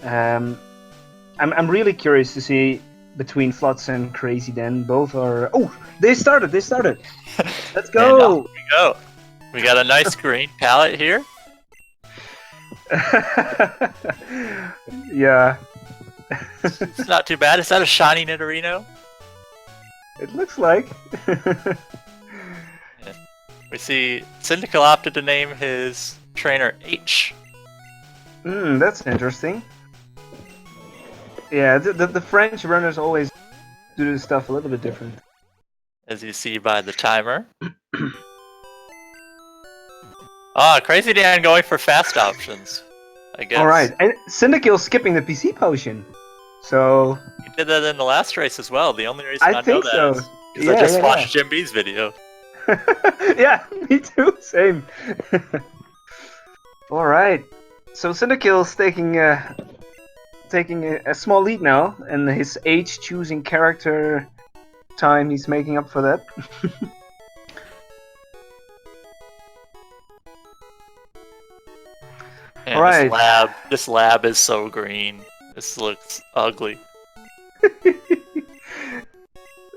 I'm really curious to see between Flutz and krazyd4n. Both are. Oh, they started. Let's And go. off we go. We got a nice green palette here. Yeah. It's not too bad. Is that a shiny Nidorino? It looks like. We see CyndaKill opted to name his trainer H. That's interesting. Yeah, the French runners always do this stuff a little bit different. As you see by the timer. Ah, krazyd4n going for fast options, I guess. Alright, and CyndaKill skipping the PC potion. So... He did that in the last race as well. The only reason I know that so. is because I just watched Jim B's video. Yeah, me too, same. Alright, so CyndaKill's taking a small lead now, and his H choosing character time, he's making up for that. All right. This lab is so green. This looks ugly.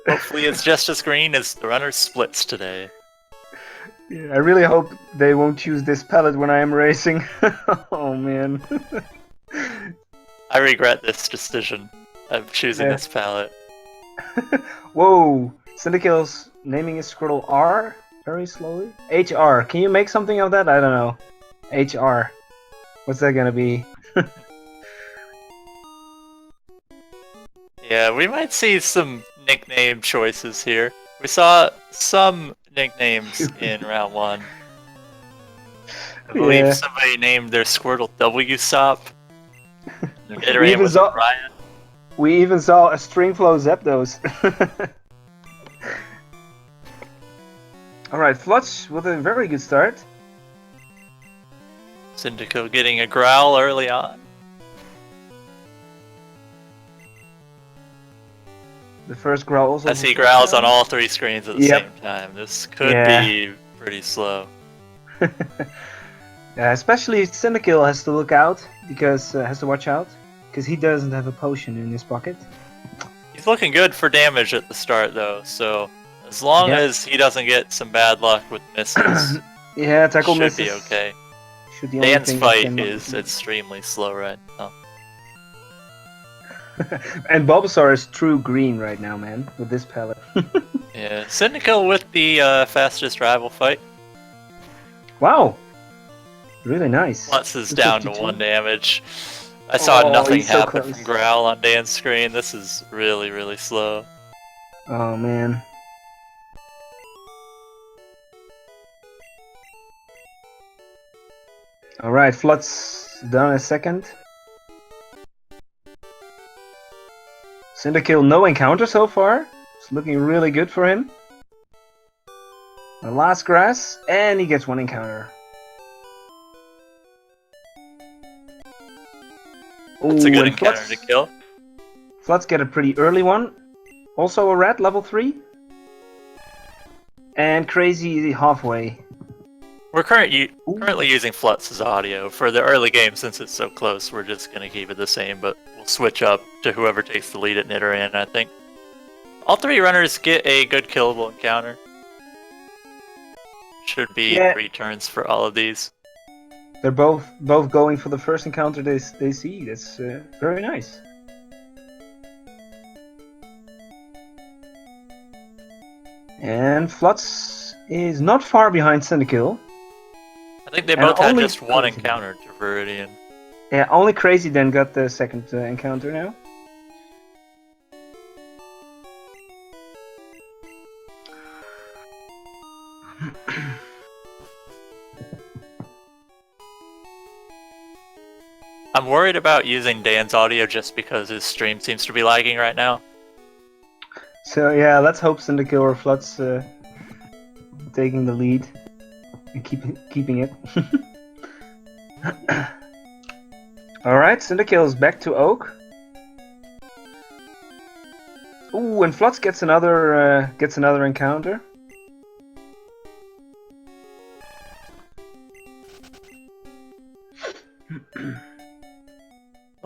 Hopefully it's just as green as the runner splits today. Yeah, I really hope they won't choose this palette when I am racing. Oh man. I regret this decision of choosing this palette. Whoa! CyndaKill's naming his Squirtle R very slowly. HR. Can you make something of that? I don't know. HR. What's that gonna be? Yeah, we might see some nickname choices here. We saw some nicknames in round 1. I believe somebody named their Squirtle WSOP. We even saw a Stringflow Zapdos. Alright, Flutz with a very good start. CyndaKill getting a growl early on. The first growl also. I see growls on all 3 screens at the same time. This could be pretty slow. Yeah, especially CyndaKill has to look out because has to watch out because he doesn't have a potion in his pocket. He's looking good for damage at the start though, so as long as he doesn't get some bad luck with misses, tackle should be okay. Dan's fight is extremely slow right now. And Bulbasaur is true green right now, man, with this palette. Yeah, CyndaKill with the fastest rival fight. Wow, really nice. Flutz is down to 1 damage. I saw nothing happen from Growl on Dan's screen. This is really, really slow. Oh man. Alright, Flutz down a second. CyndaKill no encounter so far. It's looking really good for him. The last grass, and he gets 1 encounter. That's a good encounter to kill. Flutz get a pretty early one. Also a red, level 3. And Crazy halfway. We're currently using Flutz's audio. For the early game, since it's so close, we're just going to keep it the same, but we'll switch up to whoever takes the lead at Nidoran, I think. All 3 runners get a good killable encounter. Should be 3 turns for all of these. They're both going for the first encounter they see. That's very nice. And Flutz is not far behind CyndaKill. I think they both had just 1 encounter to Viridian. Yeah, only krazyd4n got the second encounter now. I'm worried about using Dan's audio just because his stream seems to be lagging right now. So yeah, let's hope CyndaKill or Flutz taking the lead and keeping it. Alright, CyndaKill is back to Oak. Ooh, and Flutz gets another encounter.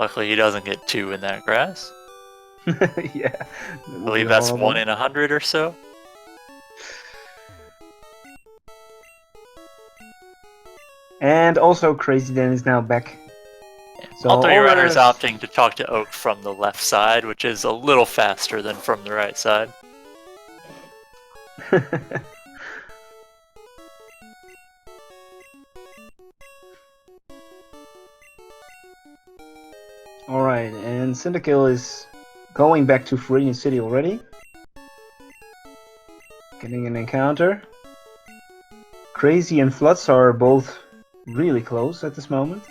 Luckily, he doesn't get 2 in that grass. Yeah. I believe that's 1 in 100 or so. And also krazyd4n is now back. So all 3 runners runners... opting to talk to Oak from the left side, which is a little faster than from the right side. Alright, and CyndaKill is going back to Viridian City already. Getting an encounter. Crazy and Flutz are both really close at this moment.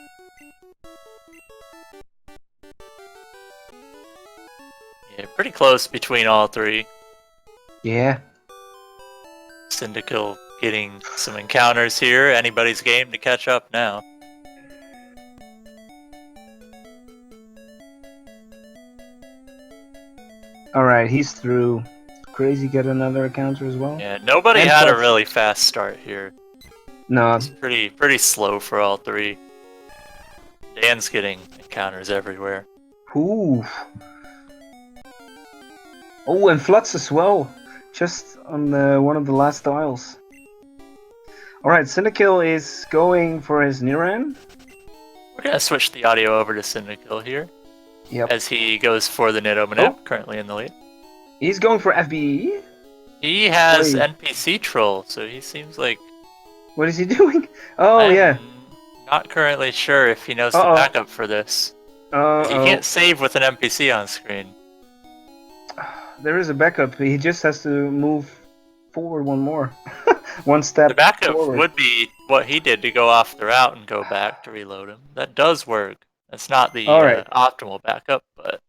Yeah, pretty close between all 3. Yeah. CyndaKill getting some encounters here. Anybody's game to catch up now. Alright, he's through. Crazy get another encounter as well. Yeah, nobody And had a Flutz. really fast start here. No. It's pretty slow for all 3. Dan's getting encounters everywhere. Ooh. Oh, and Flutz as well. Just on one of the last tiles. Alright, CyndaKill is going for his Niran. We're gonna switch the audio over to CyndaKill here. Yep. As he goes for the Nidomanip, currently in the lead. He's going for FBE. He has Wait. NPC Troll, so he seems like... What is he doing? Oh, I'm yeah. not currently sure if he knows the Uh-oh. backup for this. He can't save with an NPC on screen. There is a backup. He just has to move forward one more. One step The backup forward. would be what he did to go off the route and go back to reload him. That does work. It's not the Alright. optimal backup, but...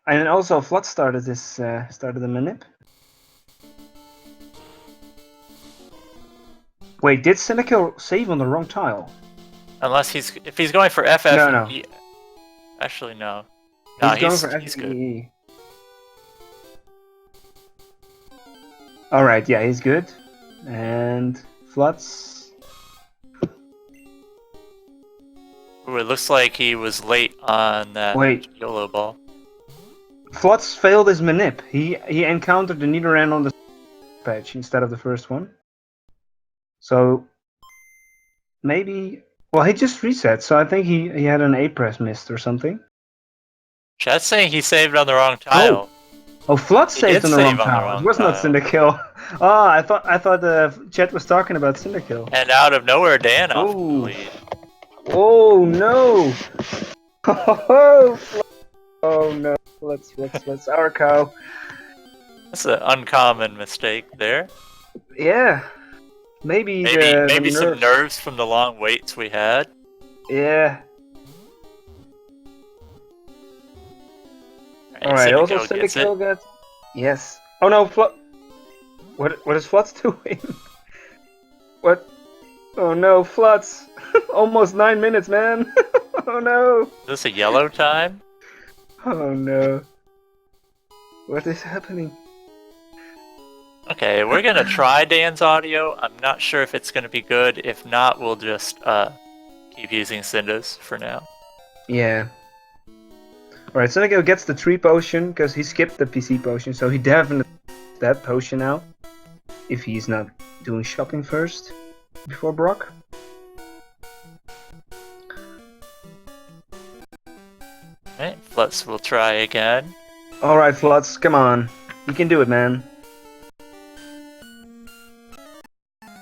And also, Flutz started this started the manip. Wait, did CyndaKill save on the wrong tile? Unless if he's going for FF... No. Actually, no. He's going for he's good. FBE. Alright, yeah, he's good. And Flutz... Ooh, it looks like he was late on that YOLO ball. Flutz failed his manip. He encountered the Nidoran on the patch instead of the first one. So maybe... Well, he just reset, so I think he had an A-press missed or something. Chat's saying he saved on the wrong tile. Oh, Flutz saved on the wrong save on the tile. wrong It was not tile. CyndaKill. Oh, I thought the chat was talking about CyndaKill. And out of nowhere, Dan off the Ooh. lead. Oh no! Oh no! Let's our cow. That's an uncommon mistake there. Yeah. Maybe some nerves from the long waits we had. Yeah. Alright, Also CyndaKill got... Yes. Oh no, What is Flutz doing? What? Oh no, Flutz! Almost 9 minutes, man! Oh no! Is this a yellow time? Oh no. What is happening? Okay, we're gonna try Dan's audio. I'm not sure if it's gonna be good. If not, we'll just keep using Cinda's for now. Yeah. Alright, CyndaKill gets the tree potion because he skipped the PC potion, so he definitely gets that potion now. If he's not doing shopping first before Brock. Alright, Flutz will try again. Alright, Flutz, come on. You can do it, man.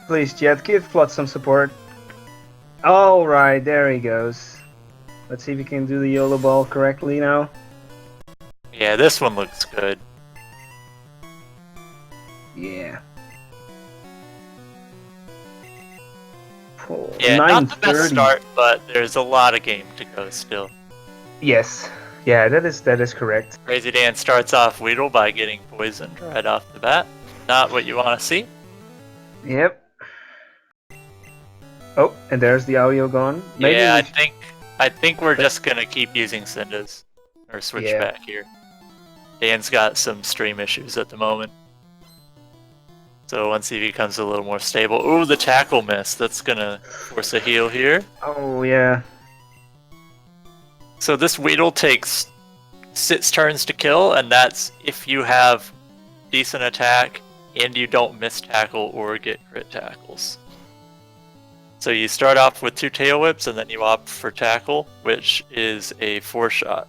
Please, chat, give Flutz some support. Alright, there he goes. Let's see if he can do the YOLO ball correctly now. Yeah, this one looks good. Yeah. Yeah, not the best start, but there's a lot of game to go still. Yes. Yeah, that is correct. Crazy Dan starts off Weedle by getting poisoned right off the bat. Not what you want to see. Yep. Oh, and there's the audio gone. Maybe yeah, I think we're just gonna keep using Cinda's. Or switch Yeah. back here. Dan's got some stream issues at the moment. So once he becomes a little more stable... Ooh, the tackle miss. That's gonna force a heal here. Oh, yeah. So this Weedle takes 6 turns to kill, and that's if you have decent attack and you don't miss tackle or get crit tackles. So you start off with 2 tail whips and then you opt for tackle, which is a 4-shot.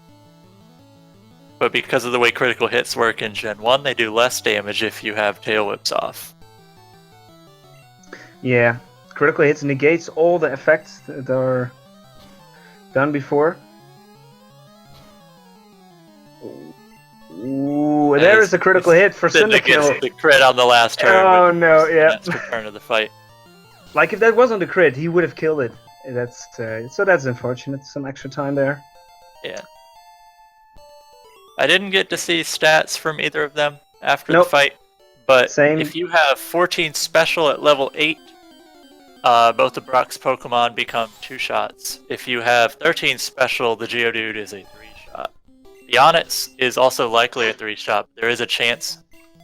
But because of the way critical hits work in Gen 1, they do less damage if you have tail whips off. Yeah, critical hits negates all the effects that are done before. Ooh, there is a critical hit for CyndaKill. The crit on the last turn. Oh no, yeah. That's the turn of the fight. Like if that wasn't a crit, he would have killed it. That's so that's unfortunate. Some extra time there. Yeah. I didn't get to see stats from either of them after the fight, but if you have 14 special at level 8, both of Brock's Pokemon become 2 shots. If you have 13 special, the Geodude is a 3-shot. The Onix is also likely a 3-shot. There is a chance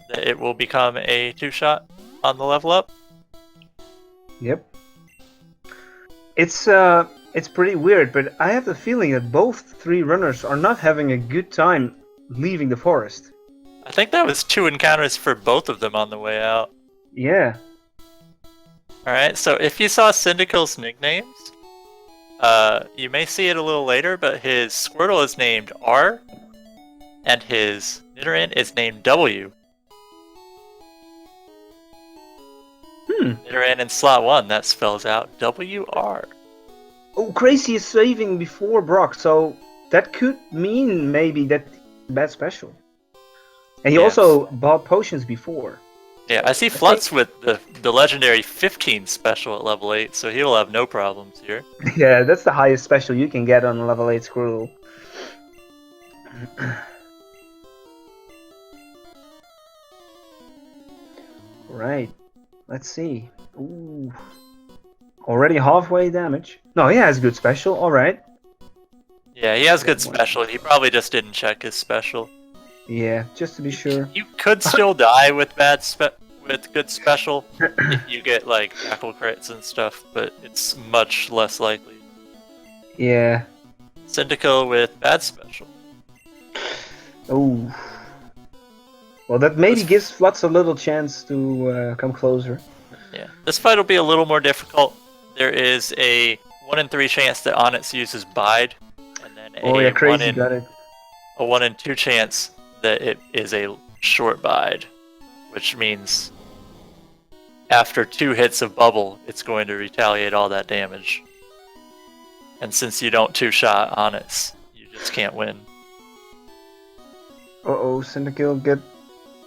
that it will become a 2-shot on the level up. Yep. It's pretty weird, but I have the feeling that both 3 runners are not having a good time leaving the forest. I think that was 2 encounters for both of them on the way out. Yeah. Alright, so if you saw CyndaKill's nicknames, you may see it a little later, but his Squirtle is named R, and his Nidoran is named W. Nidoran in slot 1, that spells out WR. Oh, Crazy is saving before Brock, so that could mean maybe that bad special. And he also bought potions before. Yeah, I see Flutz with the legendary 15 special at level 8, so he'll have no problems here. Yeah, that's the highest special you can get on a level 8 Squirtle. Right. Let's see. Ooh. Already halfway damage. No, he has good special. Alright. Yeah, he has good special. He probably just didn't check his special. Yeah, just to be sure. You could still die with good special if you get like tackle crits and stuff, but it's much less likely. Yeah. CyndaKill with bad special. Oh. Well, that maybe gives Flutz a little chance to come closer. Yeah, this fight will be a little more difficult. There is a 1 in 3 chance that Onix uses Bide, and then a 1 in 2 chance that it is a short Bide, which means after 2 hits of Bubble, it's going to retaliate all that damage. And since you don't 2-shot Onix, you just can't win. Uh-oh, CyndaKill get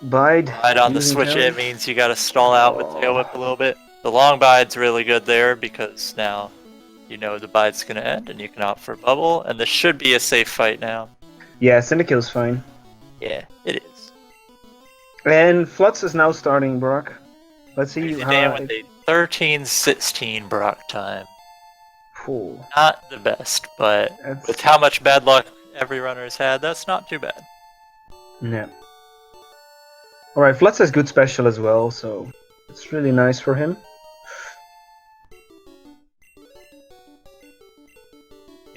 Bide. Bide on the switch in means you gotta stall out with Tail Whip a little bit. The long Bide's really good there because now you know the Bide's gonna end and you can opt for Bubble, and this should be a safe fight now. Yeah, CyndaKill's fine. Yeah, it is. And Flutz is now starting Brock. Let's see how... with a 13-16 Brock time. Cool. Not the best, but with how much bad luck every runner has had, that's not too bad. No. Alright, Flutz has good special as well, so it's really nice for him.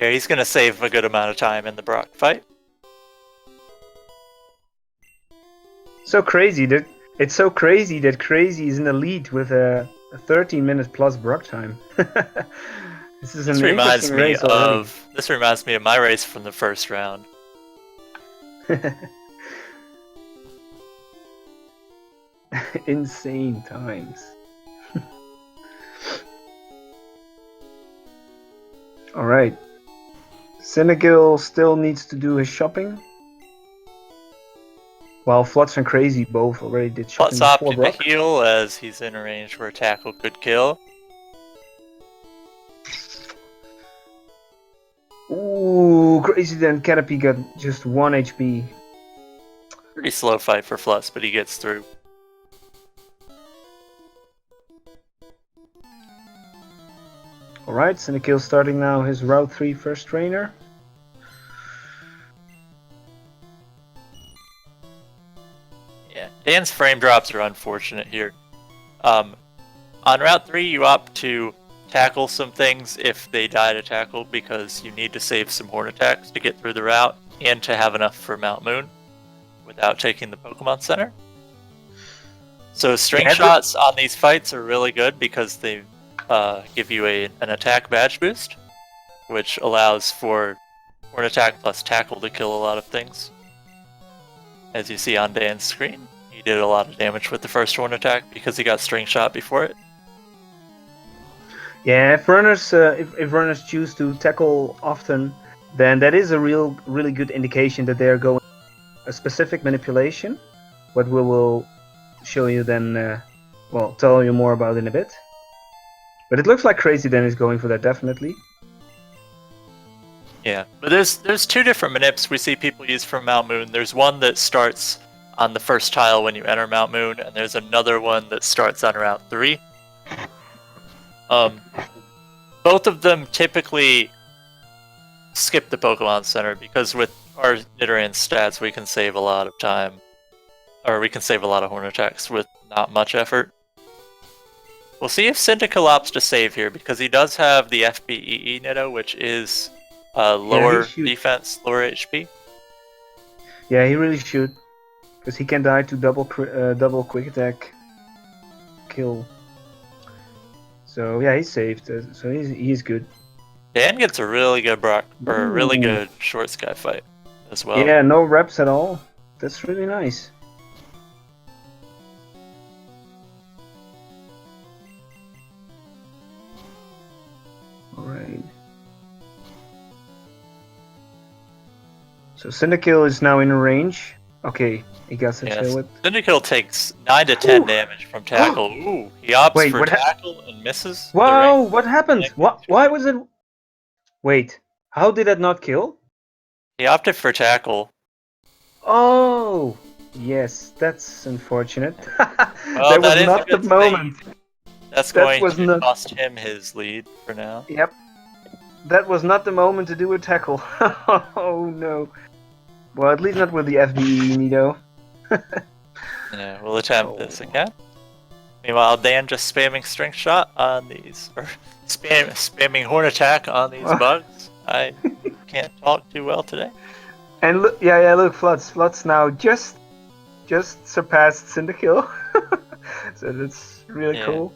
Yeah, he's gonna save a good amount of time in the Brock fight. So crazy that it's so crazy that Crazy is in the lead with a 13-minute plus Brock time. This reminds me of my race from the first round. Insane times. Alright. CyndaKill still needs to do his shopping. While Flutz and Crazy both already did shopping. Flutz opted to heal as he's in a range where tackle could kill. Ooh, Crazy then Caterpie got just 1 HP. Pretty slow fight for Flutz, but he gets through. Alright, CyndaKill starting now his Route 3 first trainer. Yeah, Dan's frame drops are unfortunate here. On Route 3, you opt to tackle some things if they die to tackle, because you need to save some horn attacks to get through the route and to have enough for Mount Moon without taking the Pokemon Center. So string shots on these fights are really good because they give you an attack badge boost, which allows for horn attack plus tackle to kill a lot of things. As you see on Dan's screen, he did a lot of damage with the first horn attack because he got string shot before it. Yeah, if runners choose to tackle often, then that is a really good indication that they are going a specific manipulation, what we will show you then, well, tell you more about in a bit. But it looks like krazyd4n is going for that, definitely. Yeah, but there's two different manips we see people use from Mount Moon. There's one that starts on the first tile when you enter Mount Moon, and there's another one that starts on Route 3. Both of them typically skip the Pokemon Center because with our Nidoran stats we can save a lot of time, or we can save a lot of horn attacks with not much effort. We'll see if CyndaKill opts to save here because he does have the FBEE Nido, which is lower defense, lower HP. Yeah, he really should, because he can die to double quick attack kill. So yeah, he's saved. So he's good. Dan gets a really good really good short sky fight as well. Yeah, no reps at all. That's really nice. All right. So CyndaKill is now in range. Okay, he got such a whip. CyndaKill takes 9 to 10 damage from tackle. Ooh, he opts for tackle and misses. Whoa, what happened? Why was it? Wait, how did that not kill? He opted for tackle. Oh, yes, that's unfortunate. Well, that was not the moment. That's going to cost him his lead for now. Yep. That was not the moment to do a tackle. Oh no. Well, at least not with the FBE Nido. Yeah, we'll attempt this again. Meanwhile, Dan just spamming string shot on these, or spamming horn attack on these bugs. I can't talk too well today. And look, yeah, look, Flutz now just surpassed CyndaKill. So that's really cool.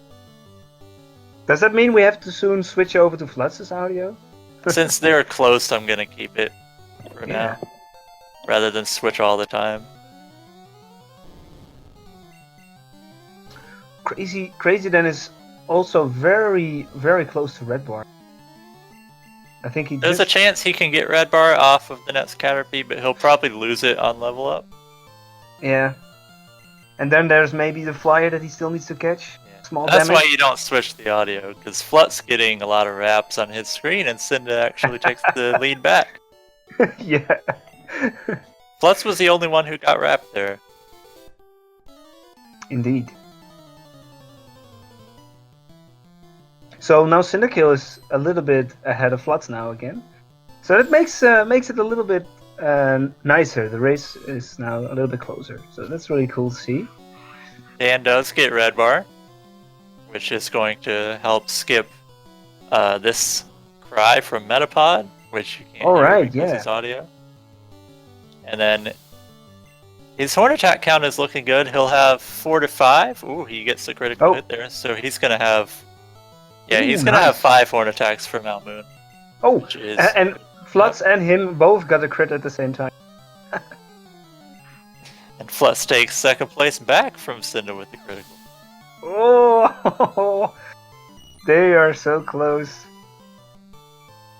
Does that mean we have to soon switch over to Flutz's audio? Since they're close, I'm gonna keep it for now, rather than switch all the time. krazyd4n is also very, very close to Red Bar. I think There's a chance he can get Red Bar off of the next Caterpie, but he'll probably lose it on level up. Yeah. And then there's maybe the flyer that he still needs to catch. Small That's damage. why you don't switch the audio, because Flut's getting a lot of raps on his screen, and Cynda actually takes the lead back. Yeah. Flutz was the only one who got rapped there. Indeed. So now CyndaKill is a little bit ahead of Flutz now again. So that makes it a little bit nicer. The race is now a little bit closer. So that's really cool to see. Dan does get Red Bar, which is going to help skip this cry from Metapod, which you can't hear because it's audio. And then his horn attack count is looking good. He'll have 4 to 5. Ooh, he gets the critical hit there. So he's going to have... Yeah, he's going to have 5 horn attacks for Mount Moon. Oh, and Flutz and him both got a crit at the same time. And Flutz takes second place back from Cynda with the critical. Oh, they are so close.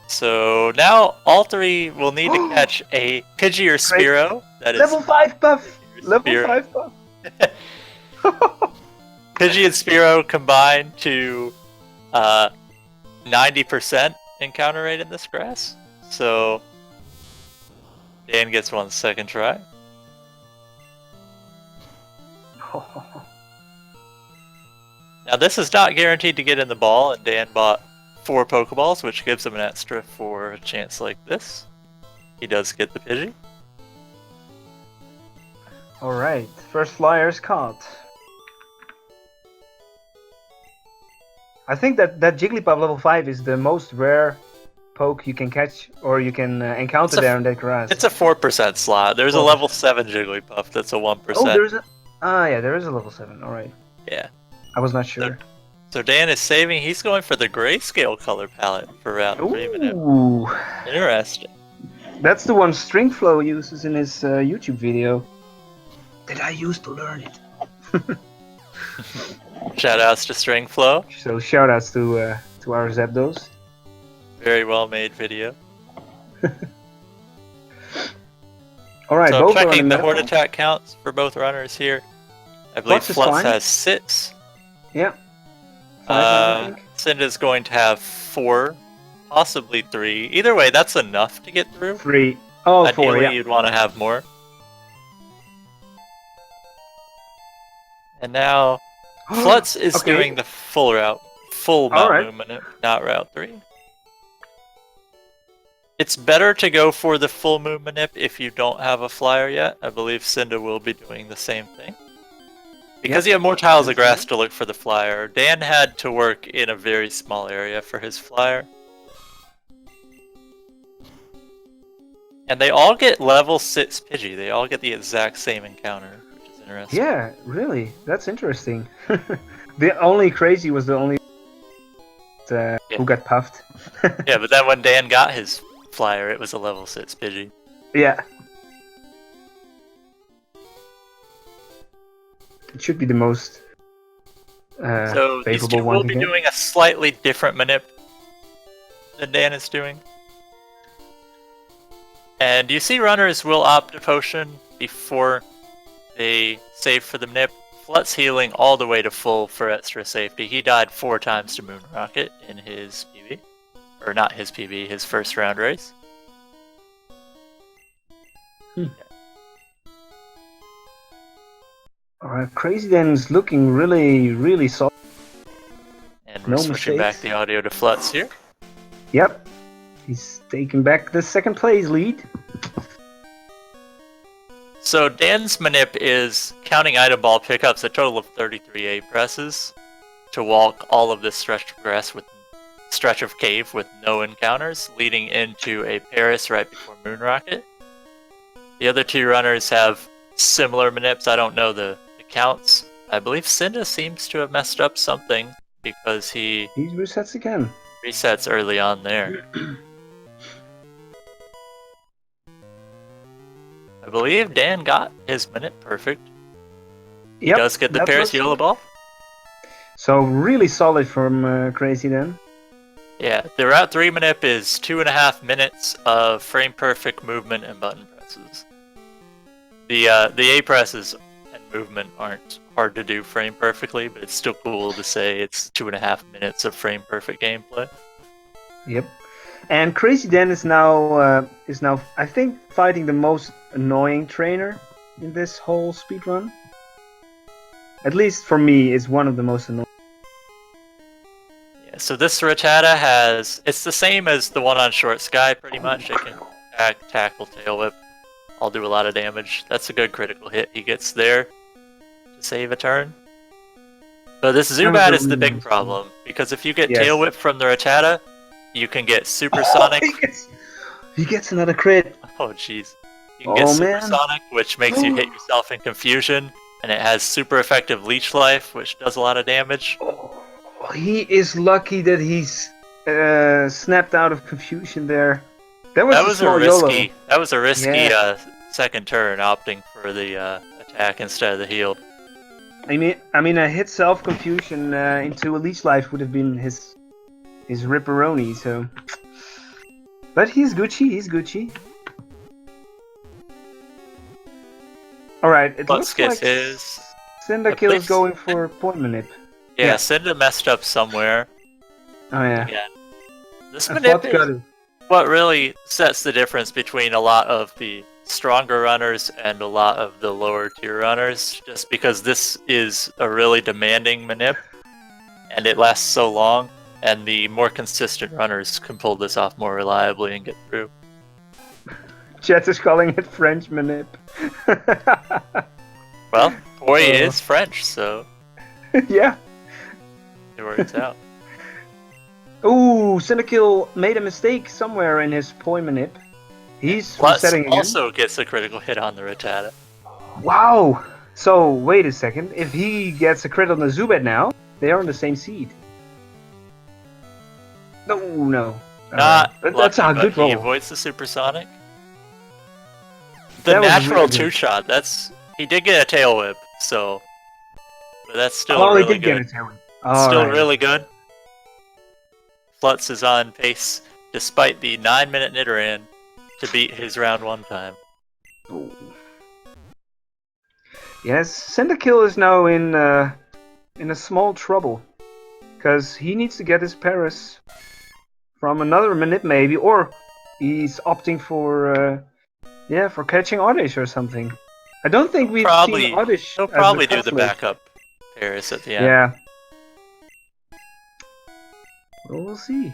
So now all three will need to catch a Pidgey or Spearow. That is level 5 buff. Level 5 buff. Pidgey and Spearow combined to 90% encounter rate in this grass. So Dan gets one second try. Now this is not guaranteed to get in the ball, and Dan bought 4 Pokeballs, which gives him an extra for a chance like this. He does get the Pidgey. Alright, first flyer is caught. I think that Jigglypuff level 5 is the most rare poke you can catch or you can encounter there in that grass. It's a 4% slot. There's a 4%. level 7 Jigglypuff that's a 1%. Oh, there's a... Ah, yeah, there is a level 7. Alright. Yeah. I was not sure. So Dan is saving. He's going for the grayscale color palette for round 3 minute. Ooh. Interesting. That's the one Stringflow uses in his YouTube video that I used to learn it. Shoutouts to Stringflow. So shoutouts to our Zapdos. Very well made video. Alright, So I'm both checking the are horde attack counts for both runners here. I believe Flutz has 6. Yeah. 5, I think. Cynda's going to have 4, possibly 3. Either way, that's enough to get through. 3. Oh, Ideally, 4, yeah. you'd want to have more. And now, Flutz is Okay. doing the full route. Full Mount Movement, not Route 3. It's better to go for the full Moon Manip if you don't have a flyer yet. I believe Cynda will be doing the same thing. Because you have more tiles of grass to look for the flyer, Dan had to work in a very small area for his flyer. And they all get level 6 Pidgey. They all get the exact same encounter, which is interesting. Yeah, really. That's interesting. The only crazy was the only who got puffed. Yeah, but then when Dan got his flyer, it was a level 6 Pidgey. Yeah. It should be the most So these favorable two one will to be get. doing a slightly different manip than Dan is doing. And you see runners will opt a potion before they save for the manip. Flutz healing all the way to full for extra safety. He died 4 times to Moon Rocket in his PB. Or not his PB, his first round race. Alright, Crazy Den's looking really, really solid. And we're switching back the audio to Flutz here. Yep. He's taking back the second place lead. So Dan's manip is counting item ball pickups a total of 33 A presses to walk all of this stretch of cave with no encounters, leading into a Paris right before Moon Rocket. The other 2 runners have similar manips. I don't know the counts. I believe Cynda seems to have messed up something because he resets again. Resets early on there. I believe Dan got his manip perfect. He does get the Paris yellow ball. So really solid from Crazy Den. Yeah, the Route 3 manip is 2.5 minutes of frame perfect movement and button presses. The A presses and movement aren't hard to do frame perfectly, but it's still cool to say it's 2.5 minutes of frame perfect gameplay. Yep. And Crazy Den is now I think fighting the most annoying trainer in this whole speedrun. At least for me, it's one of the most annoying. Yeah, so this Rattata it's the same as the one on Short Sky pretty much. It can tackle, tail whip, all do a lot of damage. That's a good critical hit he gets there to save a turn. But this Zubat is the big problem, because if you get tail whip from the Rattata, you can get Supersonic. He gets another crit. Oh jeez. You can get Supersonic, which makes you hit yourself in confusion, and it has super effective leech life, which does a lot of damage. Oh, he is lucky that he's snapped out of confusion there. That was a risky second turn, opting for the attack instead of the heal. I mean, a hit self confusion into a leech life would have been his ripperoni. So, but he's Gucci. All right, it looks like CyndaKill is going for point manip. Yeah, Cynda messed up somewhere. Oh yeah. This manip is what really sets the difference between a lot of the stronger runners and a lot of the lower tier runners, just because this is a really demanding manip and it lasts so long, and the more consistent runners can pull this off more reliably and get through. Chet is calling it French manip. Well, boy is French, so yeah, it works out. Ooh, CyndaKill made a mistake somewhere in his Poimanip. He's Plus, resetting again. also gets a critical hit on the Rattata. Wow! So, wait a second. If he gets a crit on the Zubat now, they are on the same seed. No. Not But that's a lucky, good but he roll. avoids the supersonic. The That was natural really good. two-shot, he did get a tail whip, so... But that's still Oh, really he did good. get a tailwind. Still Alright. really good. Flutz is on pace, despite the 9-minute Nidoran, to beat his round 1 time. Ooh. Yes, CyndaKill is now in a small trouble. Because he needs to get his Paris from another Manip maybe, or he's opting for catching Oddish or something. I don't think we've seen Oddish. He'll probably do the backup Paris at the end. Yeah. Well, we'll see.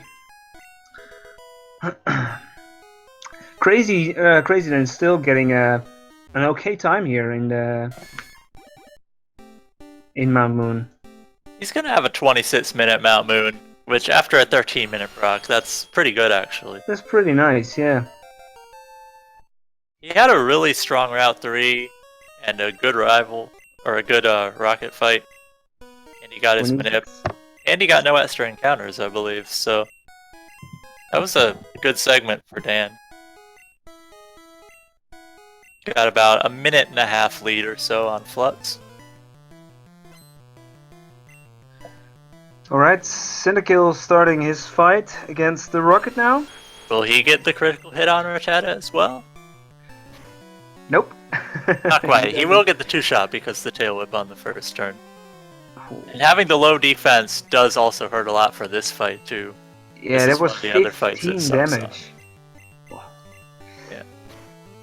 Krazyd4n is still getting an okay time here in Mount Moon. He's gonna have a 26-minute Mount Moon, which after a 13-minute proc, that's pretty good actually. That's pretty nice, yeah. He had a really strong Route 3 and a good rival, or a good rocket fight, and he got his Manip, and he got no extra encounters, I believe, so that was a good segment for Dan. Got about a 1.5-minute lead or so on Flutz. Alright, CyndaKill starting his fight against the Rocket now. Will he get the critical hit on Rattata as well? Nope. Not quite. He will get the 2-shot because the tail whip on the first turn. And having the low defense does also hurt a lot for this fight too. Yeah, that was 15 damage. Wow. Yeah.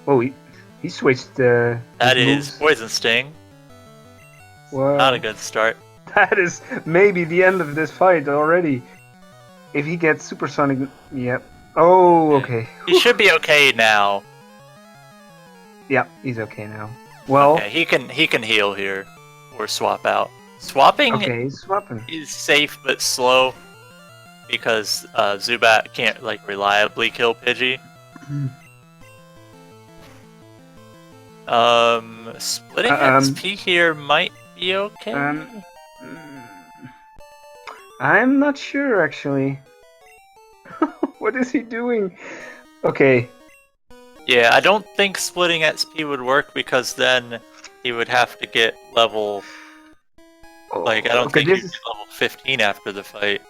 Oh, he switched that is moves. Poison Sting. Wow. Not a good start. That is maybe the end of this fight already. If he gets Supersonic, yep. Oh, okay. He should be okay now. Yeah, he's okay now. Well, okay, he can heal here or swap out. Swapping he's swapping. Is safe but slow because Zubat can't like reliably kill Pidgey. Splitting XP here might be okay. I'm not sure actually. What is he doing? Okay. Yeah, I don't think splitting XP would work because then he would have to get level. Like I don't think he'd get level 15 after the fight.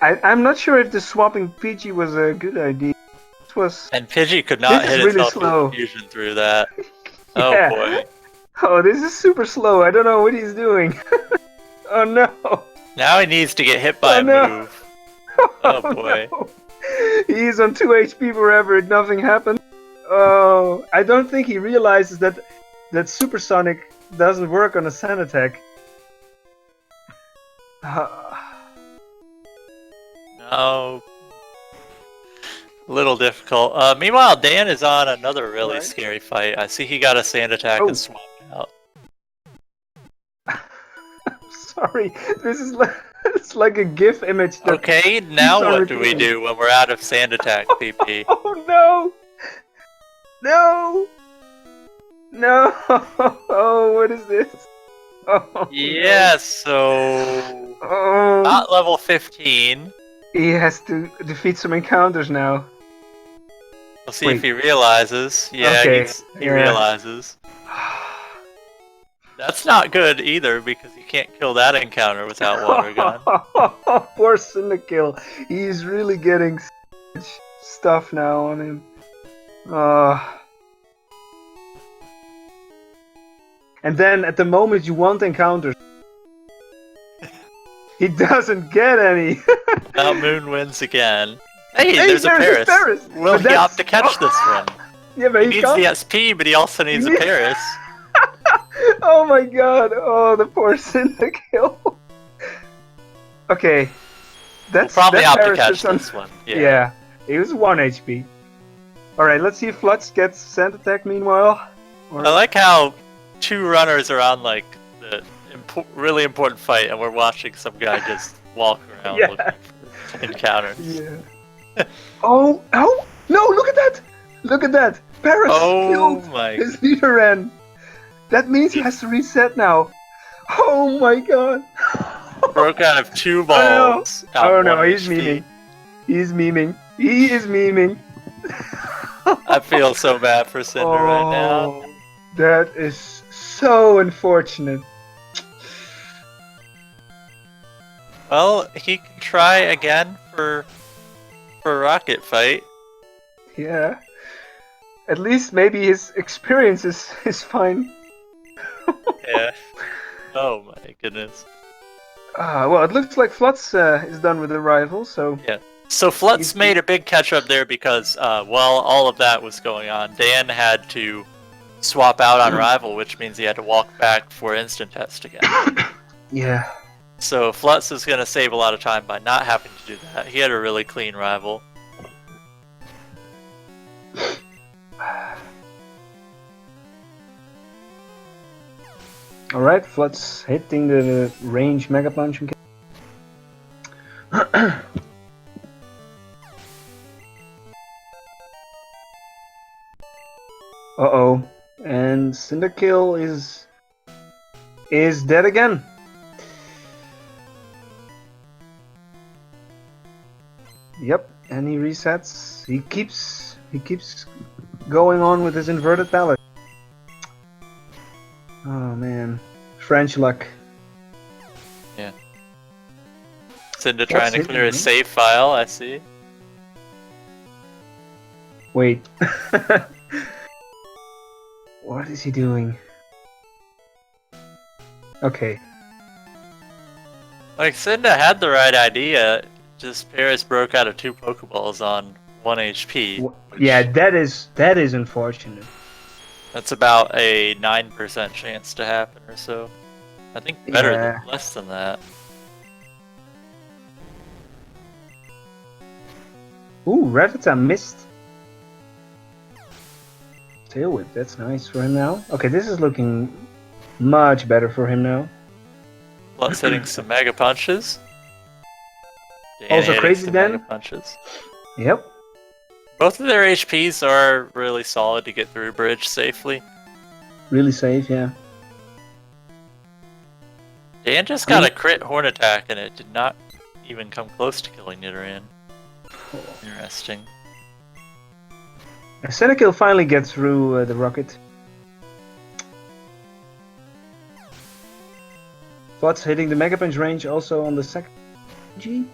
I'm not sure if the swapping Pidgey was a good idea. And Pidgey could not hit itself with fusion through that. Yeah. Oh boy. Oh, this is super slow. I don't know what he's doing. Oh no. Now he needs to get hit by a move. Oh boy. No. He's on 2 HP forever. Nothing happened. Oh, I don't think he realizes that Supersonic doesn't work on a Sand attack. No. A little difficult. Meanwhile, Dan is on another really scary fight. I see he got a Sand attack and swapped out. Sorry, this is like, it's like a GIF image. Okay, now what do we do when we're out of Sand attack, PP? Oh no! No! No! Oh, what is this? Oh, yeah, so... Not level 15. He has to defeat some encounters now. We'll see if he realizes. Yeah, he realizes. That's not good either, because you can't kill that encounter without Water Gun. Poor CyndaKill. He's really getting stuff now on him. And then at the moment you want encounters, he doesn't get any. Now Moon wins again. Hey, there's a Paris. Will he opt to catch this one? Yeah, but he needs the SP, but he also needs a Paris. Oh my god! Oh, the poor CyndaKill. Okay, we'll probably opt to catch this one. Yeah, it was 1 HP. All right, let's see if Flutz gets Sand attack. Meanwhile, I like how 2 runners are on like the really important fight, and we're watching some guy just walk around looking for encounters. Yeah. Oh, no, look at that! Look at that! Paris Oh killed my. his Nidoran! That means he has to reset now. Oh my god! Broke out of 2 Oh no! balls. Out Oh 1 no, he's HP. memeing. He's memeing. He is memeing. I feel so bad for Cinder right now. Oh, that is so unfortunate. Well, he can try again for Rocket Fight. Yeah. At least maybe his experience is fine. Yeah. Oh my goodness. Well, it looks like Flutz is done with the rival, so... Yeah. So Flutz made a big catch up there because while all of that was going on, Dan had to swap out on rival, which means he had to walk back for instant test again. Yeah. So Flutz is going to save a lot of time by not having to do that. He had a really clean rival. Alright, Flutz hitting the range Mega Punch. Uh-oh. And CyndaKill is dead again. Yep, and he resets. He keeps going on with his inverted pallet. Oh man, French luck. Yeah. Cinda trying to clear a save file, I see. Wait. What is he doing? Okay. Like, Cinda had the right idea, just Paris broke out of 2 Pokeballs on 1 HP. Yeah, that is unfortunate. That's about a 9% chance to happen or so. I think better than less than that. Ooh, Rattata missed. Tail whip, that's nice for him now. Okay, this is looking much better for him now. Flutz hitting some Mega Punches. Also crazy then. Mega Punches. Yep. Both of their HPs are really solid to get through Bridge safely. Really safe, yeah. Dan just got a crit horn attack and it did not even come close to killing Nidoran. Interesting. CyndaKill finally gets through the rocket. Flutz hitting the Mega Punch range also on the second G.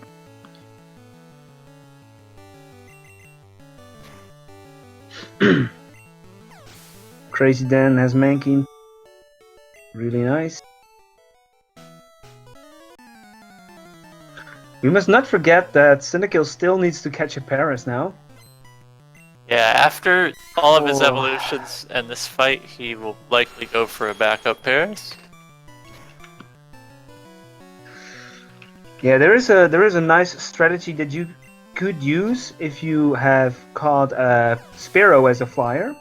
Crazy Dan has Mankey. Really nice. We must not forget that CyndaKill still needs to catch a Paris now. Yeah, after all of his evolutions and this fight, he will likely go for a backup Paris. Yeah, there is a nice strategy that you could use if you have caught a Spearow as a flyer,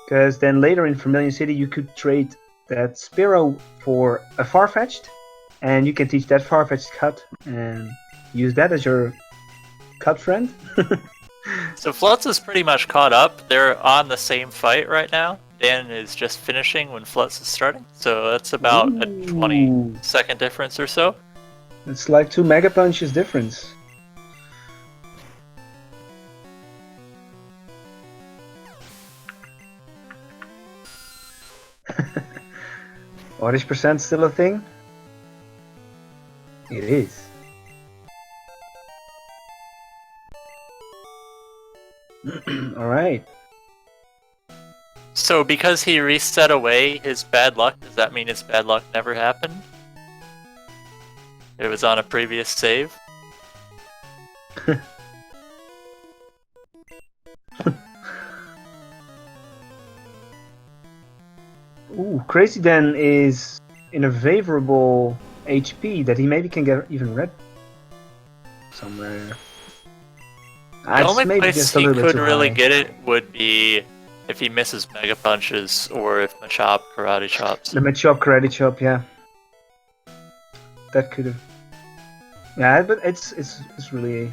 because then later in Vermilion City you could trade that Spearow for a Farfetch'd, and you can teach that Farfetch'd cut and use that as your cut friend. So Flutz is pretty much caught up. They're on the same fight right now. Dan is just finishing when Flutz is starting, so that's about a 20-second difference or so. It's like 2 Mega Punches difference. Orange percent still a thing? It is. Alright. So because he reset away his bad luck, does that mean his bad luck never happened? It was on a previous save? Ooh, Crazy Dan is in a favorable HP that he maybe can get even red somewhere. The only place he could really get it would be if he misses Mega Punches or if Machop Karate Chops. The Machop Karate Chop, yeah. That could have. Yeah, but it's really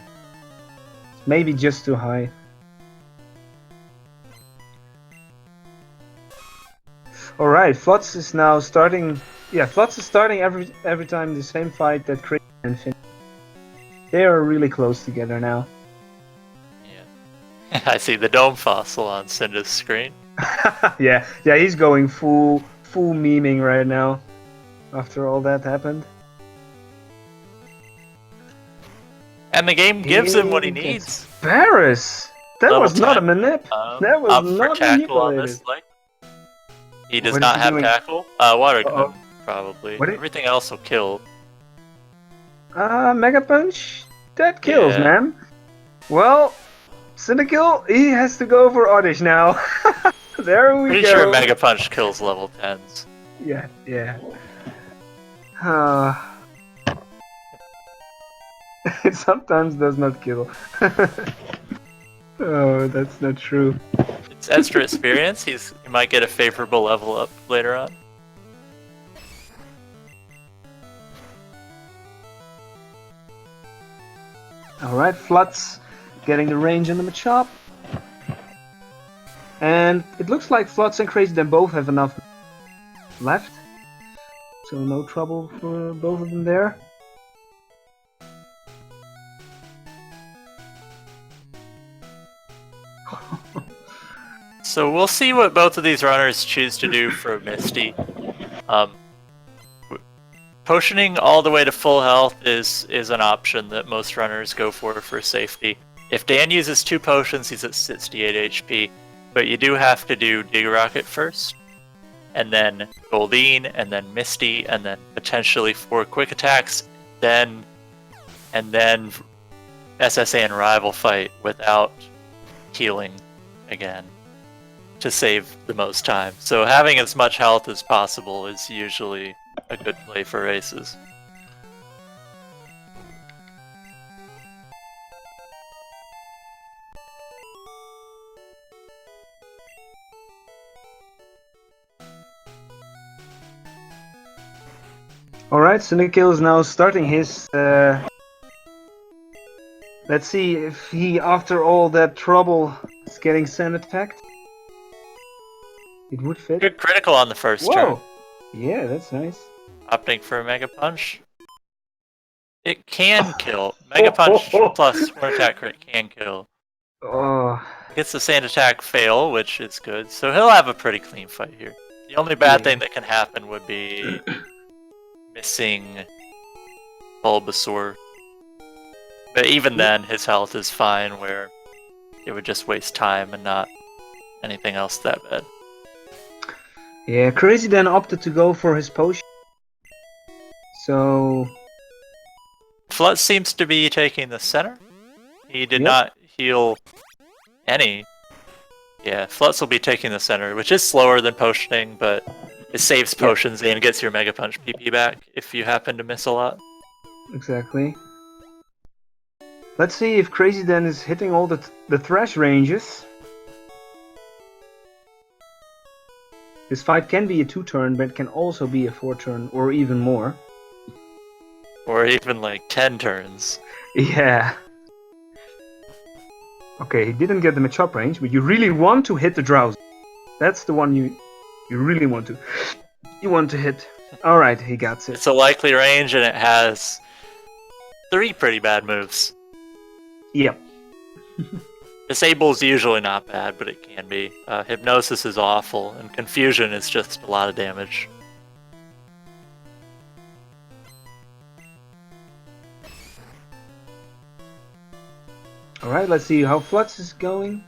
maybe just too high. All right, Flutz is now starting. Yeah, Flutz is starting every time the same fight that Chris and Finn. They are really close together now. Yeah. I see the dome fossil on Cinda's screen. yeah, he's going full memeing right now. After all that happened. And the game gives him what he needs. Paris! That Level was not 10. a manip. That was Up not for tackle on manipulated. this leg. He does What not is he have doing? tackle. Water gun, probably. What Everything else will kill. Mega Punch? That kills, Yeah. man. Well, CyndaKill, he has to go for Oddish now. There we Pretty go. sure Mega Punch kills level 10s. Yeah. It sometimes does not kill. Oh, that's not true. It's extra experience. He might get a favorable level up later on. Alright, Flutz getting the range on the Machop. And it looks like Flutz and krazyd4n both have enough left. So no trouble for both of them there. So we'll see what both of these runners choose to do for Misty. Potioning all the way to full health is an option that most runners go for safety. If Dan uses 2 potions, he's at 68 HP. But you do have to do Dig Rocket first, and then Goldeen, and then Misty, and then potentially 4 quick attacks, and then SSA and Rival fight without healing again to save the most time. So having as much health as possible is usually a good play for races. Alright, CyndaKill is now starting his... Let's see if he, after all that trouble, is getting sand attacked. It would fit. Good critical on the first turn. Yeah, that's nice. Opting for a Mega Punch. It can kill. Mega Punch plus 1 attack crit can kill. Oh. Gets the sand attack fail, which is good. So he'll have a pretty clean fight here. The only bad thing that can happen would be missing Bulbasaur. But even then, his health is fine, where it would just waste time and not anything else that bad. Yeah, krazyd4n opted to go for his potion. So... Flutz seems to be taking the center. He did not heal any. Yeah, Flutz will be taking the center, which is slower than potioning, but it saves potions and gets your Mega Punch PP back if you happen to miss a lot. Exactly. Let's see if krazyd4n is hitting all the thrash ranges. This fight can be a 2-turn, but it can also be a 4-turn, or even more. Or even like 10 turns. Yeah. Okay, he didn't get the Machop range, but you really want to hit the Drowsy. That's the one you really want to. You want to hit. Alright, he got it. It's a likely range and it has 3 pretty bad moves. Yep. Disable's usually not bad, but it can be. Hypnosis is awful, and Confusion is just a lot of damage. Alright, let's see how Flutz is going.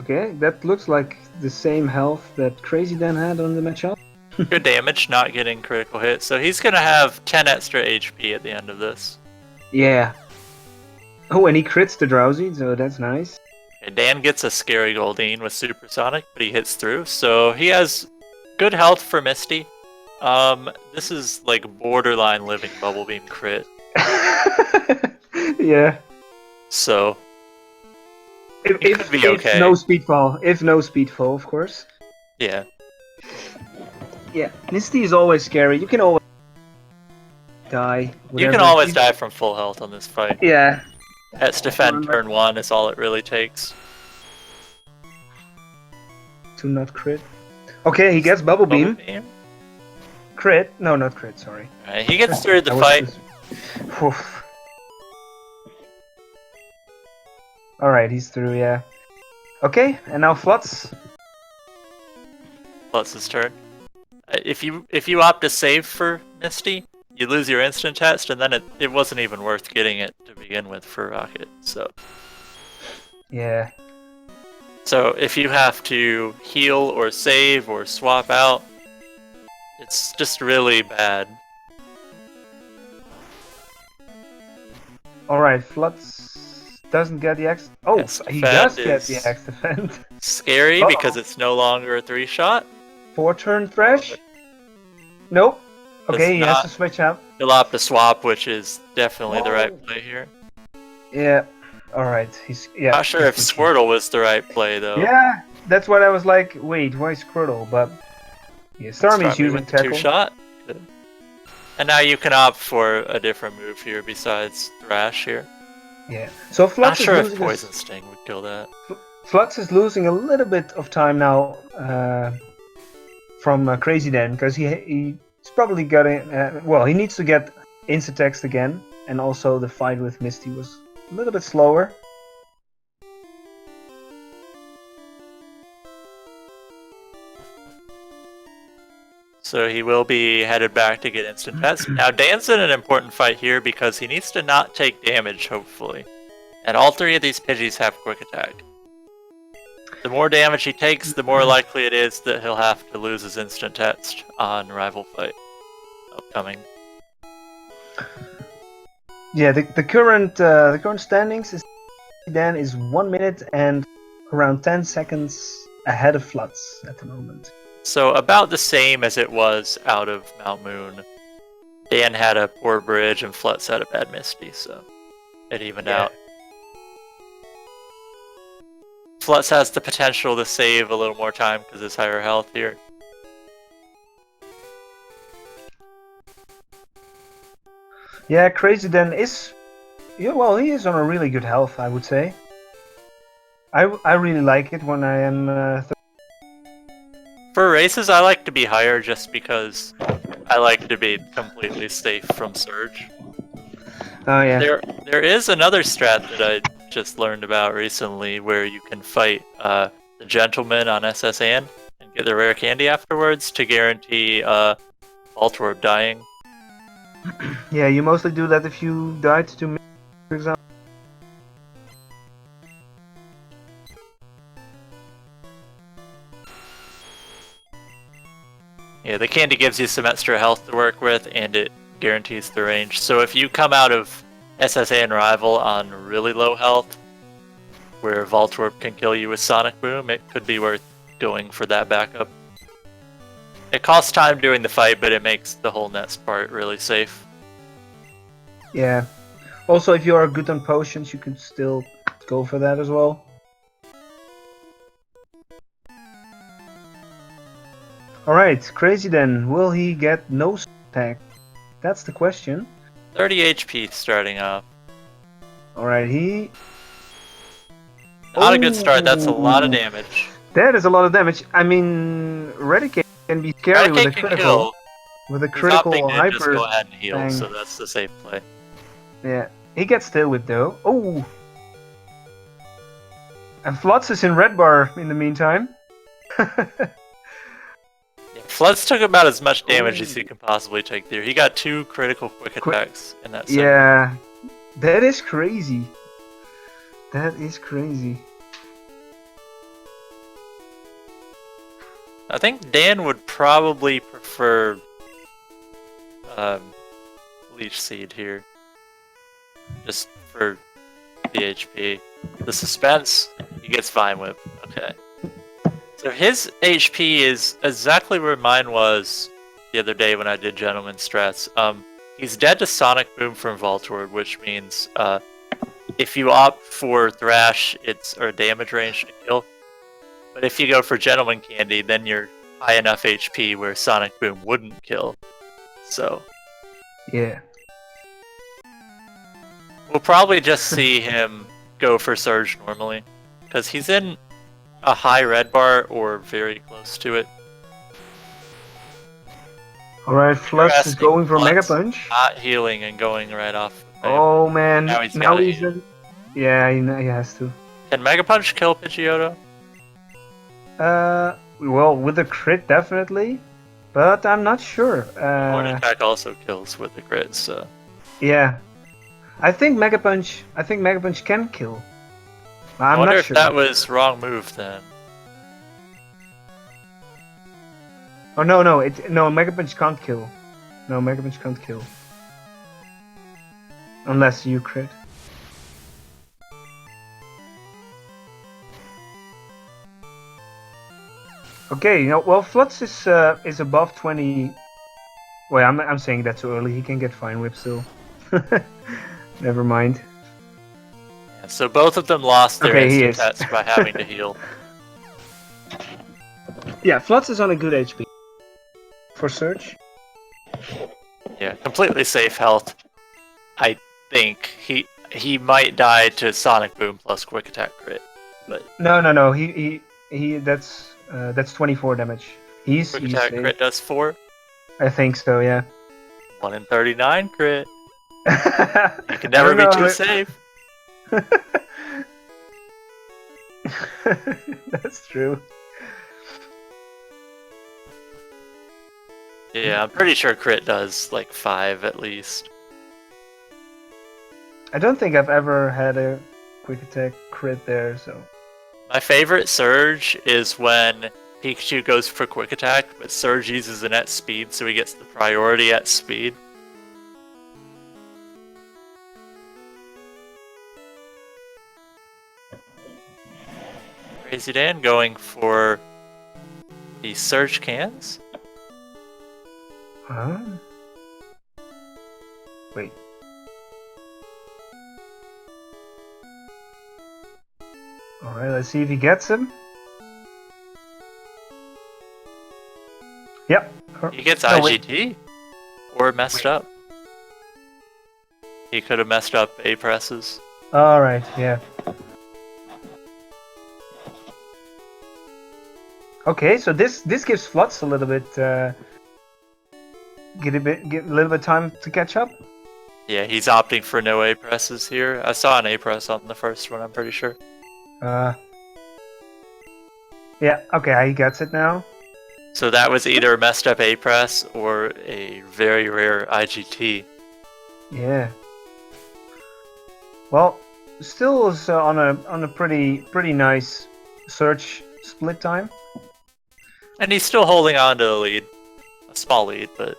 Okay, that looks like the same health that krazyd4n had on the Machop. Good damage, not getting critical hit. So he's gonna have 10 extra HP at the end of this. Yeah. Oh, and he crits the Drowsy, so that's nice. And Dan gets a scary Goldeen with Supersonic, but he hits through. So he has good health for Misty. This is like borderline living Bubble Beam crit. Yeah. So If could be okay. no speedfall. If no speedfall, of course. Yeah. Yeah, Misty is always scary. You can always die. You can whatever. always die from full health on this fight. Yeah. Let's defend turn 1 is all it really takes. To not crit. Okay, he gets Bubble Beam. Crit? No, not crit, sorry. Alright, he gets through the fight. Alright, he's through, yeah. Okay, and now Flutz. Flutz's turn. If you opt to save for Misty, you lose your instant test, and then it wasn't even worth getting it to begin with for Rocket. So yeah. So if you have to heal or save or swap out, it's just really bad. Alright, Flutz doesn't get the X. Oh, Yes, he defend does get is the X defend. Scary because it's no longer a 3-shot. 4-turn Thresh? Nope. Okay, he has to switch out. He'll opt to swap, which is definitely the right play here. Yeah. Alright, he's Not sure if Squirtle was the right play though. Yeah, that's what I was like, wait, why Squirtle? But yeah, Starmie's using tackle. 2-shot. And now you can opt for a different move here besides Thrash here. Yeah. So Flutz Not sure is if Poison Sting would kill that. Flutz is losing a little bit of time now from krazyd4n because he's probably getting well, he needs to get Instatext again, and also the fight with Misty was a little bit slower. So he will be headed back to get instant test. Now Dan's in an important fight here because he needs to not take damage, hopefully. And all 3 of these Pidgeys have quick attack. The more damage he takes, the more likely it is that he'll have to lose his instant test on Rival Fight upcoming. Yeah, the current standings is Dan is 1 minute and around 10 seconds ahead of Flutz at the moment. So about the same as it was out of Mount Moon. Dan had a poor bridge and Flutz had a bad Misty, so it evened out. Flutz has the potential to save a little more time because it's higher health here. Yeah, krazyd4n is... Yeah, well, he is on a really good health, I would say. I really like it when I am... For races, I like to be higher just because I like to be completely safe from Surge. Oh, yeah. There is another strat that I just learned about recently where you can fight the Gentleman on SSN and get the rare candy afterwards to guarantee Voltorb dying. Yeah, you mostly do that if you died to me, for example. Yeah, the candy gives you some extra health to work with, and it guarantees the range. So if you come out of SSN Rival on really low health, where Voltorb can kill you with Sonic Boom, it could be worth going for that backup. It costs time during the fight, but it makes the whole next part really safe. Yeah. Also, if you are good on potions, you can still go for that as well. Alright, krazyd4n, will he get no attack? That's the question. 30 HP starting off. Alright, he... Not a good start, that's a lot of damage. That is a lot of damage. I mean, Eradicate can be scary with a critical. With a critical hyper. Just go ahead and heal, thing. So that's the safe play. Yeah, he gets tail whip though. Oh! And Flutz is in red bar in the meantime. Flutz took about as much damage as he can possibly take there. He got 2 critical quick attacks in that set. Yeah, that is crazy. That is crazy. I think Dan would probably prefer Leech Seed here. Just for the HP. The suspense, he gets Vine Whip. Okay. So his HP is exactly where mine was the other day when I did Gentleman Strats. He's dead to Sonic Boom from Voltorb, which means if you opt for Thrash, it's a damage range to kill. But if you go for Gentleman Candy, then you're high enough HP where Sonic Boom wouldn't kill. So Yeah. we'll probably just see him go for Surge normally, because he's in a high red bar or very close to it. Alright, Flutz is going for Mega Flutz Punch. Not healing and going right off. Oh man, Now he's in... Yeah, he has to. Can Mega Punch kill Pidgeotto? Well, with a crit definitely, but I'm not sure. Horn Attack also kills with the crit, so... Yeah. I think Mega Punch can kill. I wonder if that was wrong move then. Oh no, Mega Punch can't kill. No, Mega Punch can't kill. Unless you crit. Okay, well, Flutz is above 20. Wait, I'm saying that too early. He can get Fine Whip still. Never mind. Yeah, so both of them lost their instant stats by having to heal. Yeah, Flutz is on a good HP. For Surge? Yeah, completely safe health. I think he might die to Sonic Boom plus Quick Attack crit, but no. He that's 24 damage. He's Quick Attack crit does 4. I think so. Yeah. 1 in 39 crit. You can never be too safe. That's true. Yeah, I'm pretty sure crit does like 5 at least. I don't think I've ever had a Quick Attack crit there, so... My favorite Surge is when Pikachu goes for Quick Attack, but Surge uses it at speed, so he gets the priority at speed. krazyd4n going for the Surge cans. Huh? Wait. Alright, let's see if he gets him. Yep. He gets IGT. Or messed up. He could have messed up A presses. Alright, yeah. Okay, so this gives Flutz a little bit get a little bit time to catch up. Yeah, he's opting for no A presses here. I saw an A press on the first one, I'm pretty sure. Yeah, okay, he gets it now. So that was either a messed up A press or a very rare IGT. Yeah. Well, still is on a pretty nice search split time. And he's still holding on to the lead. A small lead, but...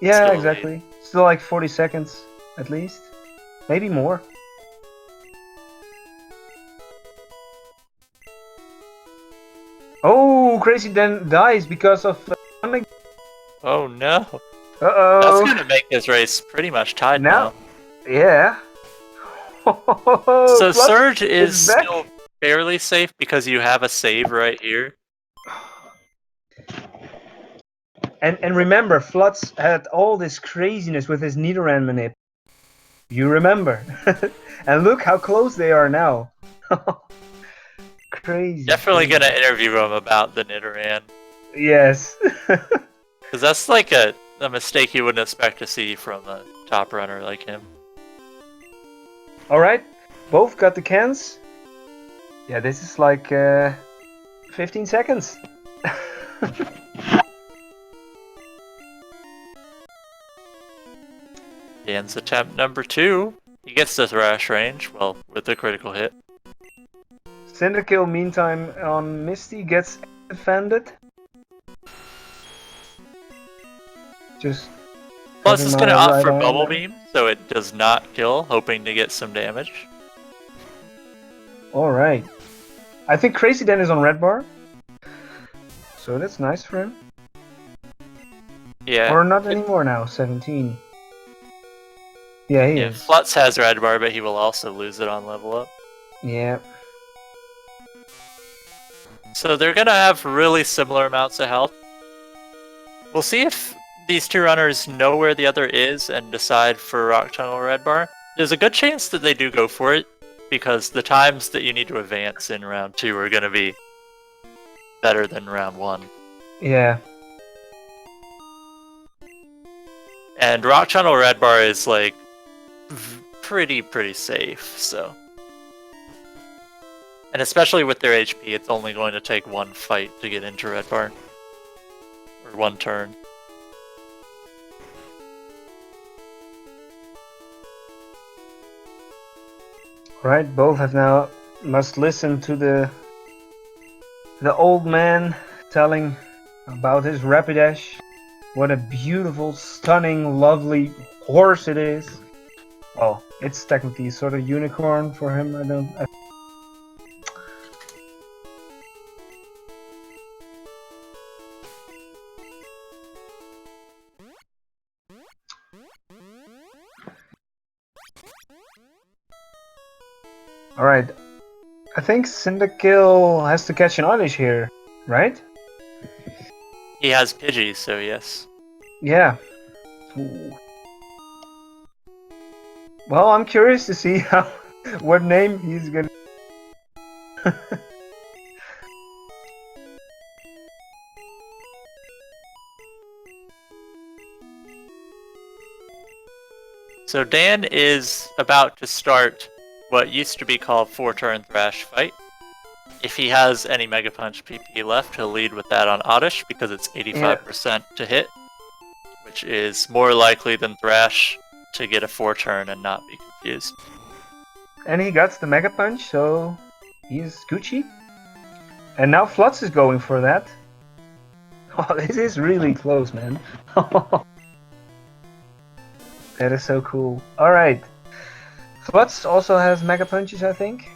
Yeah, exactly. Still like 40 seconds, at least. Maybe more. Oh, krazyd4n dies because of... Oh no. Uh-oh. That's gonna make this race pretty much tied now. Yeah. So Surge is still fairly safe because you have a save right here. And remember, Flutz had all this craziness with his Nidoran manip. You remember. And look how close they are now. Crazy. Definitely gonna interview him about the Nidoran. Yes. Because that's like a mistake you wouldn't expect to see from a top runner like him. Alright, both got the cans. Yeah, this is like 15 seconds. Dan's attempt number 2. He gets the thrash range, well, with the critical hit. CyndaKill, meantime, on Misty gets defended. Just... Plus, it's gonna opt for Bubble Beam, so it does not kill, hoping to get some damage. Alright. I think krazyd4n is on red bar. So that's nice for him. Yeah. Or not anymore now, 17. Yeah, he is. Flutz has red bar, but he will also lose it on level up. Yeah. So they're gonna have really similar amounts of health. We'll see if these two runners know where the other is and decide for Rock Tunnel or Red Bar. There's a good chance that they do go for it, because the times that you need to advance in round 2 are gonna be better than round 1. Yeah. And Rock Tunnel Red Bar is like pretty safe, so. And especially with their HP, it's only going to take one fight to get into Red Bar. Or one turn. Right, both have now must listen to the old man telling about his Rapidash. What a beautiful, stunning, lovely horse it is. Well, it's technically sort of unicorn for him. Alright, I think CyndaKill has to catch an Oddish here, right? He has Pidgey, so yes. Yeah. Ooh. Well, I'm curious to see what name he's gonna... So Dan is about to start what used to be called 4-turn Thrash fight. If he has any Mega Punch PP left, he'll lead with that on Oddish because it's 85% to hit, which is more likely than Thrash to get a 4-turn and not be confused. And he got the Mega Punch, so he's Gucci. And now Flutz is going for that. Oh, this is really close, man. That is so cool. Alright. Flutz also has Mega Punches, I think.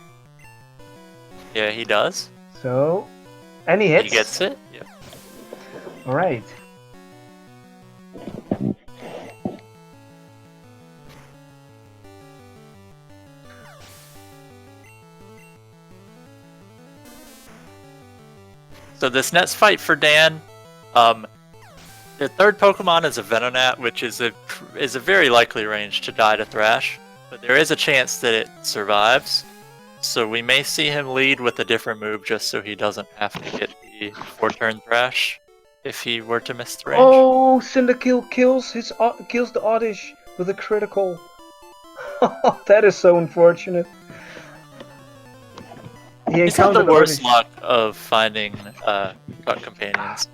Yeah, he does. So, and he hits. He gets it? Yeah. Alright. So this next fight for Dan, the third Pokemon is a Venonat, which is a very likely range to die to Thrash, but there is a chance that it survives. So we may see him lead with a different move just so he doesn't have to get the 4-turn Thrash if he were to miss the range. Oh, CyndaKill kills the Oddish with a critical. That is so unfortunate. He's had the worst luck of finding companions.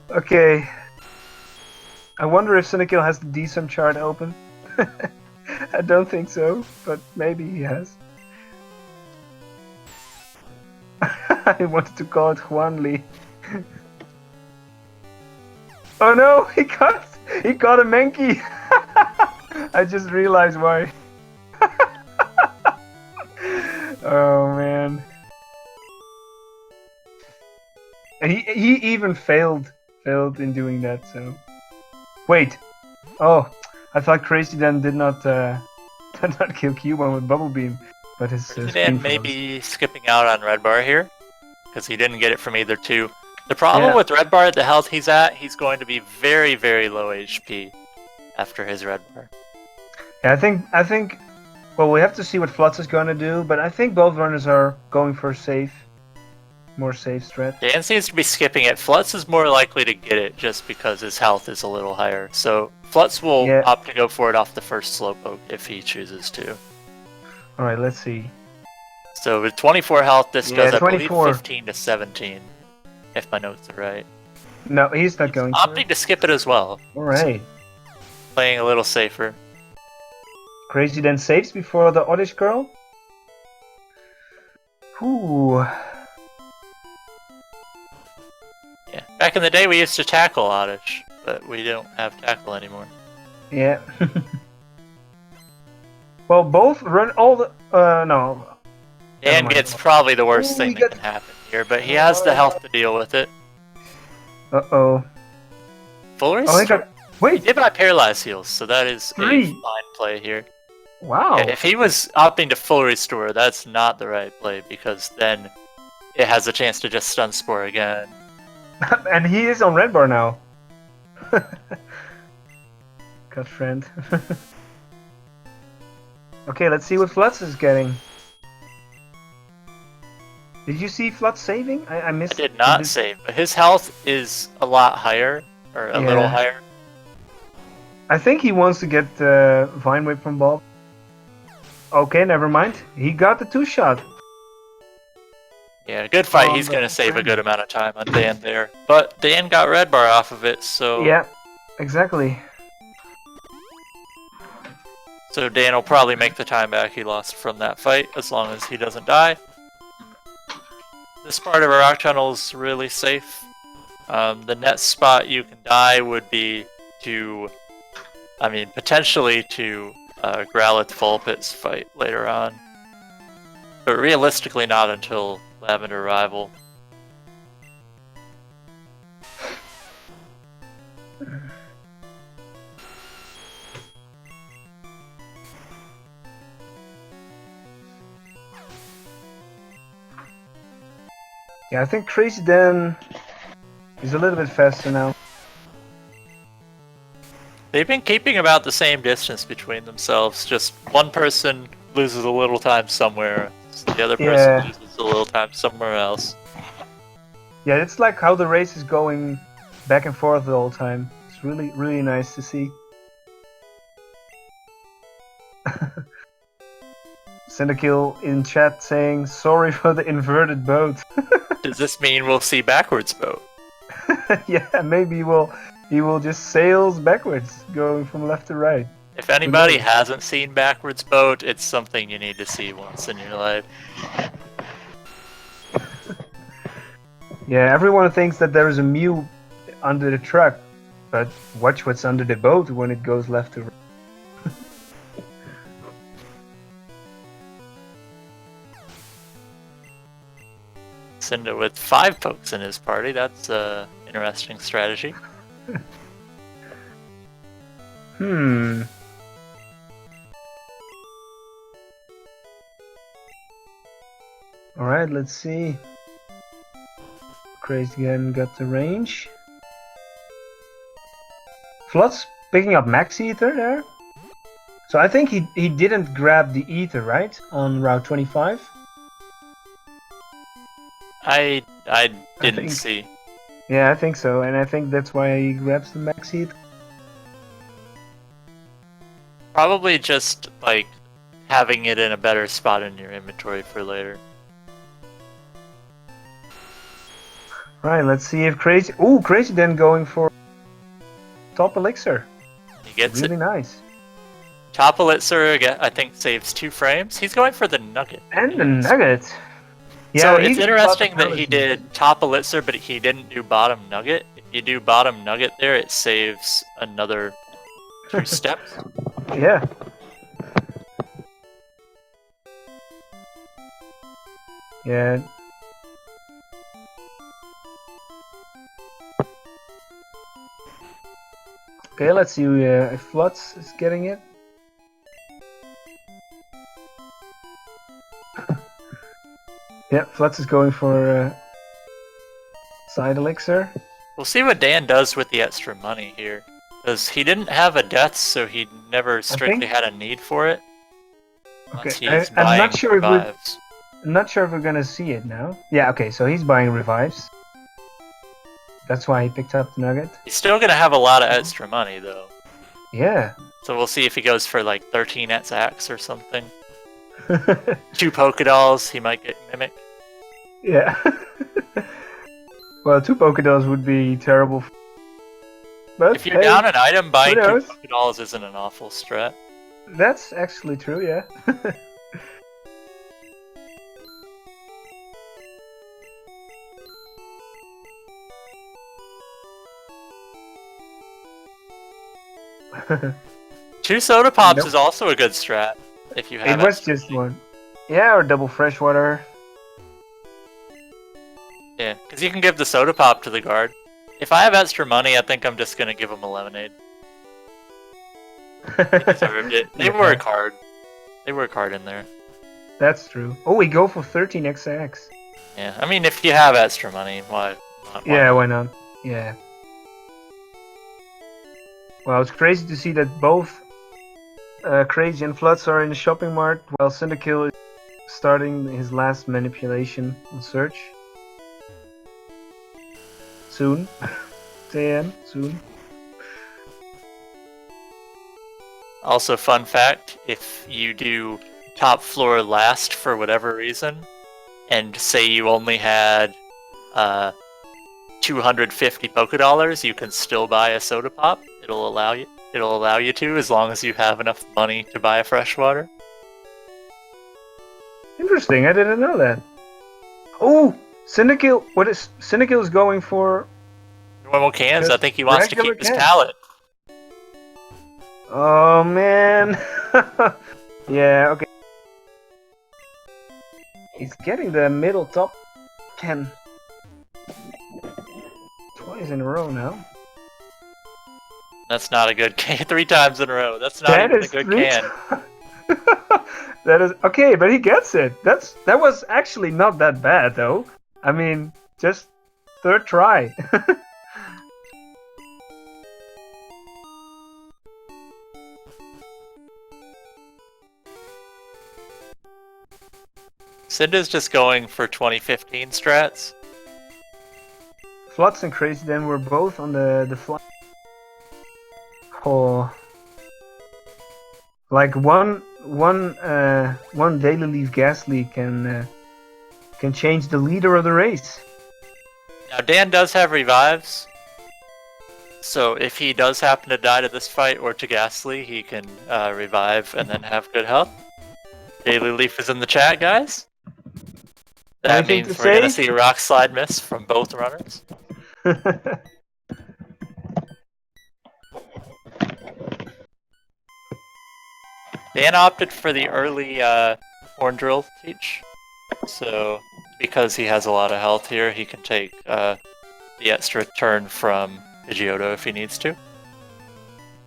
Okay. I wonder if CyndaKill has the DSum chart open. I don't think so, but maybe he has. I wanted to call it Juan Lee. Oh no, he caught a Mankey. I just realized why. Oh man. And he even failed in doing that, so. Wait. Oh, I thought krazyd4n did not kill Cubone with Bubble Beam, but his krazyd4n may be skipping out on Red Bar here, because he didn't get it from either two. The problem with Red Bar at the health he's at, he's going to be very, very low HP after his Red Bar. Yeah, I think. Well, we have to see what Flutz is going to do, but I think both runners are going for a more safe strat. Dan seems to be skipping it. Flutz is more likely to get it just because his health is a little higher. So Flutz will opt to go for it off the first Slowpoke if he chooses to. Alright, let's see. So with 24 health, this goes, I believe, 24. 15 to 17, if my notes are right. No, he's not going for it. Opting to skip it as well. Alright. Playing a little safer. krazyd4n saves before the Oddish girl. Ooh. Yeah. Back in the day, we used to tackle Oddish, but we don't have tackle anymore. Yeah. Well, both run all the. No. Dan gets probably the worst thing that can happen here, but he has the health to deal with it. Uh-oh. Full Oh, he got. Wait! He did buy Paralyze Heals, so that is a fine play here. Wow. If he was opting to full restore, that's not the right play because then it has a chance to just stun spore again. And he is on red bar now. Cut friend. Okay, let's see what Flutz is getting. Did you see Flutz saving? I missed. I did not save, but his health is a lot higher, or a little higher. I think he wants to get Vine Whip from Bob. Okay, never mind. He got the 2-shot. Yeah, good fight. He's going to save a good amount of time on Dan there. But Dan got red bar off of it, so... Yeah, exactly. So Dan will probably make the time back he lost from that fight, as long as he doesn't die. This part of our rock tunnel is really safe. The next spot you can die would be to... I mean, potentially to Growlithe Vulpix fight later on. But realistically not until Lavender Rival. Yeah, I think krazyd4n is a little bit faster now. They've been keeping about the same distance between themselves, just one person loses a little time somewhere, the other person loses a little time somewhere else. Yeah, it's like how the race is going back and forth the whole time. It's really, really nice to see. CyndaKill in chat saying, sorry for the inverted boat. Does this mean we'll see backwards boat? Yeah, maybe he will just sails backwards, going from left to right. If anybody hasn't seen backwards boat, it's something you need to see once in your life. Yeah, everyone thinks that there is a Mew under the truck, but watch what's under the boat when it goes left to right. Cinda with 5 pokes in his party, that's an interesting strategy. Alright, let's see. krazyd4n got the range. Flutz picking up max ether there. So I think he didn't grab the ether, right? On Route 25? I didn't see. Yeah, I think so, and I think that's why he grabs the max ether. Probably just, like, having it in a better spot in your inventory for later. Right, let's see if krazyd4n going for top elixir. He gets really it. Nice. Top elixir, I think, saves 2 frames. He's going for the nugget. And the nugget. Yeah, so it's interesting that he did top elixir, but he didn't do bottom nugget. If you do bottom nugget there, it saves another 2 steps. Yeah. Yeah. Okay, let's see if Flutz is getting it. Yeah, Flutz is going for side elixir. We'll see what Dan does with the extra money here. Because he didn't have a death, so he never strictly had a need for it. Okay, I'm not sure if we're gonna see it now. Yeah, okay, so he's buying revives. That's why he picked up the nugget. He's still gonna have a lot of extra money, though. Yeah. So we'll see if he goes for like 13 X or something. 2 Pokédolls, he might get Mimic. Yeah. Well, 2 Pokédolls would be terrible. But if you're down an item, buying 2 Pokédolls isn't an awful strat. That's actually true, yeah. Two soda pops is also a good strat if you have it. Was just one. Yeah, or double freshwater. Yeah, because you can give the soda pop to the guard. If I have extra money, I think I'm just gonna give him a lemonade. They deserved it. They work hard. They work hard in there. That's true. Oh, we go for 13xx. Yeah, I mean, if you have extra money, why not? Yeah, why not? Yeah. Well, it's crazy to see that both Crazy and Flutz are in the shopping mart, while CyndaKill is starting his last manipulation and search. Soon. TN, soon. Also, fun fact, if you do top floor last for whatever reason, and say you only had 250 Pokédollars, you can still buy a soda pop. It'll allow you to, as long as you have enough money to buy a freshwater. Interesting, I didn't know that. Oh, CyndaKill. What is CyndaKill is going for? Normal cans. I think he wants to regular keep his cans. palette. Oh man. Yeah. Okay. He's getting the middle top can twice in a row now. That's not a good can. 3 times in a row. That's not even a good can. That is okay, but he gets it. That was actually not that bad though. I mean, just third try. Cinda's just going for 2015 strats. Flutz and krazyd4n were both on the fly. Oh, like one daily leaf gas leak can change the leader of the race. Now Dan does have revives, so if he does happen to die to this fight or to Ghastly, he can revive and then have good health. Daily leaf is in the chat, guys. That Anything means to we're say? gonna see a rock slide miss from both runners. Dan opted for the early horn drill teach, so because he has a lot of health here, he can take the extra turn from Pidgeotto if he needs to.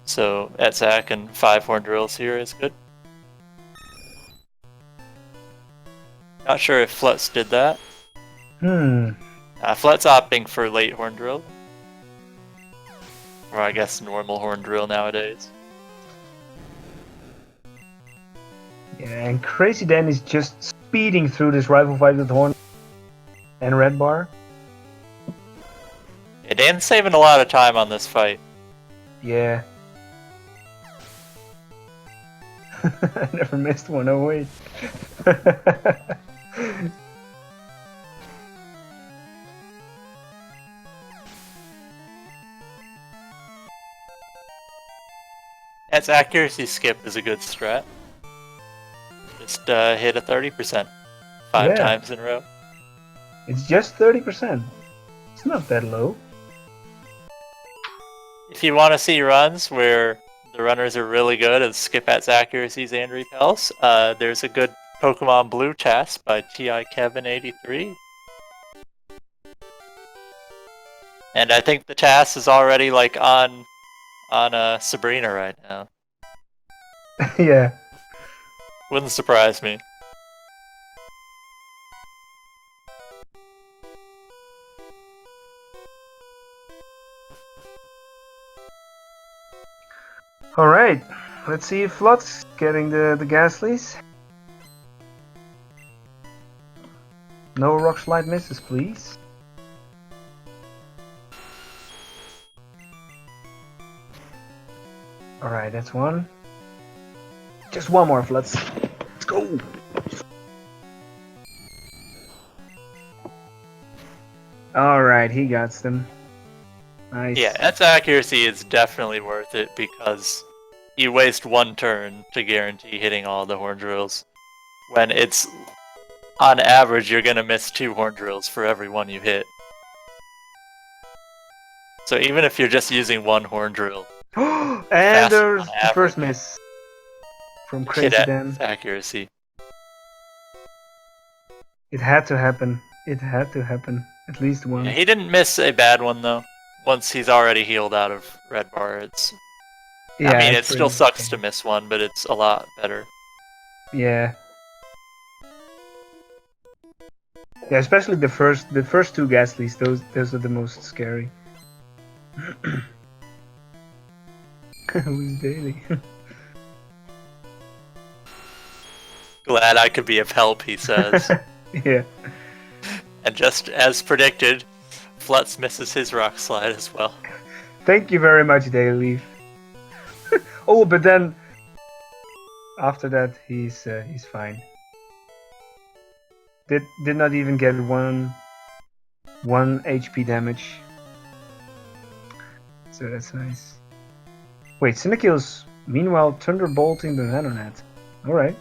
So Etzak and 5 horn drills here is good. Not sure if Flutz did that. Flutz opting for late horn drill. Or I guess normal horn drill nowadays. Yeah, and krazyd4n is just speeding through this rival fight with Horn and Red Bar. Yeah, Dan's saving a lot of time on this fight. Yeah. I never missed one, oh wait. That's accuracy skip is a good strat. Just hit a 30% 5 times in a row. It's just 30%. It's not that low. If you want to see runs where the runners are really good at skip ats accuracies and repels, there's a good Pokemon Blue task by TI-Kevin83. And I think the task is already like on Sabrina right now. Yeah. Wouldn't surprise me. Alright, let's see if Flutz getting the Ghastlies. No rock slide misses, please. Alright, that's one. Just one more, Flutz. Let's go! Alright, he got them. Nice. Yeah, that's accuracy is definitely worth it because you waste 1 turn to guarantee hitting all the horn drills. When it's, on average, you're gonna miss 2 horn drills for every one you hit. So even if you're just using 1 horn drill. And there's the first miss from krazyd4n. Accuracy. It had to happen. It had to happen. At least one. Yeah, he didn't miss a bad one though. Once he's already healed out of Red Bar, it's... Yeah, I mean, it it's still pretty sucks insane. to miss one, but it's a lot better. Yeah. Yeah, especially the first two Ghastlies. Those are the most scary. Who's Daily? Glad I could be of help, he says. Yeah. And just as predicted, Flutz misses his rock slide as well. Thank you very much, Daily. Oh, but then after that, he's fine. Did not even get one HP damage. So that's nice. Wait, CyndaKill's meanwhile thunderbolting the Nanonet. Alright.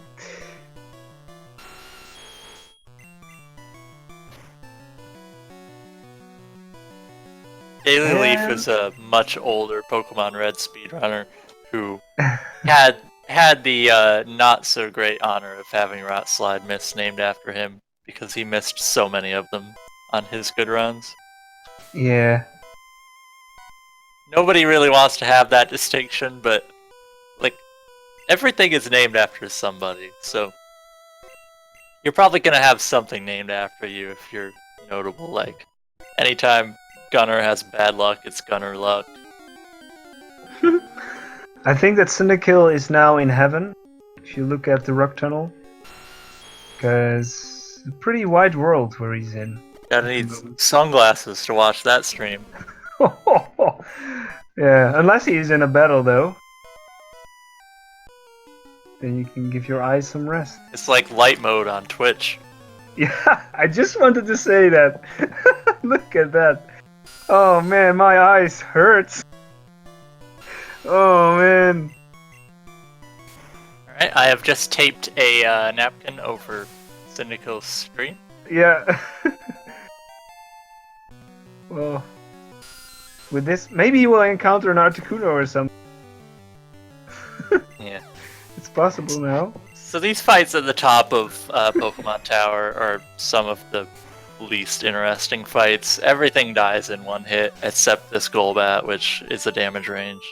Daily Leaf is a much older Pokemon Red speedrunner who had the not so great honor of having Rot Slide misnamed after him because he missed so many of them on his good runs. Yeah. Nobody really wants to have that distinction, but like everything is named after somebody, so you're probably gonna have something named after you if you're notable. Like anytime Gunner has bad luck, it's Gunner luck. I think that CyndaKill is now in heaven. If you look at the rock tunnel, because it's a pretty wide world where he's in. Gotta need sunglasses to watch that stream. Yeah, unless he's in a battle though. Then you can give your eyes some rest. It's like light mode on Twitch. Yeah, I just wanted to say that. Look at that. Oh man, my eyes hurt. Oh man. Alright, I have just taped a napkin over CyndaKill's screen. Yeah. Well, with this, maybe you will encounter an Articuno or something. Yeah. It's possible now. So these fights at the top of Pokemon Tower are some of the least interesting fights. Everything dies in one hit except this Golbat, which is a damage range.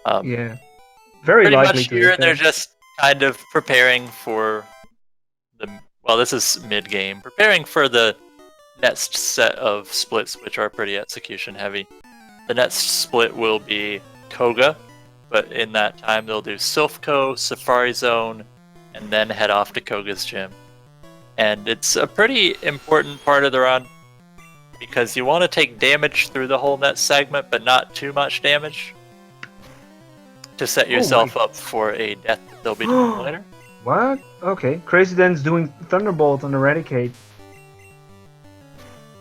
Yeah. Very Pretty likely much to here attack. they're just kind of preparing for the... Well, this is mid-game. Preparing for the next set of splits, which are pretty execution heavy. The next split will be Koga, but in that time they'll do Silphco, Safari Zone, and then head off to Koga's gym. And it's a pretty important part of the run because you want to take damage through the whole net segment, but not too much damage to set yourself up for a death that they'll be doing later. What? Okay. krazyd4n's doing Thunderbolt on Eradicate.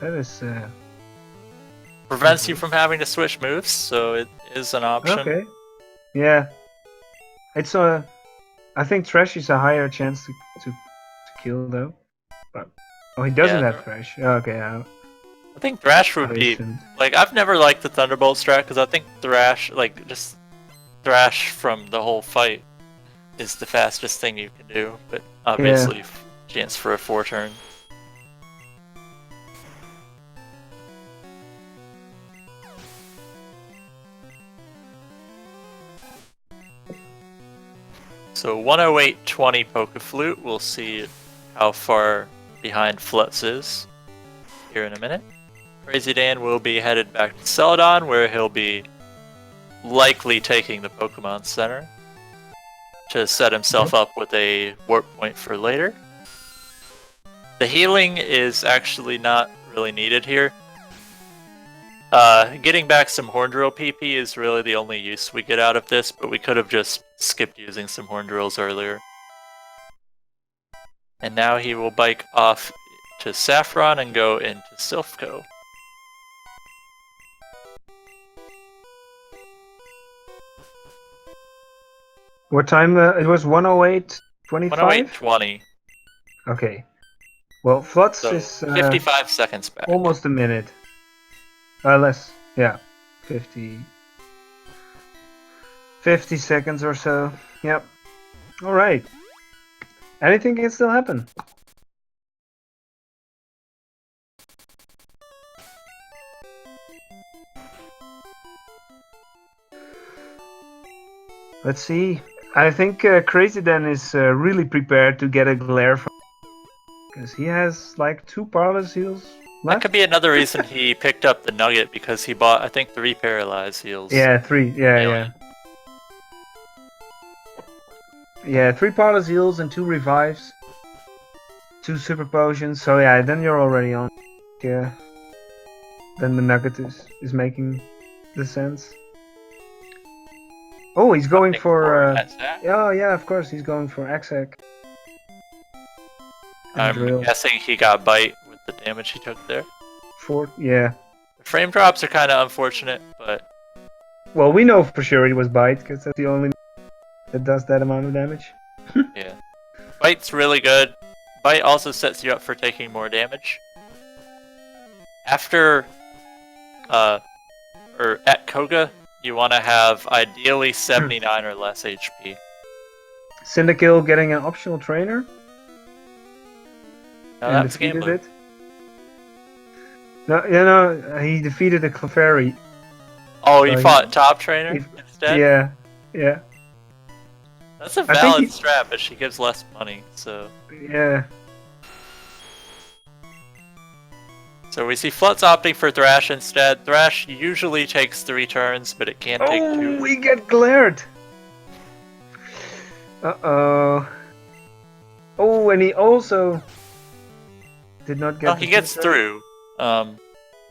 That is... Prevents you from having to switch moves, so it is an option. Okay. Yeah. It's a... I think Thresh is a higher chance to kill though. But oh, he doesn't have Thresh. Okay. I think Thrash would be like I've never liked the Thunderbolt strat because I think Thrash, like just Thrash from the whole fight, is the fastest thing you can do. But obviously, chance for a 4-turn. So 108.20 Pokeflute, we'll see how far behind Flutz is here in a minute. Crazy Dan will be headed back to Celadon, where he'll be likely taking the Pokemon Center to set himself up with a warp point for later. The healing is actually not really needed here. Getting back some Horn Drill PP is really the only use we get out of this, but we could have just skipped using some Horn Drills earlier. And now he will bike off to Saffron and go into Silphco. What time? It was 108.25? 108.20. Okay. Well, Flutz is 55 seconds back. Almost a minute. Less. Yeah. 50 seconds or so. Yep. Alright. Anything can still happen. Let's see. I think krazyd4n is really prepared to get a glare from, because he has like 2 powerless heals That left. could be another reason he picked up the nugget, because he bought, I think, 3 paralyzed heals. Yeah, 3. Yeah. 3 powerless heals and 2 revives, 2 super potions. So yeah, then you're already on. Yeah. Then the nugget is making the sense. Oh, he's going for. Oh yeah, of course he's going for Exec. I'm guessing he got bite with the damage he took there. Yeah. The frame drops are kind of unfortunate, but... Well, we know for sure it was bite, because that's the only that does that amount of damage. Yeah. Bite's really good. Bite also sets you up for taking more damage. After... or at Koga, you want to have ideally 79 or less HP. CyndaKill getting an optional trainer. No, And that was defeated gambling. it. No, he defeated a Clefairy. Oh, he fought top trainer instead? Yeah. That's a valid strat, but she gives less money, so... Yeah. So we see Flutz opting for Thrash instead. Thrash usually takes 3 turns, but it can take 2. Oh, we get glared! Uh-oh. Oh, and he also... did not get... No, he gets through.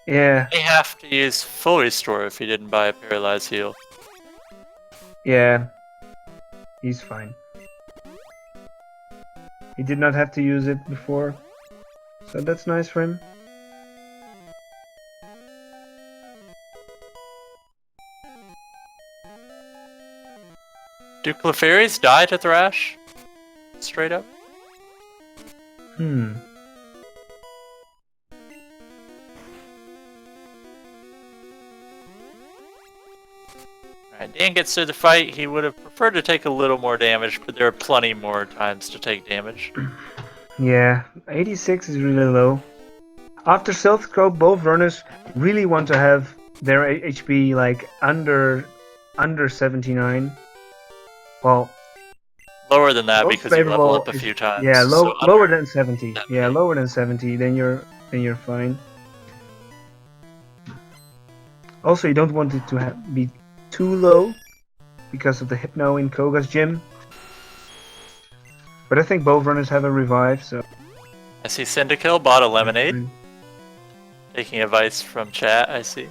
Yeah. He have to use full restore if he didn't buy a paralyzed heal. Yeah. He's fine. He did not have to use it before. So that's nice for him. Do Clefairies die to Thrash? Straight up? Alright, Dan gets through the fight. He would have preferred to take a little more damage, but there are plenty more times to take damage. Yeah, 86 is really low. After Stealth Scope, both runners really want to have their HP like under 79. Well, lower than that because you level up a few times. Yeah, so lower than 70. Yeah, lower than 70. Then you're fine. Also, you don't want it to be too low because of the Hypno in Koga's gym. But I think both runners have a revive, so... I see CyndaKill bought a lemonade. Taking advice from chat, I see.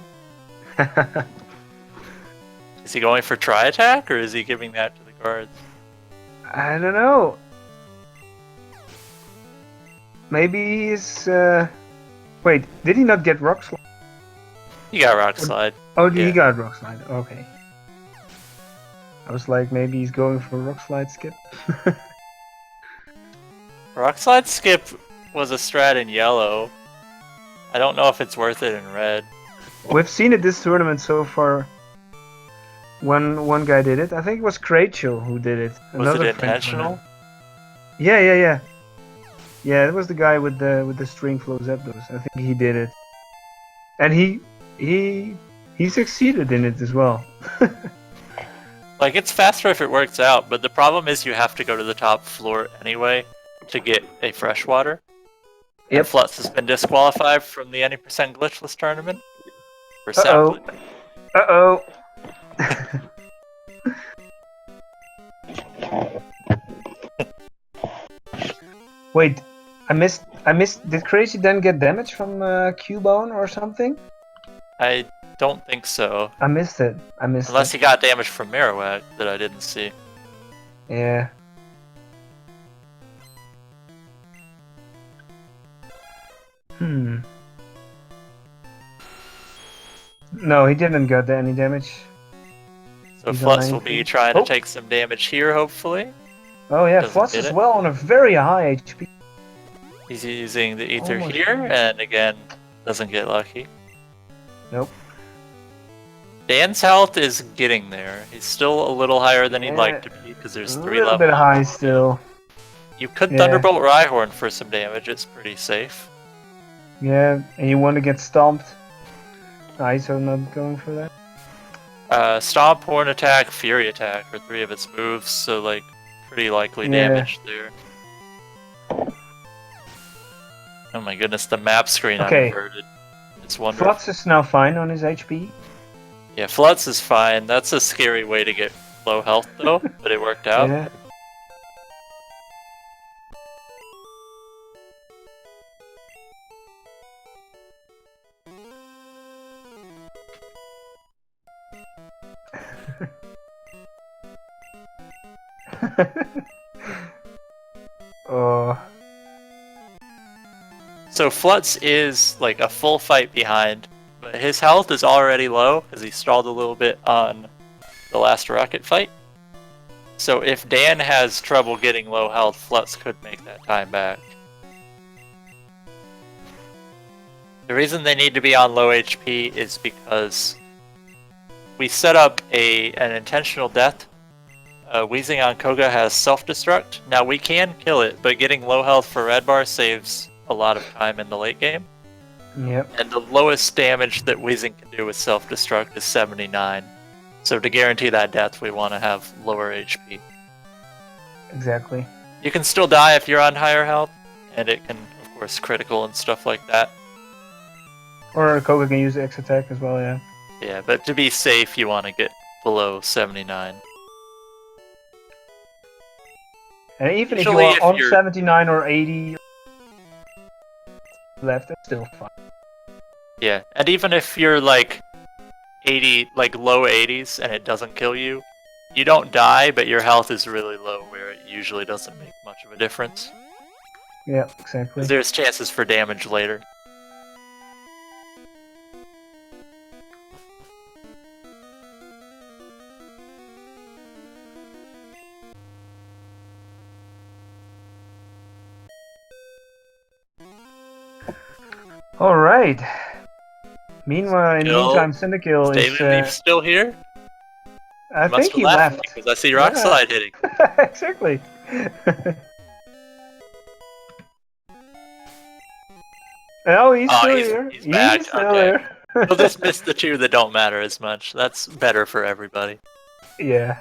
Is he going for tri-attack, or is he giving that to the guards? I don't know. Maybe he's... Wait, did he not get Rock Slide? He got Rock Slide. Oh, he got Rock Slide, okay. I was like, maybe he's going for Rock Slide skip. Rock Slide skip was a strat in yellow. I don't know if it's worth it in red. We've seen it this tournament so far. One guy did it. I think it was Krachel who did it. Was it intentional? Yeah. Yeah, it was the guy with the string flow Zapdos. I think he did it. And he succeeded in it as well. Like, it's faster if it works out, but the problem is you have to go to the top floor anyway to get a freshwater. Yep. And Flutz has been disqualified from the any % glitchless tournament. For Uh-oh. Wait, I missed. Did krazyd4n get damage from Cubone or something? I don't think so. I missed it. Unless he got damage from Marowak that I didn't see. Yeah. No, he didn't get any damage. So Flutz will be trying to take some damage here, hopefully. Oh yeah, Flutz is well on a very high HP. He's using the ether here, and again, doesn't get lucky. Nope. Dan's health is getting there. He's still a little higher than he'd like to be, because there's 3 levels. A little bit high still. You could Thunderbolt Rhyhorn for some damage, it's pretty safe. Yeah, and you want to get stomped. Nice, I'm not going for that. Stomp, Horn Attack, Fury Attack are 3 of its moves, so like pretty likely damage there. Oh my goodness, the map screen Okay. inverted. It's wonderful. Flutz is now fine on his HP. Yeah, Flutz is fine. That's a scary way to get low health though, but it worked out. Yeah. Oh. So Flutz is like a full fight behind, but his health is already low because he stalled a little bit on the last rocket fight. So if Dan has trouble getting low health, Flutz could make that time back. The reason they need to be on low HP is because we set up an intentional death. Wheezing on Koga has self-destruct. Now we can kill it, but getting low health for Red Bar saves a lot of time in the late game. Yep. And the lowest damage that Wheezing can do with self-destruct is 79. So to guarantee that death, we want to have lower HP. Exactly. You can still die if you're on higher health, and it can, of course, critical and stuff like that. Or Koga can use X attack as well, yeah. Yeah, but to be safe, you want to get below 79. And even Usually if you are if on you're- 79 or 80 left, it's still fine. Yeah, and even if you're like 80, like low 80s, and it doesn't kill you, you don't die, but your health is really low, where it usually doesn't make much of a difference. Yeah, exactly. 'Cause there's chances for damage later. Alright. Meanwhile, in the Still- meantime, CyndaKill is... David, you still here? I Must think be he laughing left. because I see Rock Yeah. Slide hitting. Exactly. Oh, he's still here. he's back, still okay. there. We'll just miss the 2 that don't matter as much. That's better for everybody. Yeah.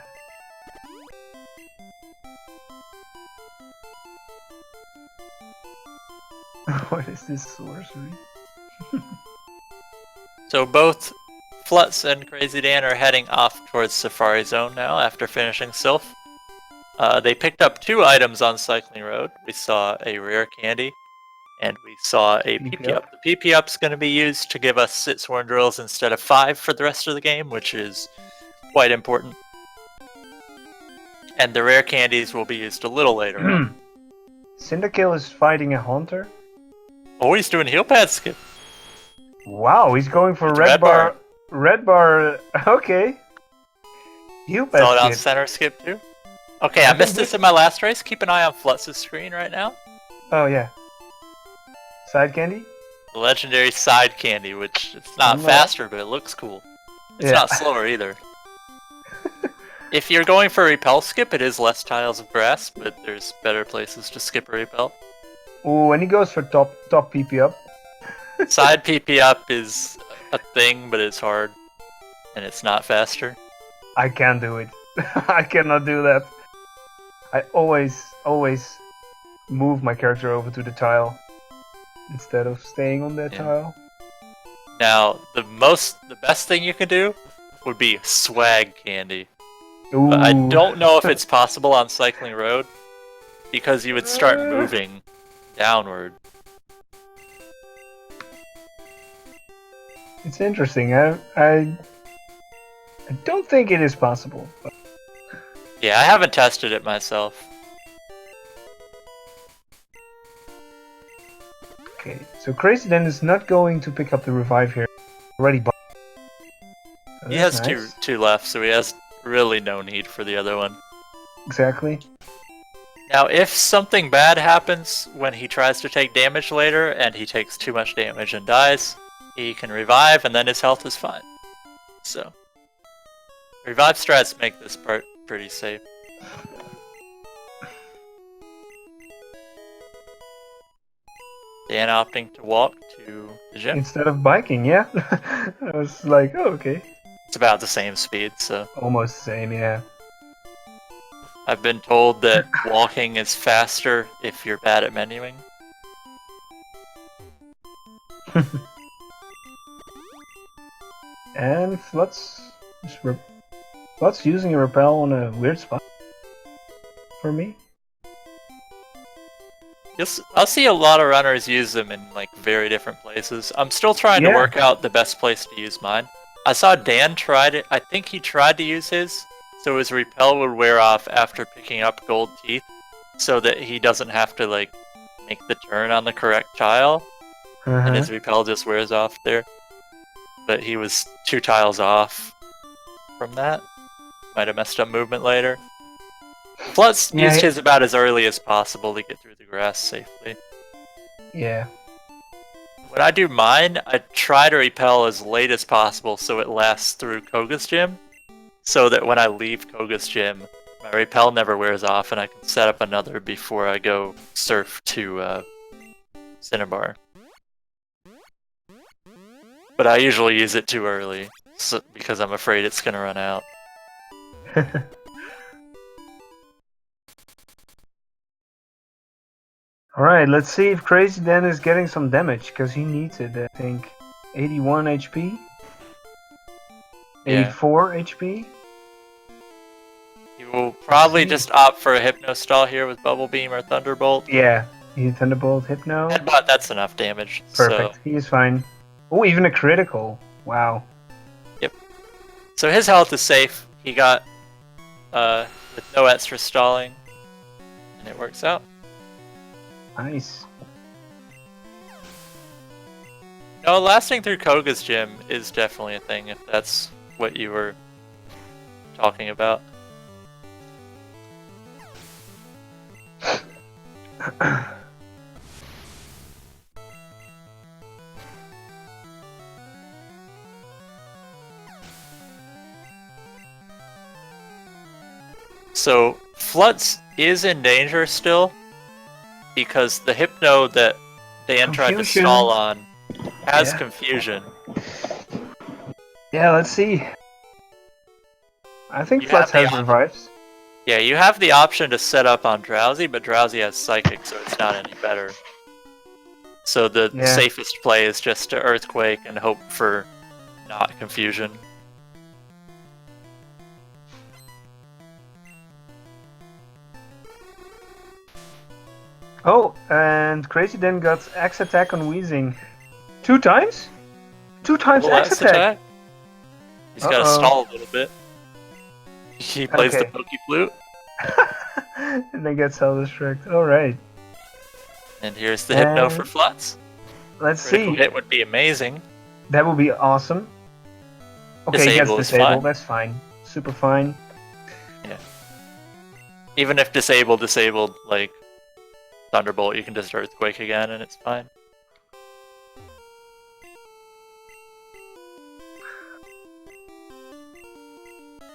What is this sorcery? So both Flutz and Crazy Dan are heading off towards Safari Zone now after finishing Sylph. They picked up 2 items on Cycling Road. We saw a rare candy, and we saw a PP up. The PP up's going to be used to give us 6 horn drills instead of 5 for the rest of the game, which is quite important. And the rare candies will be used a little later on. CyndaKill is fighting a hunter. Oh, he's doing heel pad skip. Wow, he's going for It's red red bar. bar. Red bar. Okay. You Saw it on bet. center skip too. Okay, I missed this in my last race. Keep an eye on Flutz's screen right now. Oh yeah. Side candy. The legendary side candy, which it's not No. faster, but it looks cool. It's Yeah. not slower either. If you're going for a repel skip, it is less tiles of grass, but there's better places to skip a repel. Ooh, and he goes for top PP up. Side PP up is a thing, but it's hard, and it's not faster. I can't do it. I cannot do that. I always move my character over to the tile instead of staying on that Yeah. tile. Now, the best thing you can do would be swag candy. Ooh. But I don't know if it's possible on Cycling Road, because you would start moving downward. It's interesting. I don't think it is possible. But... Yeah, I haven't tested it myself. Okay, so Crazy Dan is not going to pick up the revive here. Already bought. So He has that's nice. two left, so he has really no need for the other one. Exactly. Now, if something bad happens when he tries to take damage later, and he takes too much damage and dies, he can revive, and then his health is fine. So, revive strats make this part pretty safe. Dan opting to walk to the gym. Instead of biking, yeah. I was like, oh, okay. It's about the same speed, so... Almost the same, yeah. I've been told that walking is faster if you're bad at menuing. And Flutz using a repel on a weird spot for me. Yes, I'll see a lot of runners use them in like very different places. I'm still trying to work out the best place to use mine. I saw Dan tried it. I think he tried to use his, so his repel would wear off after picking up gold teeth, so that he doesn't have to like make the turn on the correct tile, and his repel just wears off there. But he was 2 tiles off from that. Might have messed up movement later. Flutz used his about as early as possible to get through the grass safely. Yeah. When I do mine, I try to repel as late as possible so it lasts through Koga's gym, so that when I leave Koga's gym, my repel never wears off and I can set up another before I go surf to Cinnabar. But I usually use it too early, because I'm afraid it's going to run out. Alright, let's see if krazyd4n is getting some damage, because he needs it, I think. 81 HP? 84 HP? He will probably just opt for a Hypno Stall here with Bubble Beam or Thunderbolt. Yeah, he Thunderbolt, Hypno. Headbutt, that's enough damage. Perfect, so... he is fine. Oh, even a critical. Wow. Yep. So his health is safe. He got with no extra stalling, and it works out. Nice. No, lasting through Koga's gym is definitely a thing, if that's what you were talking about. So, Flutz is in danger still, because the Hypno that Dan tried to stall on has confusion. Yeah, let's see. I think Flutz has revives. Yeah, you have the option to set up on Drowsy, but Drowsy has Psychic, so it's not any better. So the safest play is just to Earthquake and hope for not confusion. Oh, and krazyd4n got X attack on Weezing. 2 times? 2 times X attack? He's got to stall a little bit. He plays the Pokey Flute. And then gets self-destruct. Alright. And here's the Hypno for Flutz. Let's Critical see. hit would be amazing. That would be awesome. Okay, he gets disabled. That's fine. Super fine. Yeah. Even if disabled, like Thunderbolt, you can just Earthquake again and it's fine.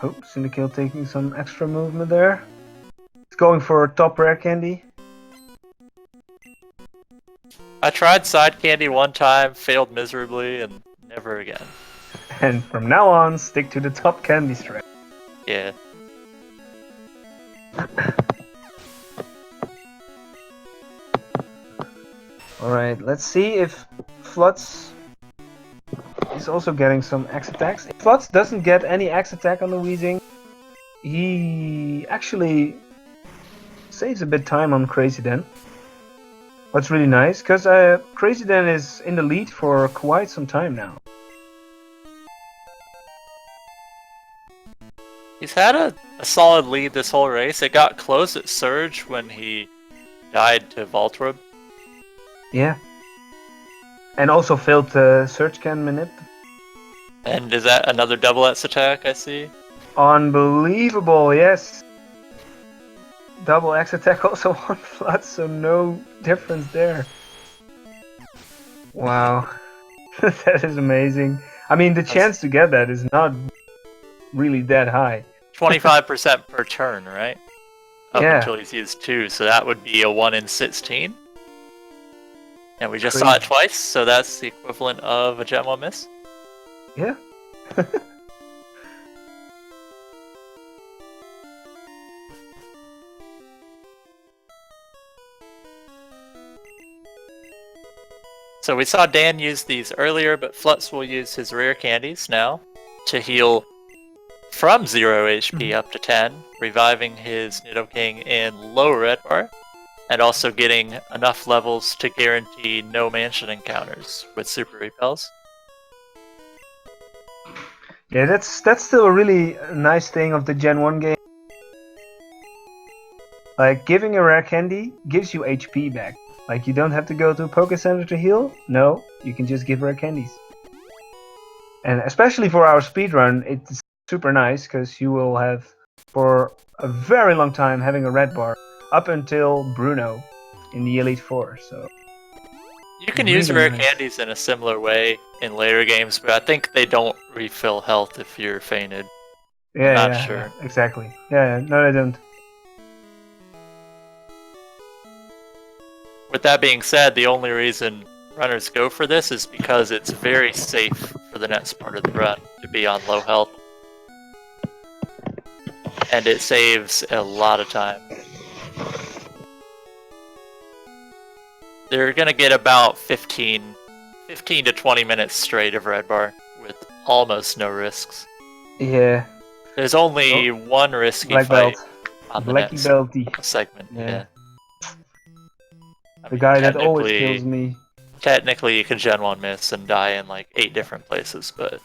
Oh, CyndaKill taking some extra movement there. It's going for top rare candy. I tried side candy one time, failed miserably, and never again. And from now on, stick to the top candy strat. Yeah. Alright, let's see if Flutz is also getting some X attacks. If Flutz doesn't get any X attack on the Weezing, he actually saves a bit time on krazyd4n. What's really nice, because krazyd4n is in the lead for quite some time now. He's had a solid lead this whole race. It got close at Surge when he died to Voltorb. Yeah. And also failed the Surge Can Manip. And is that another double X attack I see? Unbelievable, yes. Double X attack also on Flutz, so no difference there. Wow. That is amazing. I mean, the chance to get that is not really that high. 25% per turn, right? Up until he's used 2, so that would be a 1 in 16. And we just saw it twice, so that's the equivalent of a Gen 1 miss. Yeah. So we saw Dan use these earlier, but Flutz will use his rare candies now to heal from 0 HP up to 10, reviving his Nidoking in low red bar, and also getting enough levels to guarantee no mansion encounters with super repels. Yeah, that's still a really nice thing of the Gen 1 game. Like, giving a rare candy gives you HP back. Like, you don't have to go to a Poké Center to heal. No, you can just give rare candies. And especially for our speedrun, it's super nice, because you will have, for a very long time, having a red bar, up until Bruno in the Elite Four, so... You can use rare candies in a similar way in later games, but I think they don't refill health if you're fainted. Yeah, I'm not sure. Yeah, exactly. Yeah, no, they don't. With that being said, the only reason runners go for this is because it's very safe for the next part of the run to be on low health. And it saves a lot of time. They're going to get about 15 to 20 minutes straight of red bar with almost no risks. Yeah. There's only one risky Black fight belt. on the Blacky next belty. segment. Yeah. The guy that always kills me. Technically, you can Gen 1 miss and die in like 8 different places, but...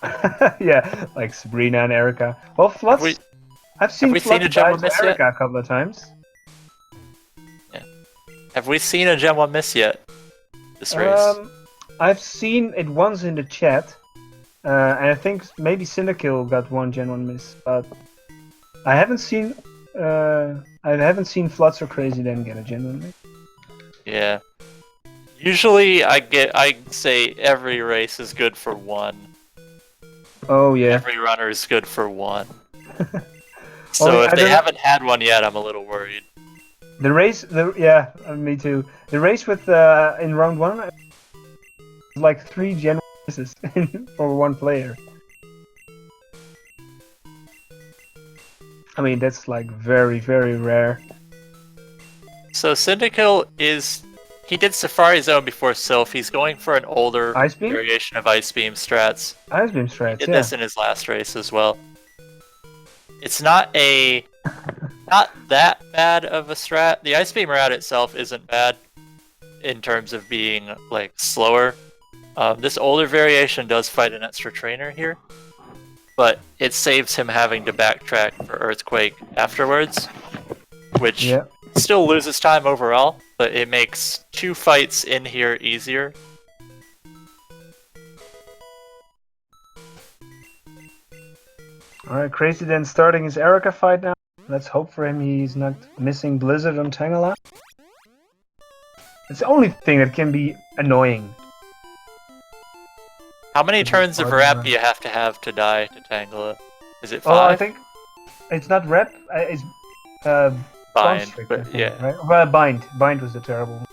Yeah, like Sabrina and Erica. Well, Flutz... I've seen Flutz die to Erica a couple of times. Yeah. Have we seen a Gen 1 miss yet? This race? I've seen it once in the chat. And I think maybe CyndaKill got one Gen 1 miss, but... I haven't seen Flutz or krazyd4n get a Gen 1 miss. Yeah. Usually I say every race is good for one. Oh yeah. Every runner is good for one. So if they haven't had one yet, I'm a little worried. The race, yeah, me too. The race with in round 1, like 3 Gen 1 misses for one player. I mean, that's like very, very rare. So CyndaKill he did Safari Zone before Sylph. He's going for an older variation of Ice Beam strats. Ice Beam strats, He did this in his last race as well. It's not that bad of a strat. The Ice Beam route itself isn't bad in terms of being like slower. This older variation does fight an extra trainer here, but it saves him having to backtrack for Earthquake afterwards, which still loses time overall, but it makes 2 fights in here easier. Alright, krazyd4n starting his Erica fight now. Let's hope for him he's not missing Blizzard on Tangela. It's the only thing that can be annoying. How many turns of rep do you have to die to Tangela? Is it 5? Oh, I think it's not rep, it's bind, but think, yeah. Right? Well, bind. Bind was the terrible one.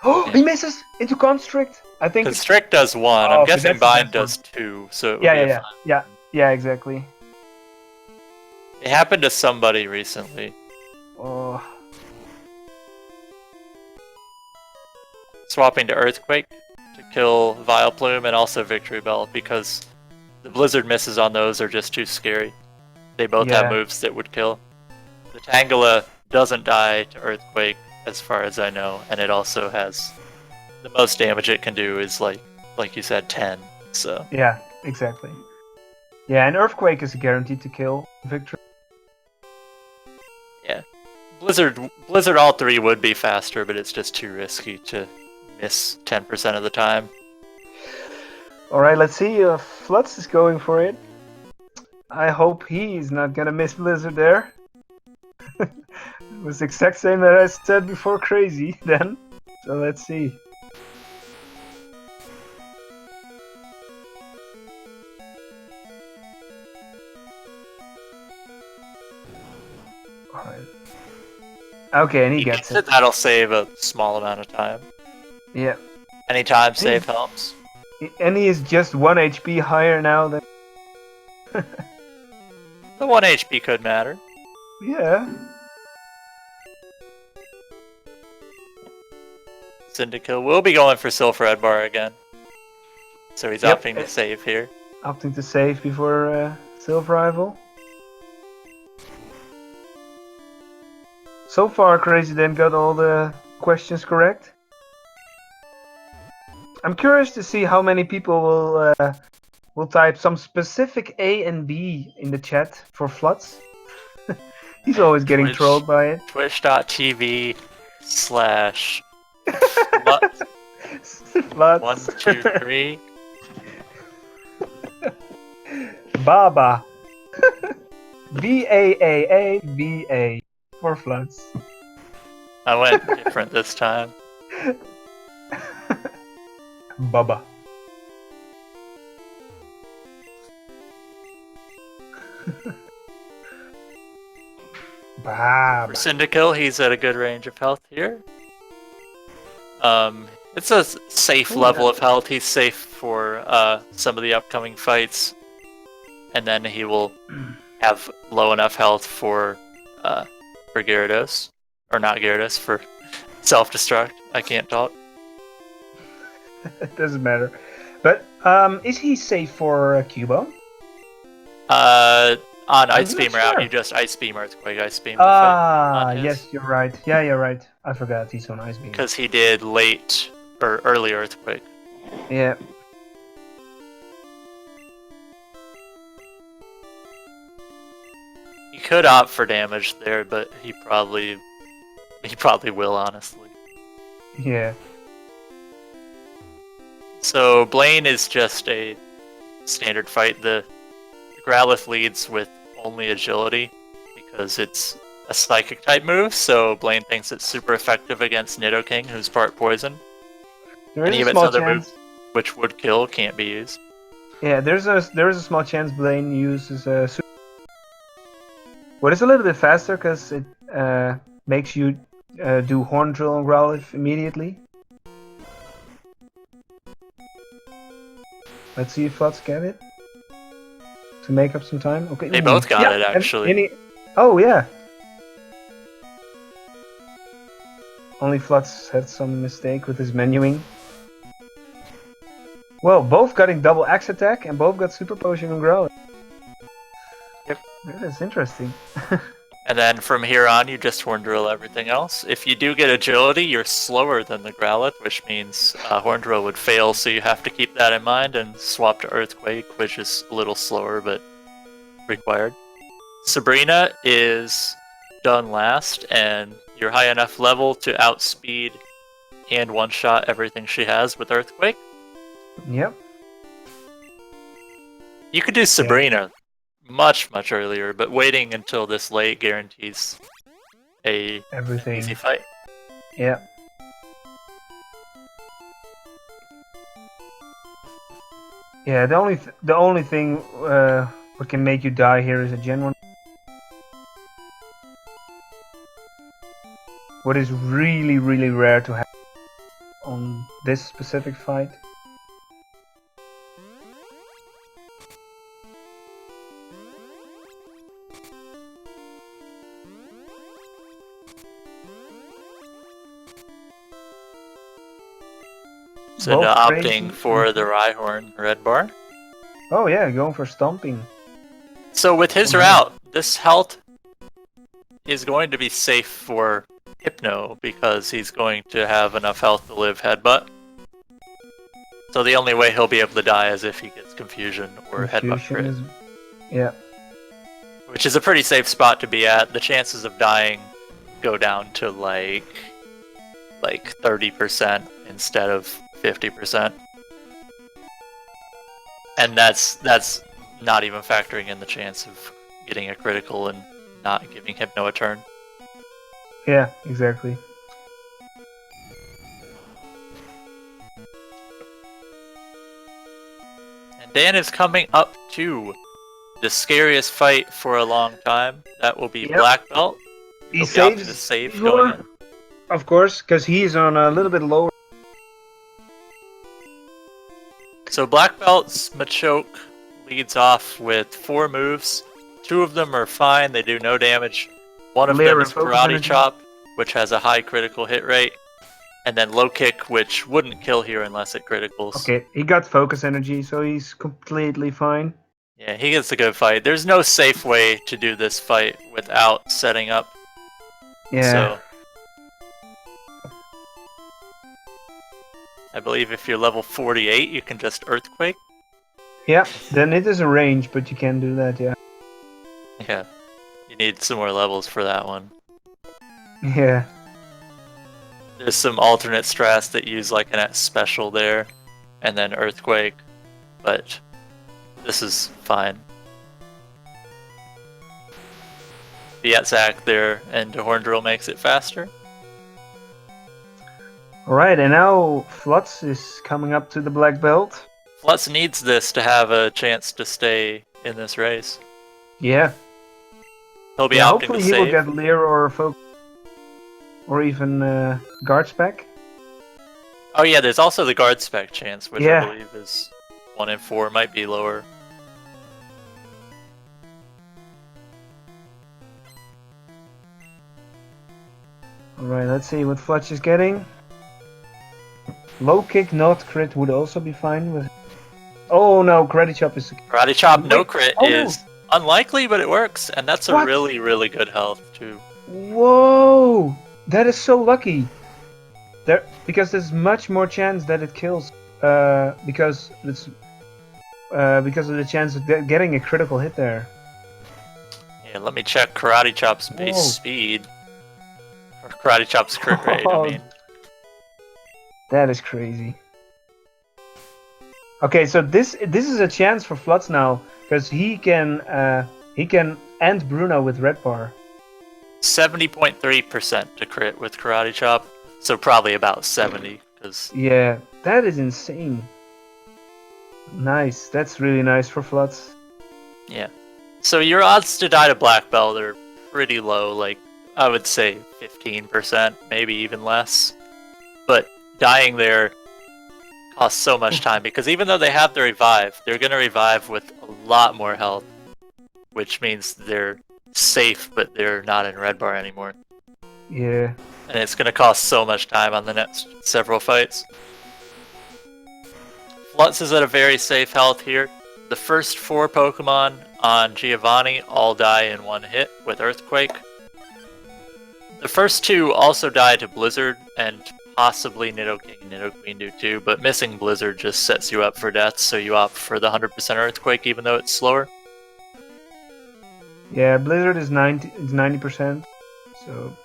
Oh, he misses into Constrict. I think Constrict does 1. I'm guessing bind does 2. So yeah, exactly. It happened to somebody recently. Oh. Swapping to Earthquake to kill Vileplume and also Victory Bell because the Blizzard misses on those are just too scary. They both have moves that would kill. The Tangela doesn't die to Earthquake as far as I know, and it also has the most damage it can do is like you said 10. So yeah, exactly. Yeah, and Earthquake is guaranteed to kill Victory. Yeah. Blizzard all 3 would be faster, but it's just too risky to miss 10% of the time. Alright, let's see if Flutz is going for it. I hope he's not gonna miss Blizzard there. It was the exact same that I said before krazyd4n. So let's see. Alright. Okay, and he gets it. That'll save a small amount of time. Yeah. Anytime save helps. And he is just 1 HP higher now than... The 1 HP could matter. Yeah. CyndaKill will be going for Sylph Red Bar again. So he's Yep. opting to save here. Opting to save before Silver Rival. So far, krazyd4n got all the questions correct. I'm curious to see how many people will type some specific A and B in the chat for Flutz. He's always getting trolled by it. Twitch.tv/ Flutz Flutz. 123. Baba. BAAABA for Flutz. I went different this time. Baba. For CyndaKill, he's at a good range of health here. It's a safe level of health. He's safe for some of the upcoming fights, and then he will have low enough health for Gyarados, or not Gyarados, for self-destruct. I can't talk. It doesn't matter. But is he safe for Cubone? On Ice Beam route, sure. you just Ice Beam Earthquake, Ice Beam. Yes, you're right. Yeah, you're right. I forgot he's on Ice Beam. Because he did late or early Earthquake. Yeah. He could opt for damage there, but he probably will, honestly. Yeah. So Blaine is just a standard fight. The Growlithe leads with only agility because it's a psychic type move, so Blaine thinks it's super effective against Nidoking, who's part poison. Any of its other moves, which would kill, can't be used. Yeah, there's a small chance Blaine uses a super. But it's a little bit faster because it makes you do Horn Drill on Growlithe immediately. Let's see if Flutz get it. To make up some time. Okay. They both got it, actually. Oh, yeah. Only Flutz had some mistake with his menuing. Well, both getting double axe attack and both got super potion on Growlithe. Yep. That is interesting. And then from here on, you just Horn Drill everything else. If you do get agility, you're slower than the Growlithe, which means Horn Drill would fail, so you have to keep that in mind and swap to Earthquake, which is a little slower, but required. Sabrina is done last, and you're high enough level to outspeed and one-shot everything she has with Earthquake. Yep. You could do Sabrina much earlier, but waiting until this late guarantees everything. Easy fight. Yeah. Yeah, the only thing what can make you die here is a Gen 1. What is really rare to have on this specific fight. Cinda opting for the Rhyhorn red bar. Oh yeah, going for stomping. So with his route, this health is going to be safe for Hypno because he's going to have enough health to live Headbutt. So the only way he'll be able to die is if he gets Confusion or Headbutt crit. Yeah. Which is a pretty safe spot to be at. The chances of dying go down to like 30% instead of 50%. And that's not even factoring in the chance of getting a critical and not giving Hypno a turn. Yeah, exactly. And Dan is coming up to the scariest fight for a long time. That will be Black Belt. He saves the save going in. Of course, because he's on a little bit lower. So Black Belt's Machoke leads off with 4 moves. 2 of them are fine, they do no damage. One of them is Karate Chop, which has a high critical hit rate. and then low kick, which wouldn't kill here unless it criticals. Okay, he got focus energy, so he's completely fine. Yeah, he gets a good fight. There's no safe way to do this fight without setting up. Yeah. So, I believe if you're level 48, you can just Earthquake. Yeah, then it is a range, but you can do that, yeah. Yeah, you need some more levels for that one. Yeah. There's some alternate strats that use like an S special there, and then Earthquake, but this is fine. The Etzak there and the Horn Drill makes it faster. Alright, and now Flutz is coming up to the black belt. Flutz needs this to have a chance to stay in this race. Yeah. He'll be Yeah, opting hopefully to he will save. get Leer or Focus. Or even Guard Spec. Oh yeah, there's also the guard spec chance, which Yeah. I believe is 1 in 4, might be lower. Alright, let's see what Flutz is getting. Low kick, not crit would also be fine with. Oh no, Karate Chop is. Karate Chop no Wait, crit oh. is unlikely, but it works, and that's a What? really, really good health too. Whoa! That is so lucky. Because there's much more chance that it kills. Because of the chance of getting a critical hit there. Yeah, let me check Karate Chop's base Whoa. speed. Or Karate Chop's crit rate, I mean. That is crazy. Okay, so this is a chance for Flutz now, because he can end Bruno with red bar. 70.3% to crit with Karate Chop, so probably about 70, because Yeah, that is insane. Nice, that's really nice for Flutz. yeah. So your odds to die to black belt are pretty low, like I would say 15%, maybe even less. But dying there costs so much time, because even though they have the revive, they're going to revive with a lot more health, which means they're safe, but they're not in red bar anymore. Yeah. And it's going to cost so much time on the next several fights. Flutz is at a very safe health here. The first 4 Pokemon on Giovanni all die in 1 hit with Earthquake. The first 2 also die to Blizzard, and possibly Nidoking and Nidoqueen do too, but missing Blizzard just sets you up for death, so you opt for the 100% Earthquake even though it's slower. Yeah, Blizzard is 90%. So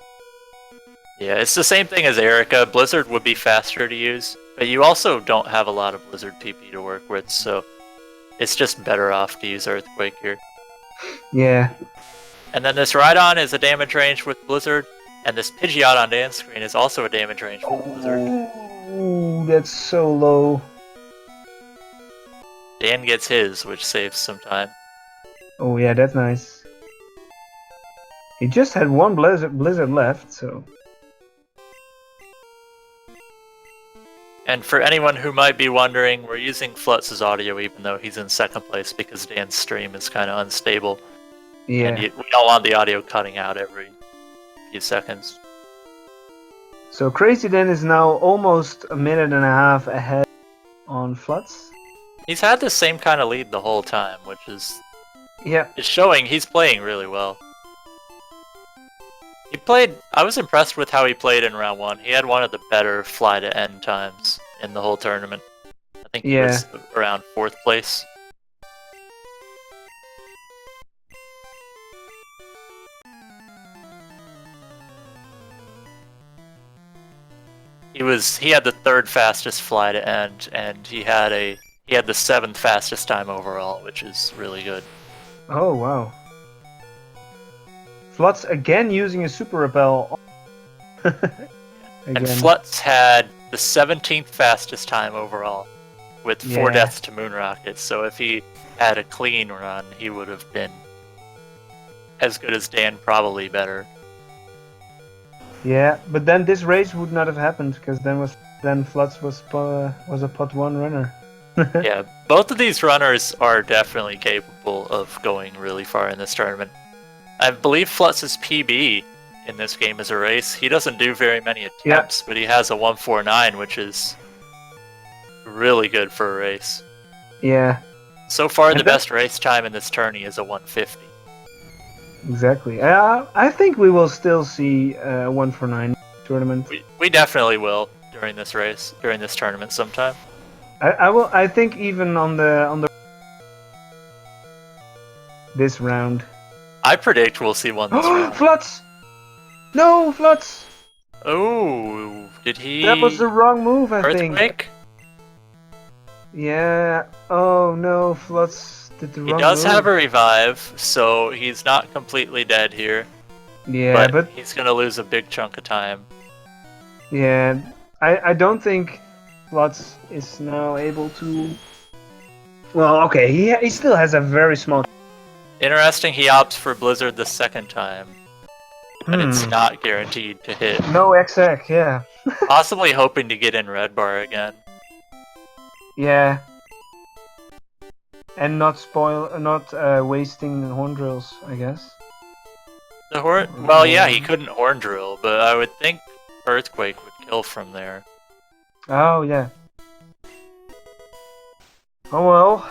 Yeah, it's the same thing as Erica. Blizzard would be faster to use, but you also don't have a lot of Blizzard TP to work with, so it's just better off to use Earthquake here. yeah. And then this Rhydon is a damage range with Blizzard, and this Pidgeot on Dan's screen is also a damage range with Blizzard. Ooh, that's so low. Dan gets his, which saves some time. Oh yeah, that's nice. He just had 1 Blizzard left, so. And for anyone who might be wondering, we're using Flutz's audio even though he's in 2nd place because Dan's stream is kind of unstable. Yeah. And we don't want the audio cutting out every few seconds. So krazyd4n is now almost a minute and a half ahead on Flutz. He's had the same kind of lead the whole time, which is Yeah. it's showing he's playing really well. I was impressed with how he played in round 1. He had one of the better fly to end times in the whole tournament. I think he was around 4th place. He had the 3rd fastest fly to end, and he had the 7th fastest time overall, which is really good. Oh wow. Flutz again using a super repel. And Flutz had the 17th fastest time overall, with 4 Yeah. deaths to Moon Rockets. So if he had a clean run, he would have been as good as Dan, probably better. Yeah, but then this race would not have happened because then Flutz was a pot 1 runner. Yeah, both of these runners are definitely capable of going really far in this tournament. I believe Flutz's PB in this game as a race. He doesn't do very many attempts, but he has a 149, which is really good for a race. Yeah. So far, the best race time in this tourney is a 150. Exactly. I think we will still see a 149 tournament. We definitely will during this race, during this tournament sometime. I will. I think even on the this round. I predict we'll see one this round. Flutz! No, Flutz! Oh, did he? That was the wrong move, I think. Earthquake? Yeah. Oh no, Flutz did the wrong move. He does have a revive, so he's not completely dead here. Yeah, but he's gonna lose a big chunk of time. Yeah, I don't think Flutz is now able to. Well, okay, he still has a very small. Interesting, he opts for Blizzard the second time. But it's not guaranteed to hit. No exec, yeah. Possibly hoping to get in red bar again. Yeah. And not wasting horn drills, I guess. The horn? Well, yeah, he couldn't horn drill, but I would think Earthquake would kill from there. Oh, yeah. Oh well.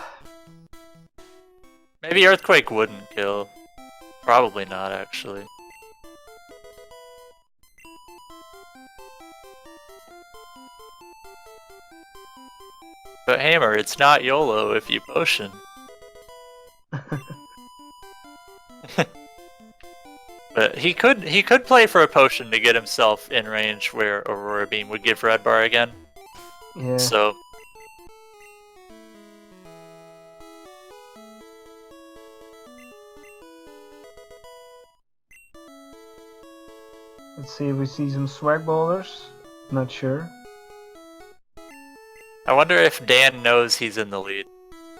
Maybe Earthquake wouldn't kill. Probably not, actually. But Hammer, it's not YOLO if you potion. But he could play for a potion to get himself in range where Aurora Beam would give red bar again. Yeah. So let's see if we see some swag bowlers. Not sure. I wonder if Dan knows he's in the lead.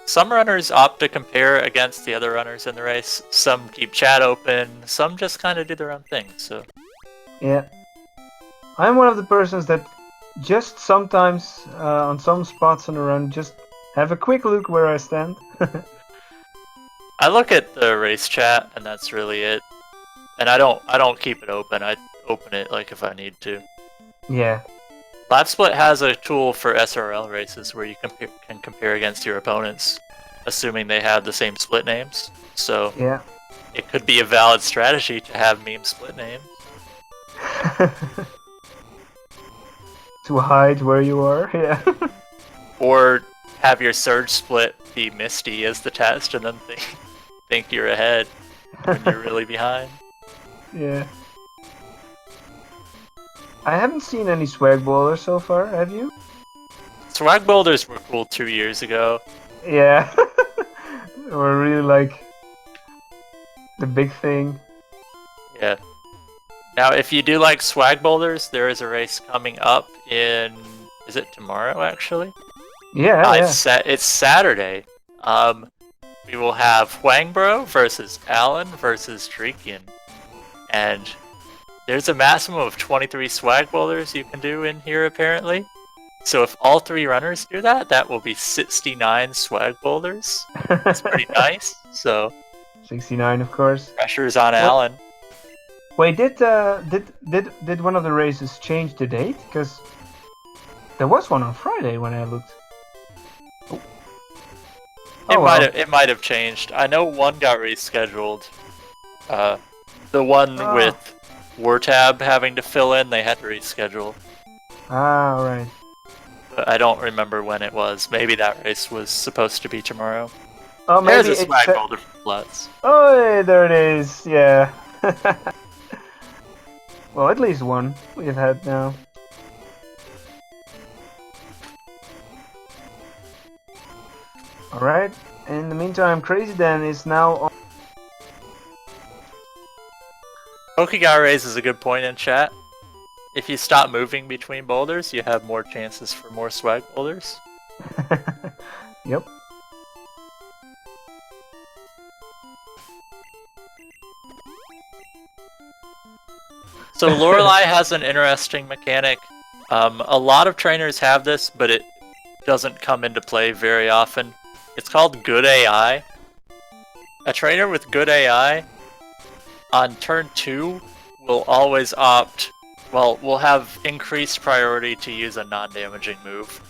Some runners opt to compare against the other runners in the race. Some keep chat open. Some just kind of do their own thing. So yeah, I'm one of the persons that just sometimes on some spots on the run just have a quick look where I stand. I look at the race chat and that's really it. And I don't keep it open. I open it like if I need to. Yeah. LapSplit has a tool for SRL races where you can compare against your opponents, assuming they have the same split names. So yeah, it could be a valid strategy to have meme split names. To hide where you are, yeah. Or have your surge split be Misty as the test and then think you're ahead when you're really behind. Yeah. I haven't seen any swag bowlers so far, have you? Swag boulders were cool 2 years ago. Yeah. They were really like the big thing. Yeah. Now, if you do like swag boulders, there is a race coming up in... Is it tomorrow, actually? Yeah, yeah. It's Saturday. We will have Huangbro versus Alan versus Trikian. And there's a maximum of 23 swag boulders you can do in here, apparently. So if all 3 runners do that, that will be 69 swag boulders. That's pretty nice. So 69, of course. Pressure's on Alan. Wait, did one of the races change the date? Because there was one on Friday when I looked. It might have changed. I know one got rescheduled. The one with Wartab having to fill in, they had to reschedule. Ah, alright. But I don't remember when it was. Maybe that race was supposed to be tomorrow. Oh, maybe there's a swag boulder for Flutz. Oh, there it is. Yeah. Well, at least one we've had now. Alright. In the meantime, krazyd4n is now on. Pokeguy raises a good point in chat. If you stop moving between boulders, you have more chances for more swag boulders. Yep. So Lorelei has an interesting mechanic. A lot of trainers have this, but it doesn't come into play very often. It's called good AI. A trainer with good AI on turn 2 will always opt. Well, we'll have increased priority to use a non-damaging move.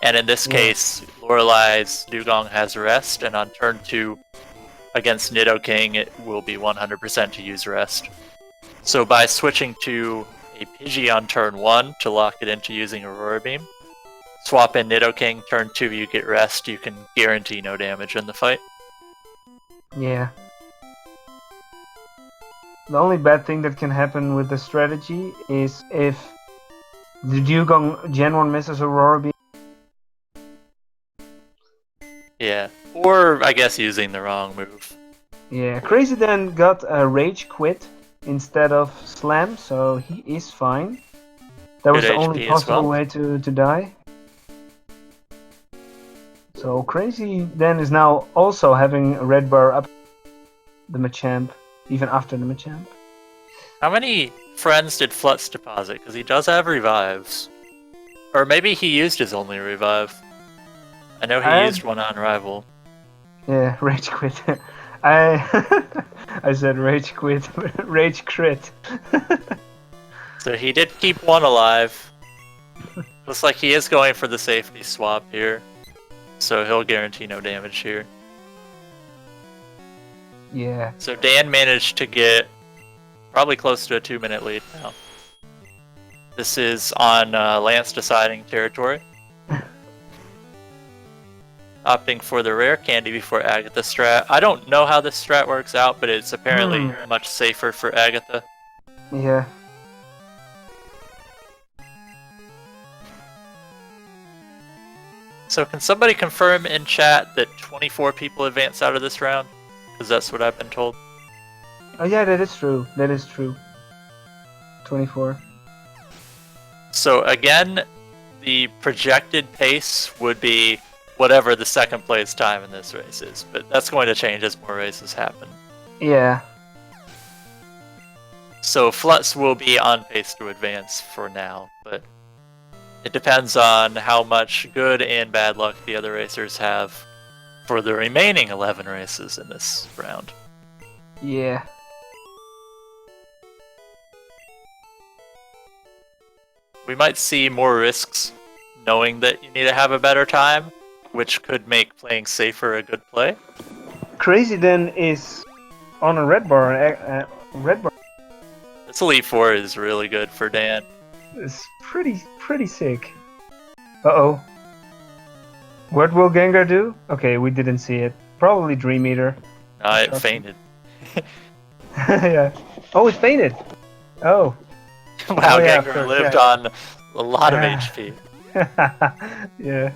And in this case, Lorelai's Dugong has Rest, and on turn 2 against Nidoking, it will be 100% to use Rest. So by switching to a Pidgey on turn 1 to lock it into using Aurora Beam, swap in Nidoking, turn 2 you get Rest, you can guarantee no damage in the fight. Yeah. The only bad thing that can happen with the strategy is if the Dugong Gen 1 misses Aurora Beam. Yeah, or I guess using the wrong move. Yeah, krazyd4n got a Rage Quit instead of Slam, so he is fine. That was Good the only HP as possible well. way to die. So krazyd4n is now also having a red bar up the Machamp, even after the Machamp. How many friends did Flutz deposit? Because he does have revives. Or maybe he used his only revive. I know he used one on Rival. Yeah, Rage Quit. I said Rage Quit, Rage Crit. So he did keep one alive. Looks like he is going for the safety swap here. So he'll guarantee no damage here. Yeah. So Dan managed to get probably close to a 2-minute lead now. This is on Lance deciding territory. Opting for the rare candy before Agatha strat. I don't know how this strat works out, but it's apparently much safer for Agatha. Yeah. So can somebody confirm in chat that 24 people advance out of this round? Because that's what I've been told. Oh yeah, that is true. That is true. 24. So again, the projected pace would be whatever the second place time in this race is, but that's going to change as more races happen. Yeah. So Flutz will be on pace to advance for now, but it depends on how much good and bad luck the other racers have for the remaining 11 races in this round. Yeah. We might see more risks knowing that you need to have a better time, which could make playing safer a good play. krazyd4n is on a red bar. Red bar This Elite Four is really good for Dan. is pretty sick. Uh-oh. What will Gengar do? Okay, we didn't see it. Probably Dream Eater. It fainted. Yeah. Oh, it fainted. Oh. Wow, Oh, yeah, Gengar sure, lived yeah. on a lot of HP. Yeah.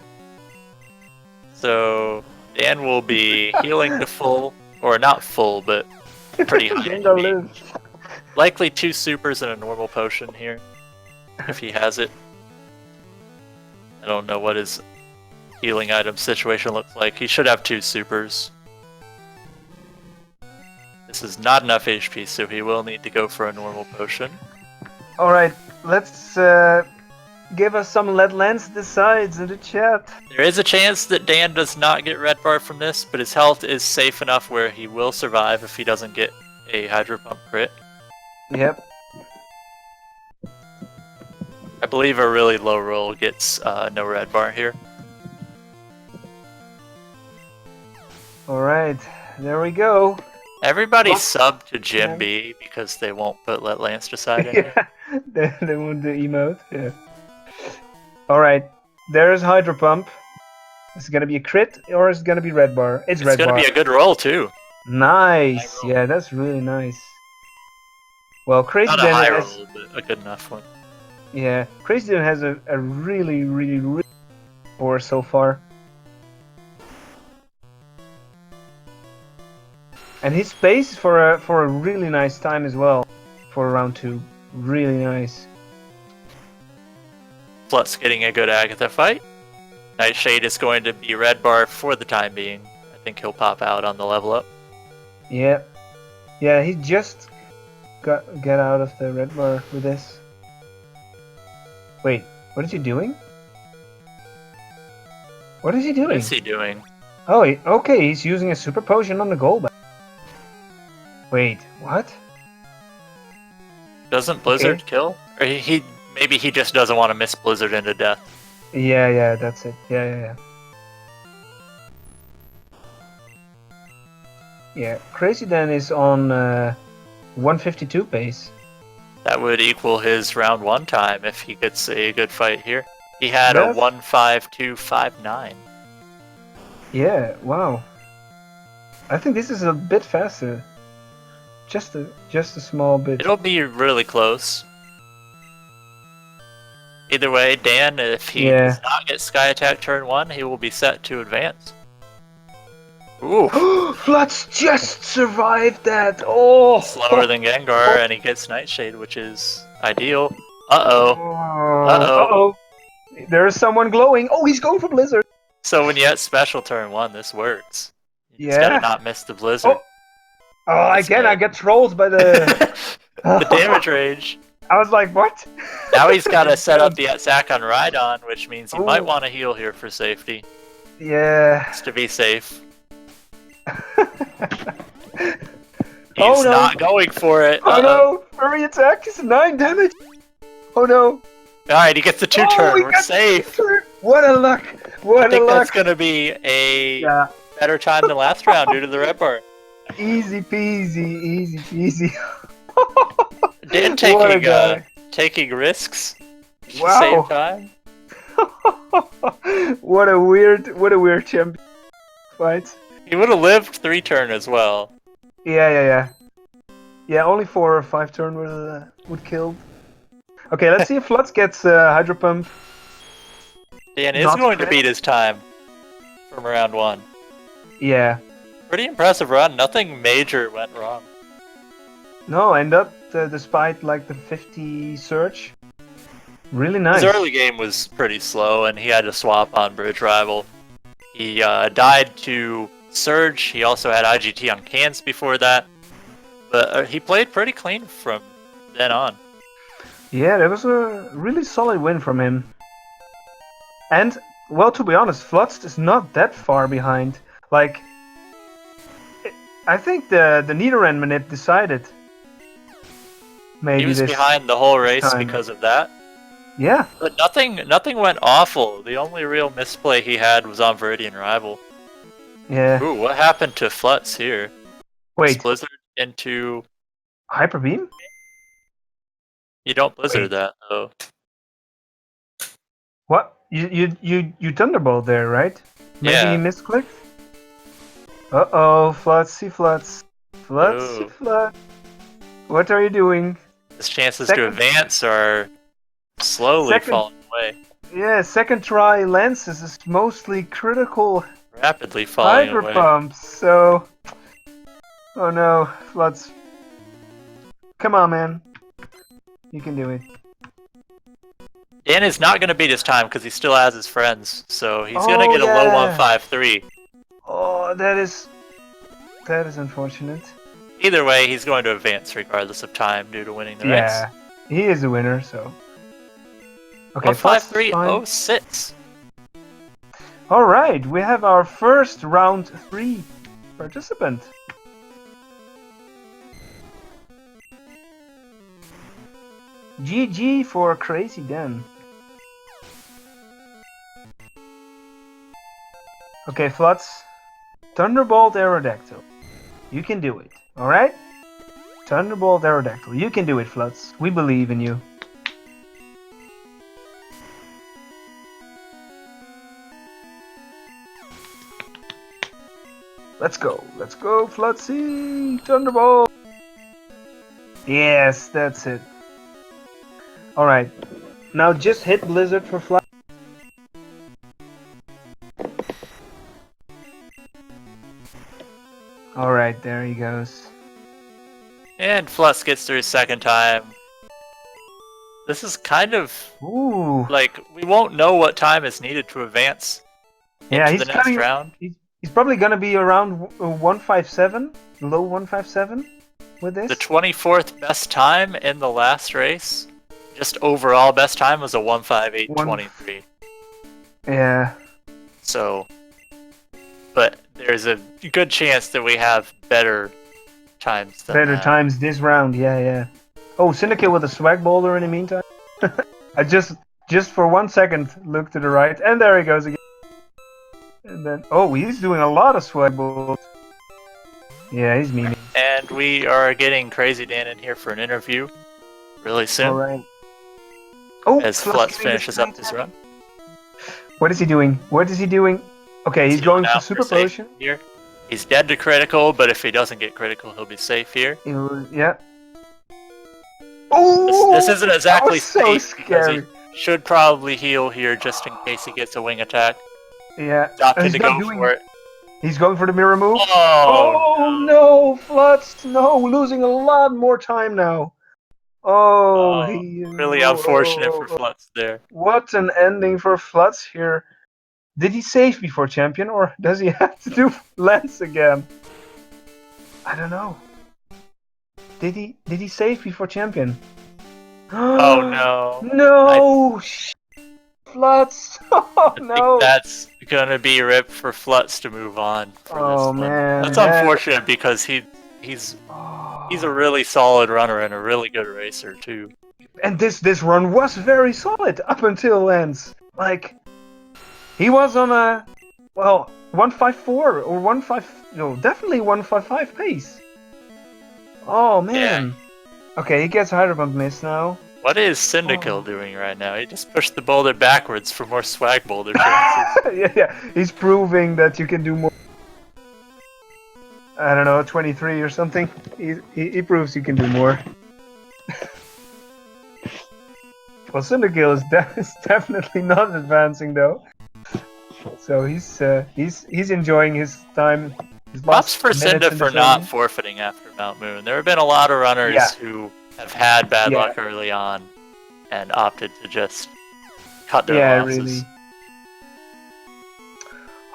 So Dan will be healing to full, or not full, but pretty high Gengar HP. lives. Likely 2 supers and a normal potion here, if he has it. I don't know what his healing item situation looks like. He should have 2 supers. This is not enough HP, so he will need to go for a normal potion. Alright, let's give us some Let Lance Decides in the chat. There is a chance that Dan does not get red bar from this, but his health is safe enough where he will survive if he doesn't get a Hydro Pump crit. Yep. I believe a really low roll gets no red bar here. Alright, there we go. Everybody What? sub to Jim B because they won't put Let Lance decide in. Yeah, they want the emote. Yeah. Alright, there's Hydro Pump. Is it gonna be a crit or is it gonna be red bar? It's red It's bar. gonna be a good roll too. Nice. Yeah, that's really nice. Well, Not a krazyd4n high has, roll, but a good enough one. yeah, krazyd4n has a really score so far. And his pace for a really nice time as well for round 2. Really nice. Flutz getting a good Agatha fight. Nightshade is going to be red bar for the time being. I think he'll pop out on the level up. Yeah. Yeah, he just get out of the red bar with this. Wait, what is he doing? What is he doing? What is he doing? Oh, okay, he's using a super potion on the goal. Wait, what? Doesn't Blizzard kill? Or maybe he just doesn't want to miss Blizzard into death. Yeah, that's it. Yeah. Yeah, krazyd4n is on 152 pace. That would equal his round 1 time if he gets a good fight here. He had a 1:52.59. Yeah, wow. I think this is a bit faster. Just a small bit. It'll be really close. Either way, Dan, if he does not get Sky Attack turn 1, he will be set to advance. Ooh! Flutz just survived that! Oh! Slower than Gengar, and he gets Nightshade, which is ideal. Uh-oh. There's someone glowing. Oh, he's going for Blizzard! So when you get special turn 1, this works. You just gotta not miss the Blizzard. Oh, again, I get trolled by the... the damage range. I was like, what? Now he's gotta set up the attack on Rhydon, which means he might want to heal here for safety. Yeah. Just to be safe. He's not going for it. Oh no! Furry attack is 9 damage! Oh no! Alright, he gets the 2 turn. We're safe! What a luck! I think that's gonna be a better time than last round due to the red bar. Easy peasy. Dan taking risks to save time. What a weird champion fight. He would have lived 3 turn as well. Yeah. Yeah, only 4 or 5 turn would kill. Okay, let's see if Flutz gets Hydro Pump. Dan is going to beat his time from round 1. Yeah. Pretty impressive run. Nothing major went wrong. No, and that despite like the 50 surge. Really nice. His early game was pretty slow, and he had to swap on Bridge Rival. He died to Surge. He also had IGT on cans before that. But he played pretty clean from then on. Yeah, that was a really solid win from him. And, well, to be honest, Flutz is not that far behind. Like, I think the Nidoran manip decided. Maybe he was behind the whole race because of that. Yeah. But nothing went awful. The only real misplay he had was on Viridian Rival. Yeah. Ooh, what happened to Flutz here? Wait. Blizzard into... Hyper Beam? You don't Blizzard that, though. What? You Thunderbolt there, right? Maybe you misclicked? Uh-oh, Flutzy Flutz. Flutzy Flutz. What are you doing? His chances to advance are slowly falling away. Yeah, second try Lances is mostly critical. Rapidly falling away. Hyper Pumps, so... Oh no, Flutz. Come on, man. You can do it. Dan is not going to beat his time because he still has his friends, so he's going to get a low 153. Oh, that is unfortunate. Either way, he's going to advance regardless of time due to winning the race. Yeah, he is a winner, so... Okay, 153.06. Alright, we have our first round 3 participant. GG for krazyd4n. Okay, Flutz. Thunderbolt Aerodactyl. You can do it, alright? Thunderbolt Aerodactyl. You can do it, Flutz. We believe in you. Let's go, Flutzy! Thunderbolt! Yes, that's it. Alright, now just hit Blizzard for Flutz. Alright, there he goes. And Flutz gets through his second time. This is kind of... Ooh. Like, we won't know what time is needed to advance into the next round. He's probably gonna be around 157, low 157 with this. The 24th best time in the last race, just overall best time, was a 158.23. Yeah. So, but there's a good chance that we have better times than times this round, yeah. Oh, CyndaKill with a swag boulder in the meantime. I just for 1 second looked to the right, and there he goes again. And then, oh, he's doing a lot of swag boulders. Yeah, he's memeing. And we are getting krazyd4n in here for an interview really soon. Alright. Oh, as Flutz finishes up his run. What is he doing? What is he doing? Okay, he's going for super potion. Here. He's dead to critical, but if he doesn't get critical, he'll be safe here. Yeah. Oh! This isn't exactly so safe scary. because he should probably heal here just in case he gets a wing attack. Yeah. Opted to go for it. He's going for the mirror move. Oh no, Flutz! No, losing a lot more time now. Really unfortunate for Flutz there. What an ending for Flutz here. Did he save before champion, or does he have to do lens again? I don't know. Did he save before champion? Oh no. No! Flutz! Oh I no! think that's gonna be rip for Flutz to move on for this one. Man. That's unfortunate because he's a really solid runner and a really good racer too. And this run was very solid up until Lens. Like, he was on a 154 or 15, no, definitely 155 pace. Oh man. Yeah. Okay, he gets Hydro miss now. What is CyndaKill doing right now? He just pushed the boulder backwards for more swag boulder chances. yeah, he's proving that you can do more. I don't know, 23 or something. He proves you can do more. Well, CyndaKill is definitely not advancing though. So he's enjoying his time. Props for Cinda for not forfeiting after Mount Moon. There have been a lot of runners who have had bad luck early on and opted to just cut their losses. Really.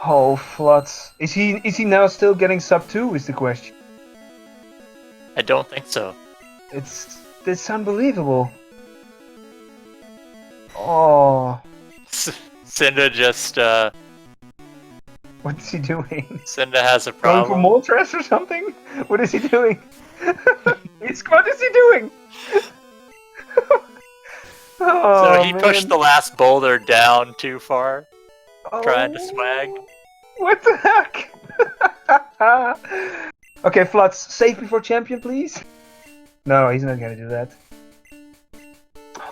Oh, Flutz. Is he now still getting sub 2 is the question. I don't think so. It's unbelievable. Oh. Cinda just what is he doing? Cinda has a problem. Going for Moltres or something? What is he doing? What is he doing? So he pushed the last boulder down too far, trying to swag. What the heck? Okay, Flutz, save before champion, please. No, he's not gonna do that.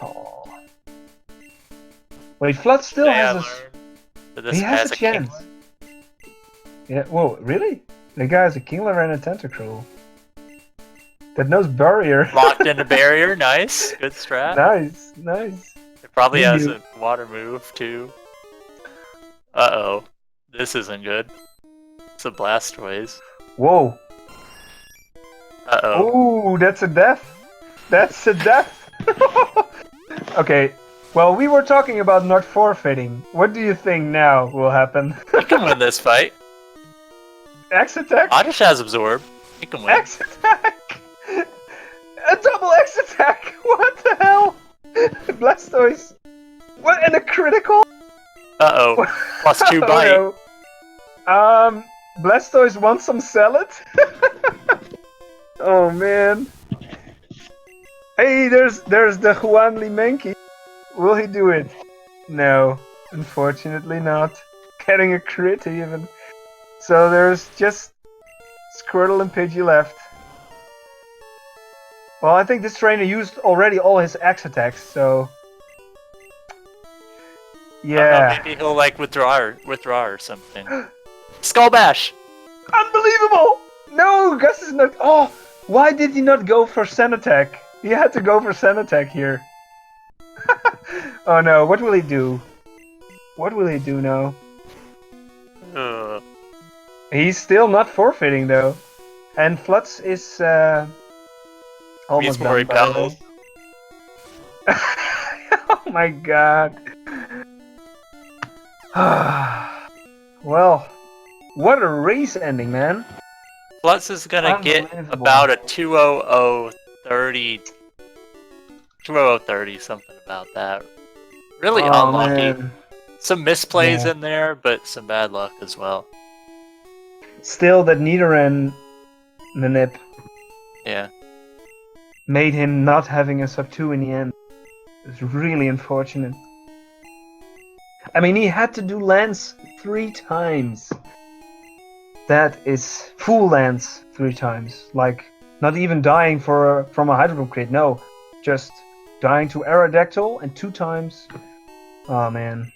Oh. Wait, Flutz still has a chance. Yeah. Whoa, really? The guy has a Kingler and a Tentacruel. That knows barrier. Locked in a barrier, nice. Good strat. Nice. It probably has a water move too. Uh-oh. This isn't good. It's a Blastoise. Whoa. Uh-oh. Ooh, that's a death. That's a death. Okay. Well, we were talking about not forfeiting. What do you think now will happen? He can win this fight. X attack? Oddish has Absorb. He can win. X attack! A double X attack! What the hell? Blastoise. What? And a critical? Uh-oh. +2 bite. Oh, no. Blastoise wants some salad? Oh man. Hey, there's the Juan Limenki. Will he do it? No, unfortunately not. Getting a crit even. So there's just Squirtle and Pidgey left. Well, I think this trainer used already all his X attacks, so... Yeah. Maybe he'll like withdraw or something. Skull Bash! Unbelievable! No, Gus is not... Oh! Why did he not go for Sun Attack? He had to go for Sun Attack here. Oh no, what will he do? What will he do now? He's still not forfeiting though. And Flutz is almost done by the way. Oh my god. Well, what a race ending, man. Flutz is gonna get about a 20030, 20030, something about that. Really unlucky. Man. Some misplays in there, but some bad luck as well. Still, that Nidoran manip. Yeah. made him not having a sub 2 in the end. It's really unfortunate. I mean, he had to do lands 3 times. That is full lands 3 times. Like, not even dying from a Hydro crit, no. Just dying to Aerodactyl and 2 times. Oh man.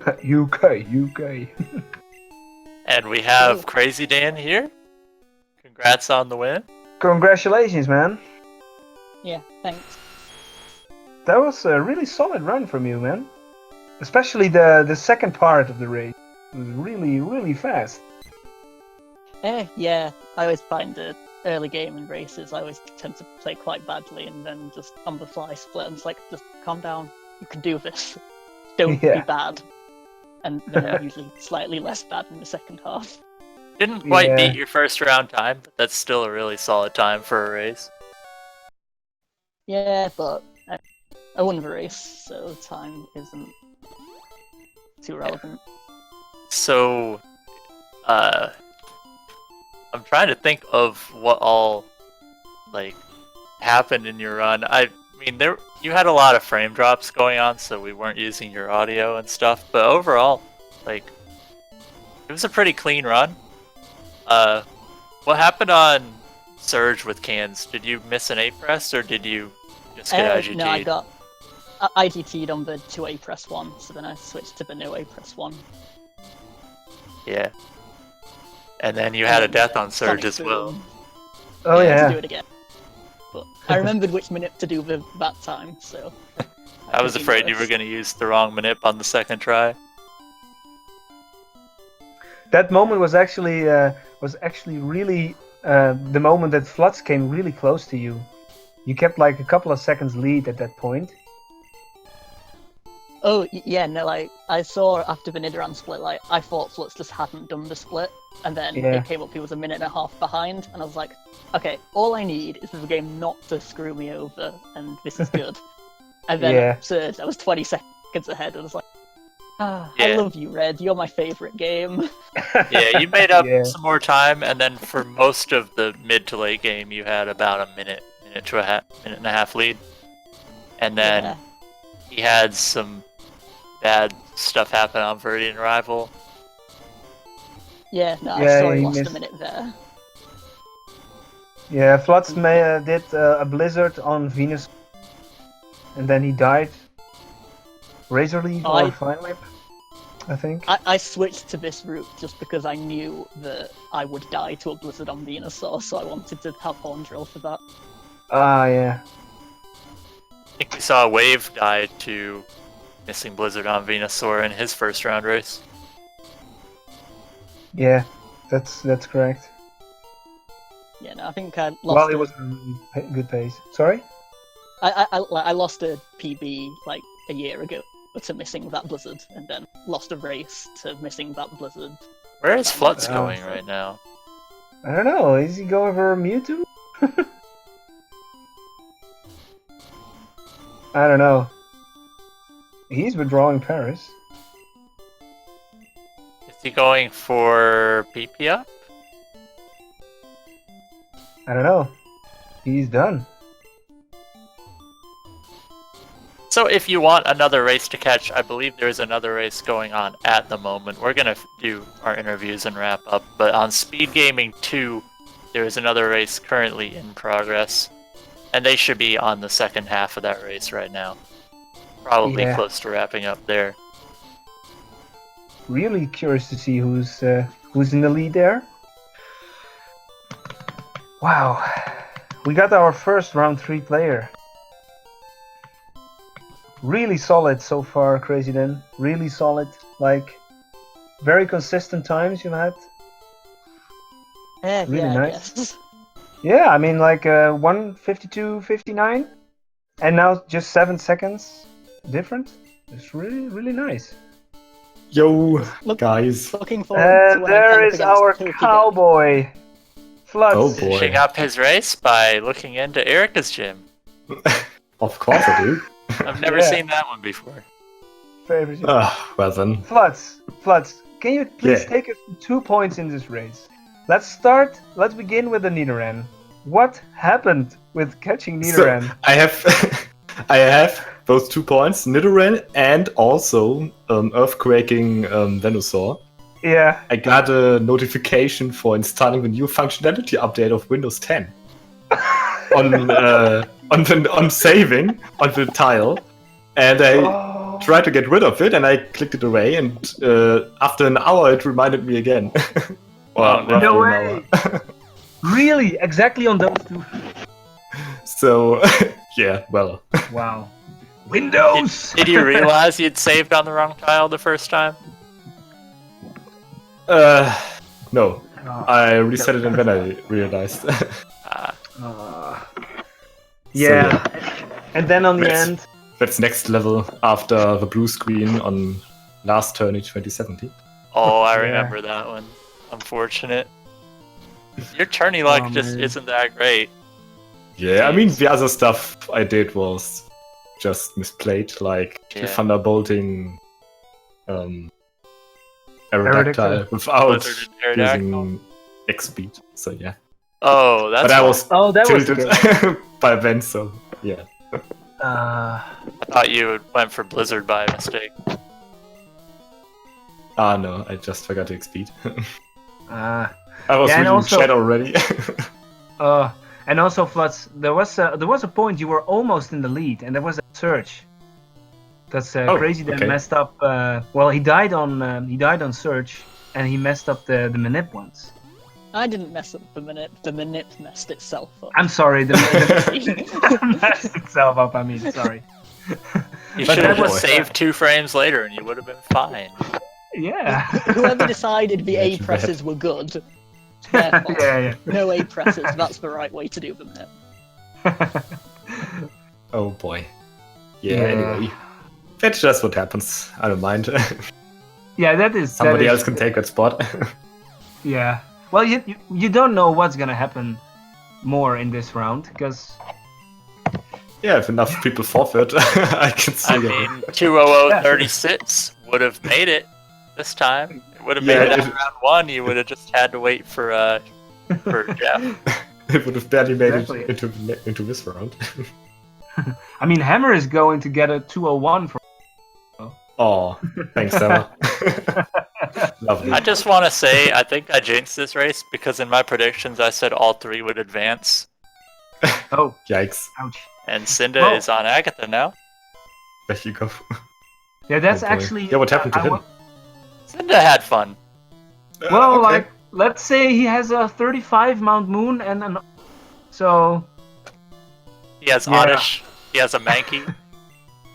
UK. And we have krazyd4n here. Congrats on the win. Congratulations, man. Yeah, thanks. That was a really solid run from you, man. Especially the second part of the race. It was really, really fast. Yeah, I always find the early game in races, I always tend to play quite badly and then just on the fly split. I'm just like, just calm down, you can do this. Don't be bad. And then I'm usually slightly less bad in the second half. Didn't quite beat your first round time, but that's still a really solid time for a race. Yeah, but I won the race, so time isn't too relevant. So, I'm trying to think of what all, like, happened in your run. I mean, you had a lot of frame drops going on, so we weren't using your audio and stuff, but overall, like, it was a pretty clean run. What happened on Surge with cans? Did you miss an A press, or did you just get IGT? No, I got IGT'd on the 2 A press 1, so then I switched to the no A press 1. Yeah. And then you had a death on Surge as well. Oh yeah. To do it again. But I remembered which minute to do that time, so... I was afraid you were going to use the wrong manip on the second try. That moment was actually really the moment that Flutz came really close to you. You kept like a couple of seconds lead at that point. Oh, yeah, no, like, I saw after the Nidoran split, like, I thought Flutz just hadn't done the split, and then it came up he was a minute and a half behind, and I was like, okay, all I need is for the game not to screw me over, and this is good. And then Surge, I was 20 seconds ahead, and I was like, I love you, Red, you're my favourite game. Yeah, you made up some more time, and then for most of the mid to late game, you had about a minute and a half lead. And then he had some bad stuff happen on Viridian Rival. Yeah, no, I saw he lost a minute there. Yeah, Flutz did a blizzard on Venus, and then he died. Razor Leaf or Fine Whip, I think. I switched to this route just because I knew that I would die to a blizzard on Venusaur, so I wanted to have Horn Drill for that. Ah, yeah. I think we saw a Wave die to missing Blizzard on Venusaur in his first round race. Yeah, that's correct. Yeah, no, I think I lost. Well, it was a good pace. Sorry? I lost a PB like a year ago to missing that Blizzard, and then lost a race to missing that Blizzard. Where is Flutz going right now? I don't know. Is he going for Mewtwo? I don't know. He's withdrawing Paris. Is he going for PP up? I don't know. He's done. So if you want another race to catch, I believe there's another race going on at the moment. We're going to do our interviews and wrap up, but on SpeedGaming 2, there is another race currently in progress, and they should be on the second half of that race right now. Probably close to wrapping up there. Really curious to see who's in the lead there. Wow, we got our first round 3 player. Really solid so far, krazyd4n. Really solid. Like, very consistent times you've had. Really nice. Yeah, I mean, like 1:52.59, and now just 7 seconds different. It's really, really nice. Yo, guys. Looking forward to there is our cowboy, Flutz. Oh boy. Finishing up his race by looking into Erica's gym. Of course I do. I've never seen that one before. Well then. Flutz, can you please take us to 2 points in this race? Let's begin with the Nidoran. What happened with catching So, Nidoran? I have both 2 points, Nidoran and also Earthquaking Venusaur. Yeah. I got a notification for installing the new functionality update of Windows 10 on saving on the tile, and I tried to get rid of it, and I clicked it away, and after an hour it reminded me again. Well, roughly no an way! hour. Really? Exactly on those 2? So, yeah, well. Wow. Windows! Did you realize you'd saved on the wrong tile the first time? No. I reset it and then I realized. Yeah. And then on the end... That's next level after the blue screen on last turn in 2017. Oh, I remember that one. Unfortunate. Your tourney luck just isn't that great. Yeah, I mean, the other stuff I did was just misplayed, like thunderbolting Aerodactyl without using X speed. So yeah. Oh, that's. But I was tilted by then, so yeah. I thought you went for Blizzard by mistake. No, I just forgot to X speed. I was yeah, reading chat already. And also, Flutz, there was a point you were almost in the lead, and there was a search. Because Crazy then messed up. Well, he died on search, and he messed up the manip ones. I didn't mess up the manip. The manip messed itself up. I'm sorry, the manip messed itself up. I mean, sorry. You should have just saved 2 frames later, and you would have been fine. Yeah. Whoever decided the A presses were good. Yeah. No A presses. That's the right way to do them. Oh boy. Yeah. Anyway, that's just what happens. I don't mind. Yeah, that is. Somebody else can take that spot. Yeah. Well, you don't know what's gonna happen more in this round because. Yeah, if enough people forfeit, I can see. I mean, 20036 would have made it this time. It would have made it after round 1. You would have just had to wait for Jeff. It would have barely made it into this round. I mean, Hammer is going to get a 201 for. Oh, thanks, Sarah. Lovely. I just want to say, I think I jinxed this race because in my predictions I said all 3 would advance. Oh, yikes! Ouch! And Cinda is on Agatha now. There you go. Yeah, that's actually. Yeah, what happened to him? Cinda had fun. Well, okay. like, let's say he has a 35 Mount Moon and an. So. He has Oddish. He has a Mankey.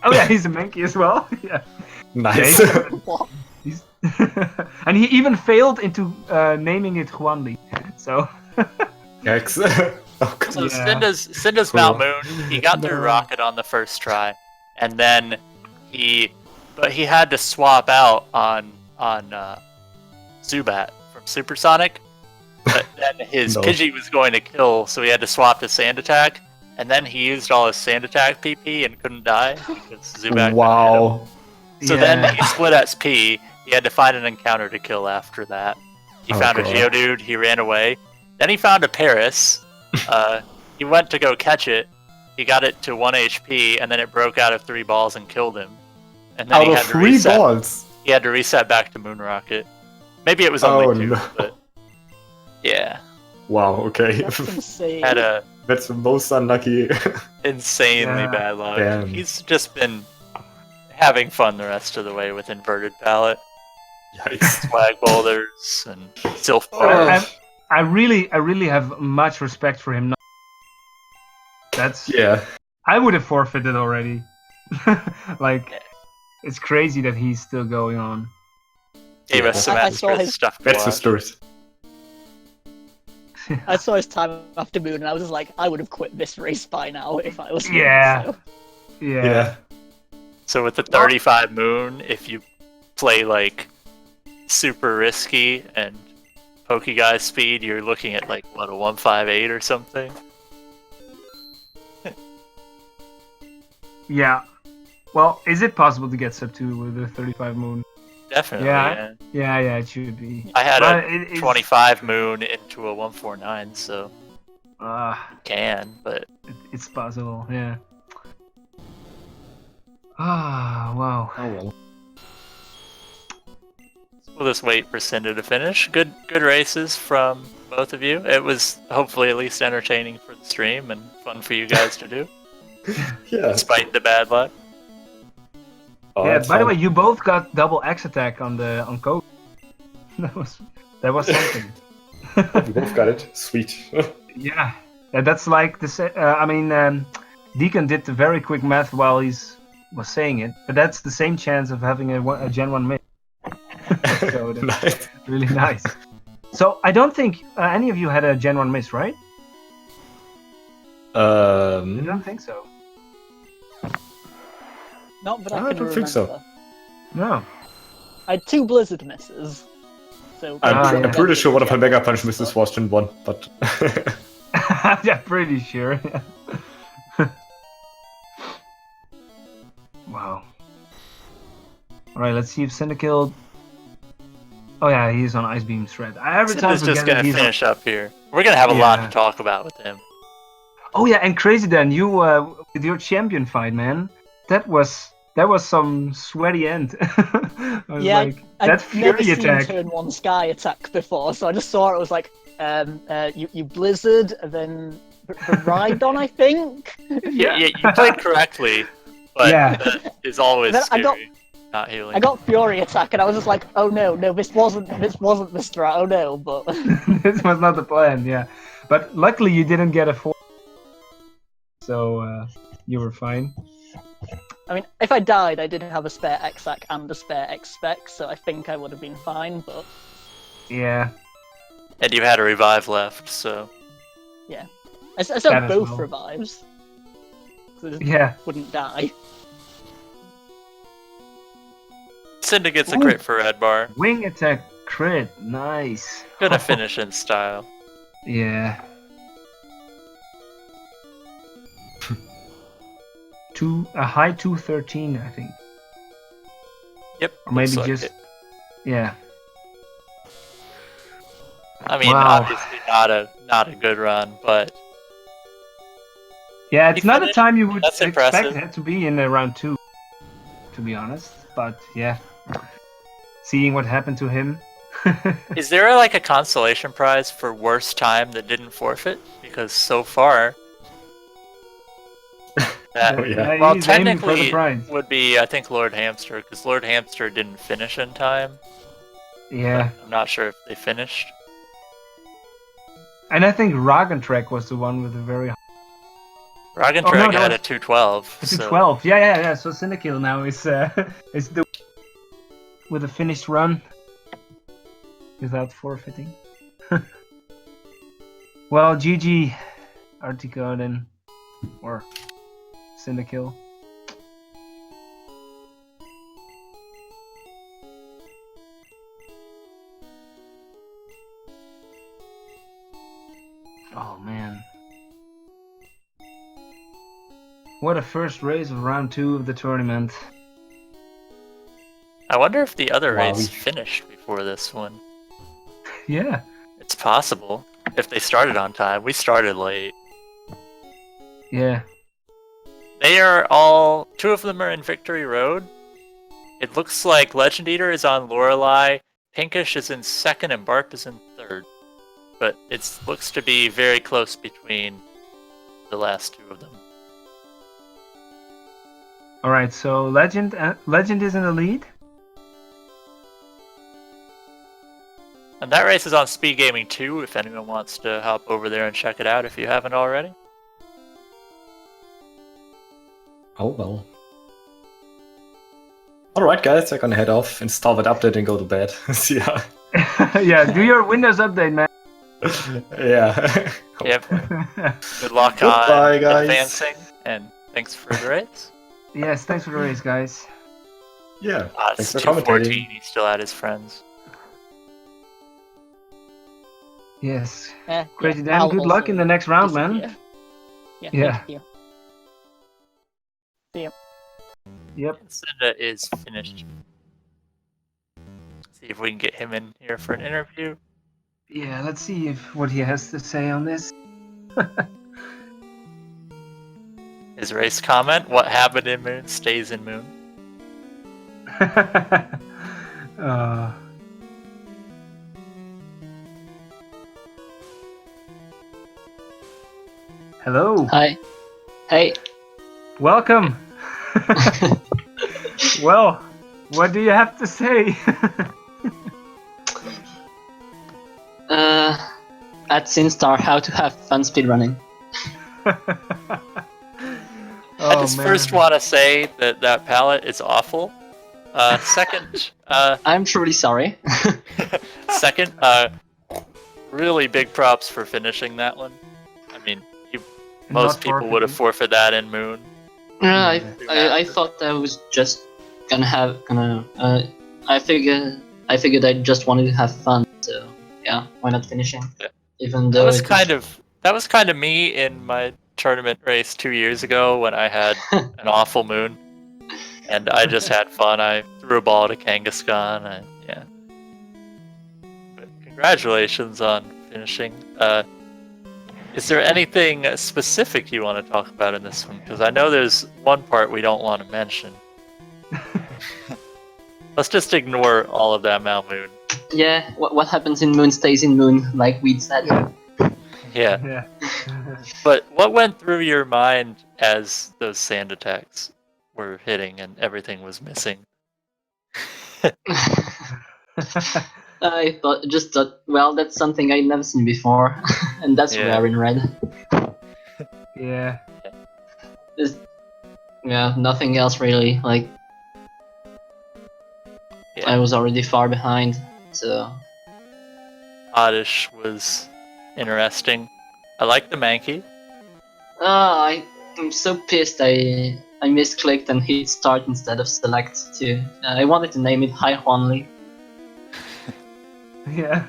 Oh yeah, he's a Mankey as well. Yeah. Nice. And he even failed into naming it Juanli. So. Yikes. Oh, God. So Cinda's cool. Mount Moon, he got through Rocket on the first try, and then he had to swap out on Zubat from Supersonic, but then his Pidgey was going to kill, so he had to swap to Sand Attack, and then he used all his Sand Attack PP and couldn't die because Zubat. Wow. So then he split SP. He had to find an encounter to kill after that. He found a Geodude. He ran away. Then he found a Paris. He went to go catch it. He got it to 1 HP, and then it broke out of 3 balls and killed him. And then he had to reset. 3 balls? He had to reset back to Moon Rocket. Maybe it was only 2, but yeah. Wow. Okay. That's insane. That's the most unlucky. Insanely bad luck. Damn. He's just been having fun the rest of the way with Inverted Palette. Yikes. Swag boulders and Sylph. I really have much respect for him. That's I would have forfeited already. Like, it's crazy that he's still going on. Gave us some extra stuff. That's the story. I saw his time after Moon, and I was just like, I would have quit this race by now if I was. Yeah. So with the 35 Moon, if you play like super risky and Pokeguy speed, you're looking at like what, a 158 or something. Yeah. Well, is it possible to get sub 2 with the 35 Moon? Definitely. Yeah, it should be. I had But a 25 moon into a 149, so can, but it's possible. Yeah. Wow. Oh well. we'll just wait for Cinda to finish. Good races from both of you. It was hopefully at least entertaining for the stream and fun for you guys to do, Yeah. despite the bad luck. Oh, Yeah. that's By the fun. way, you both got double X attack on Code. that was something. We both got it. Sweet. Yeah. That's like the. Deacon did the very quick math while was saying it, but that's the same chance of having a Gen 1 miss. So that's Nice. really nice. So I don't think any of you had a Gen 1 miss, right? I don't think so. Not that I I can don't remember. think so. No. I had 2 Blizzard misses. So I'm yeah. pretty sure one of her Mega Punch misses was Gen 1, but... Yeah, pretty sure. Wow. Alright, let's see if CyndaKill... Oh yeah, he's on Ice Beam thread. Every time Cinda's just forget gonna that he's finish up here. We're gonna have a lot Yeah. to talk about with him. Oh yeah, and krazyd4n, you with your champion fight, man. That was some sweaty end. I was Yeah, like, I've that never fury seen attack. turn 1 sky attack before, so I just saw it. Was like, you Blizzard, and then Rhydon, I think. Yeah, you played correctly, but Yeah. that is always Then I scary. Not healing. I got Fury attack, and I was just like, oh no, this wasn't the strat. Oh no, but This was not the plan, yeah. But luckily you didn't get a 4. So you were fine. I mean, if I died, I didn't have a spare X-Sac and a spare X-Spec, so I think I would have been fine, but Yeah. And you had a revive left, so I still That have as both well. revives. So I just Yeah. wouldn't die. Cinda gets a Ooh. crit for red bar. Wing attack crit. Nice. Gonna finish in style. Yeah. A high 213, I think. Yep. Or maybe looks like just it. yeah. I mean, Wow. obviously not a good run, but Yeah, it's He not a finished. time you would That's expect impressive. it to be in round 2, to be honest. But yeah, seeing what happened to him. is there like a consolation prize for worst time that didn't forfeit? Because so far, that, Oh, yeah. well, he's aiming for the technically prize. would be I think Lord Hamster, because Lord Hamster didn't finish in time. Yeah, I'm not sure if they finished. and I think Ragentrek was the one with the very high. Ragentrek Oh, no, that had was- a 212. It's so- 12. Yeah. So CyndaKill now is is the with a finished run without forfeiting. Well, GG, Artico then, or CyndaKill. Oh man. What a first race of round 2 of the tournament. I wonder if the other Wow, race we- finished before this one. Yeah. It's possible. If they started on time. We started late. Yeah. They are all... 2 of them are in Victory Road. It looks like Legend Eater is on Lorelei, Pinkish is in 2nd, and Barp is in 3rd. But it looks to be very close between the last 2 of them. Alright, so Legend is in the lead. And that race is on SpeedGaming 2, if anyone wants to hop over there and check it out if you haven't already. Oh well. Alright guys, I'm gonna head off, install that update and go to bed. See ya. Yeah, do your Windows update, man. Yeah. Yep. Good luck Goodbye, on guys. advancing, and thanks for the race. Yes, thanks for the race, guys. Yeah. It's Thanks for commentating. 2:14, he's still at his friends. Yes. Yeah, Crazy I'll Dan, good luck also in the next round, man. disappear. Yeah. Thank you. See ya. Yep. Cinda is finished. See if we can get him in here for an interview. Yeah, let's see what he has to say on this. His race comment: "What happened in Moon stays in Moon." Hello. Hi. Hey. Welcome. Well, what do you have to say? At Synstar, how to have fun speedrunning. I just first want to say that that palette is awful. Second, I'm truly sorry. second, really big props for finishing that one. I mean, most people would have forfeited that in Moon. Yeah, I thought I was just I figured I just wanted to have fun, so yeah, why not finishing? Yeah. Even though that was kind of me in my tournament race 2 years ago when I had an awful Moon, and I just had fun. I threw a ball to Kangaskhan. Yeah. But congratulations on finishing. Is there anything specific you want to talk about in this one? Because I know there's one part we don't want to mention. Let's just ignore all of that Moon. Yeah, what happens in Moon stays in Moon, like we said. Yeah. But what went through your mind as those sand attacks were hitting and everything was missing? I thought, well, that's something I'd never seen before, and that's rare in Red. Yeah. Nothing else really. Like, I was already far behind, so. Oddish was interesting. I like the Mankey. I'm so pissed I misclicked and hit start instead of select too. I wanted to name it Hai Huanli. Yeah.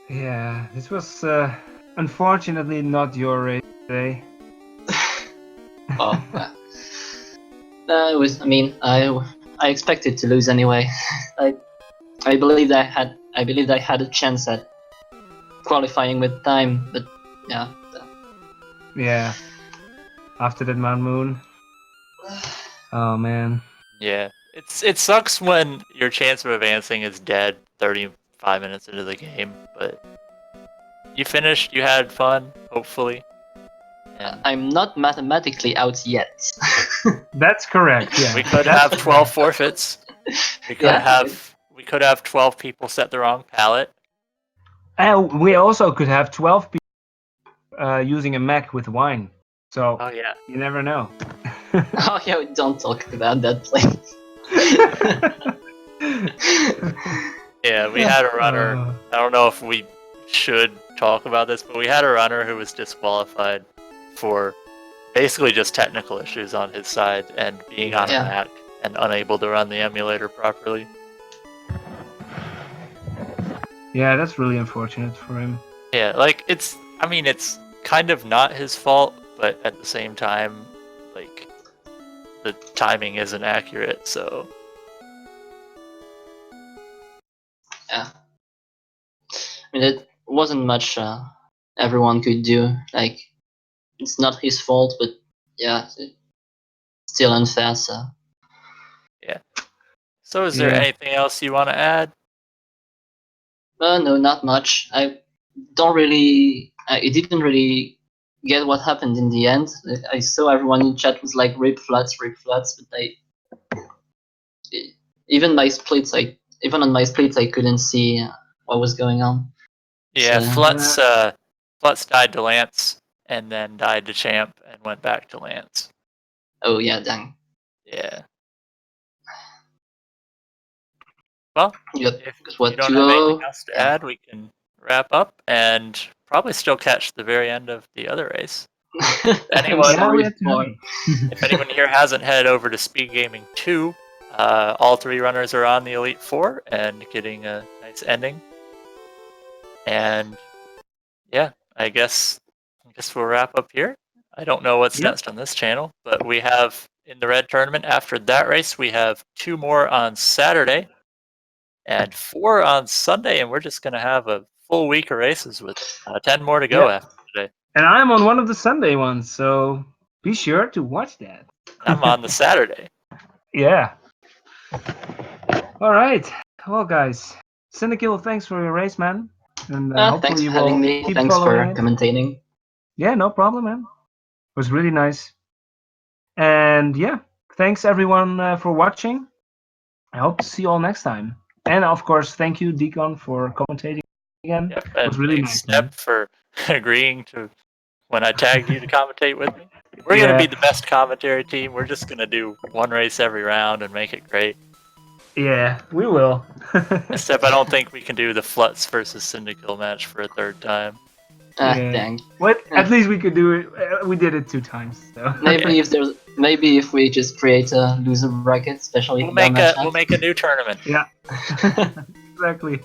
Yeah, this was unfortunately not your race today. Oh, it was. I mean, I expected to lose anyway. I believed I had a chance at qualifying with time, but yeah. Yeah. After that Mount Moon. Oh man. Yeah. It sucks when your chance of advancing is dead 35 minutes into the game, but you finished, you had fun, hopefully. And I'm not mathematically out yet. That's correct, yeah. we could have 12 forfeits. We could have 12 people set the wrong palette. We also could have 12 people using a mech with wine. So Oh yeah. you never know. Oh yeah, don't talk about that, please. Yeah, we had a runner. I don't know if we should talk about this, but we had a runner who was disqualified for basically just technical issues on his side and being on a Mac and unable to run the emulator properly. Yeah, that's really unfortunate for him. Yeah, like it's kind of not his fault, but at the same time, like the timing isn't accurate, so yeah. I mean, it wasn't much everyone could do. Like, it's not his fault, but yeah, it's still unfair. So. yeah. So is there anything else you want to add? No, not much. I don't really. I didn't really get what happened in the end. I saw everyone in chat was like rip Flutz, but even on my splits, I couldn't see what was going on. Yeah, So, Flutz died to Lance and then died to Champ and went back to Lance. Oh yeah, dang. Yeah. Well, Yep. if you don't have 2-0. anything else to add, we can wrap up and probably still catch the very end of the other race. If anyone here hasn't headed over to SpeedGaming 2, all 3 runners are on the Elite 4 and getting a nice ending. And yeah, I guess we'll wrap up here. I don't know what's Yep. next on this channel, but we have in the red tournament after that race, we have 2 more on Saturday and 4 on Sunday, and we're just going to have a full week of races with 10 more to go Yep. after today. And I'm on one of the Sunday ones, so be sure to watch that. I'm on the Saturday. Yeah. All right. Well, guys, CyndaKill, thanks for your race, man. And Thanks hopefully for you having will me. keep Thanks for following it. commentating. Yeah, no problem, man. It was really nice. And yeah, thanks everyone for watching. I hope to see you all next time. And of course, thank you, Deacon, for commentating again. Yep, It was and really thanks, nice, man. Step, for agreeing to when I tagged you to commentate with me. We're Yeah. going to be the best commentary team. We're just going to do one race every round and make it great. Yeah, we will. Except I don't think we can do the Flutz versus CyndaKill match for a 3rd time. Yeah. Dang. What? At least we could do it. We did it 2 times. So. Maybe if we just create a loser bracket, especially We'll if make match we'll make a new tournament. Yeah. Exactly.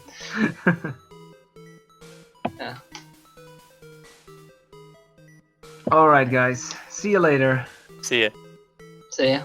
Yeah. All right, guys. See you later. See ya. So yeah.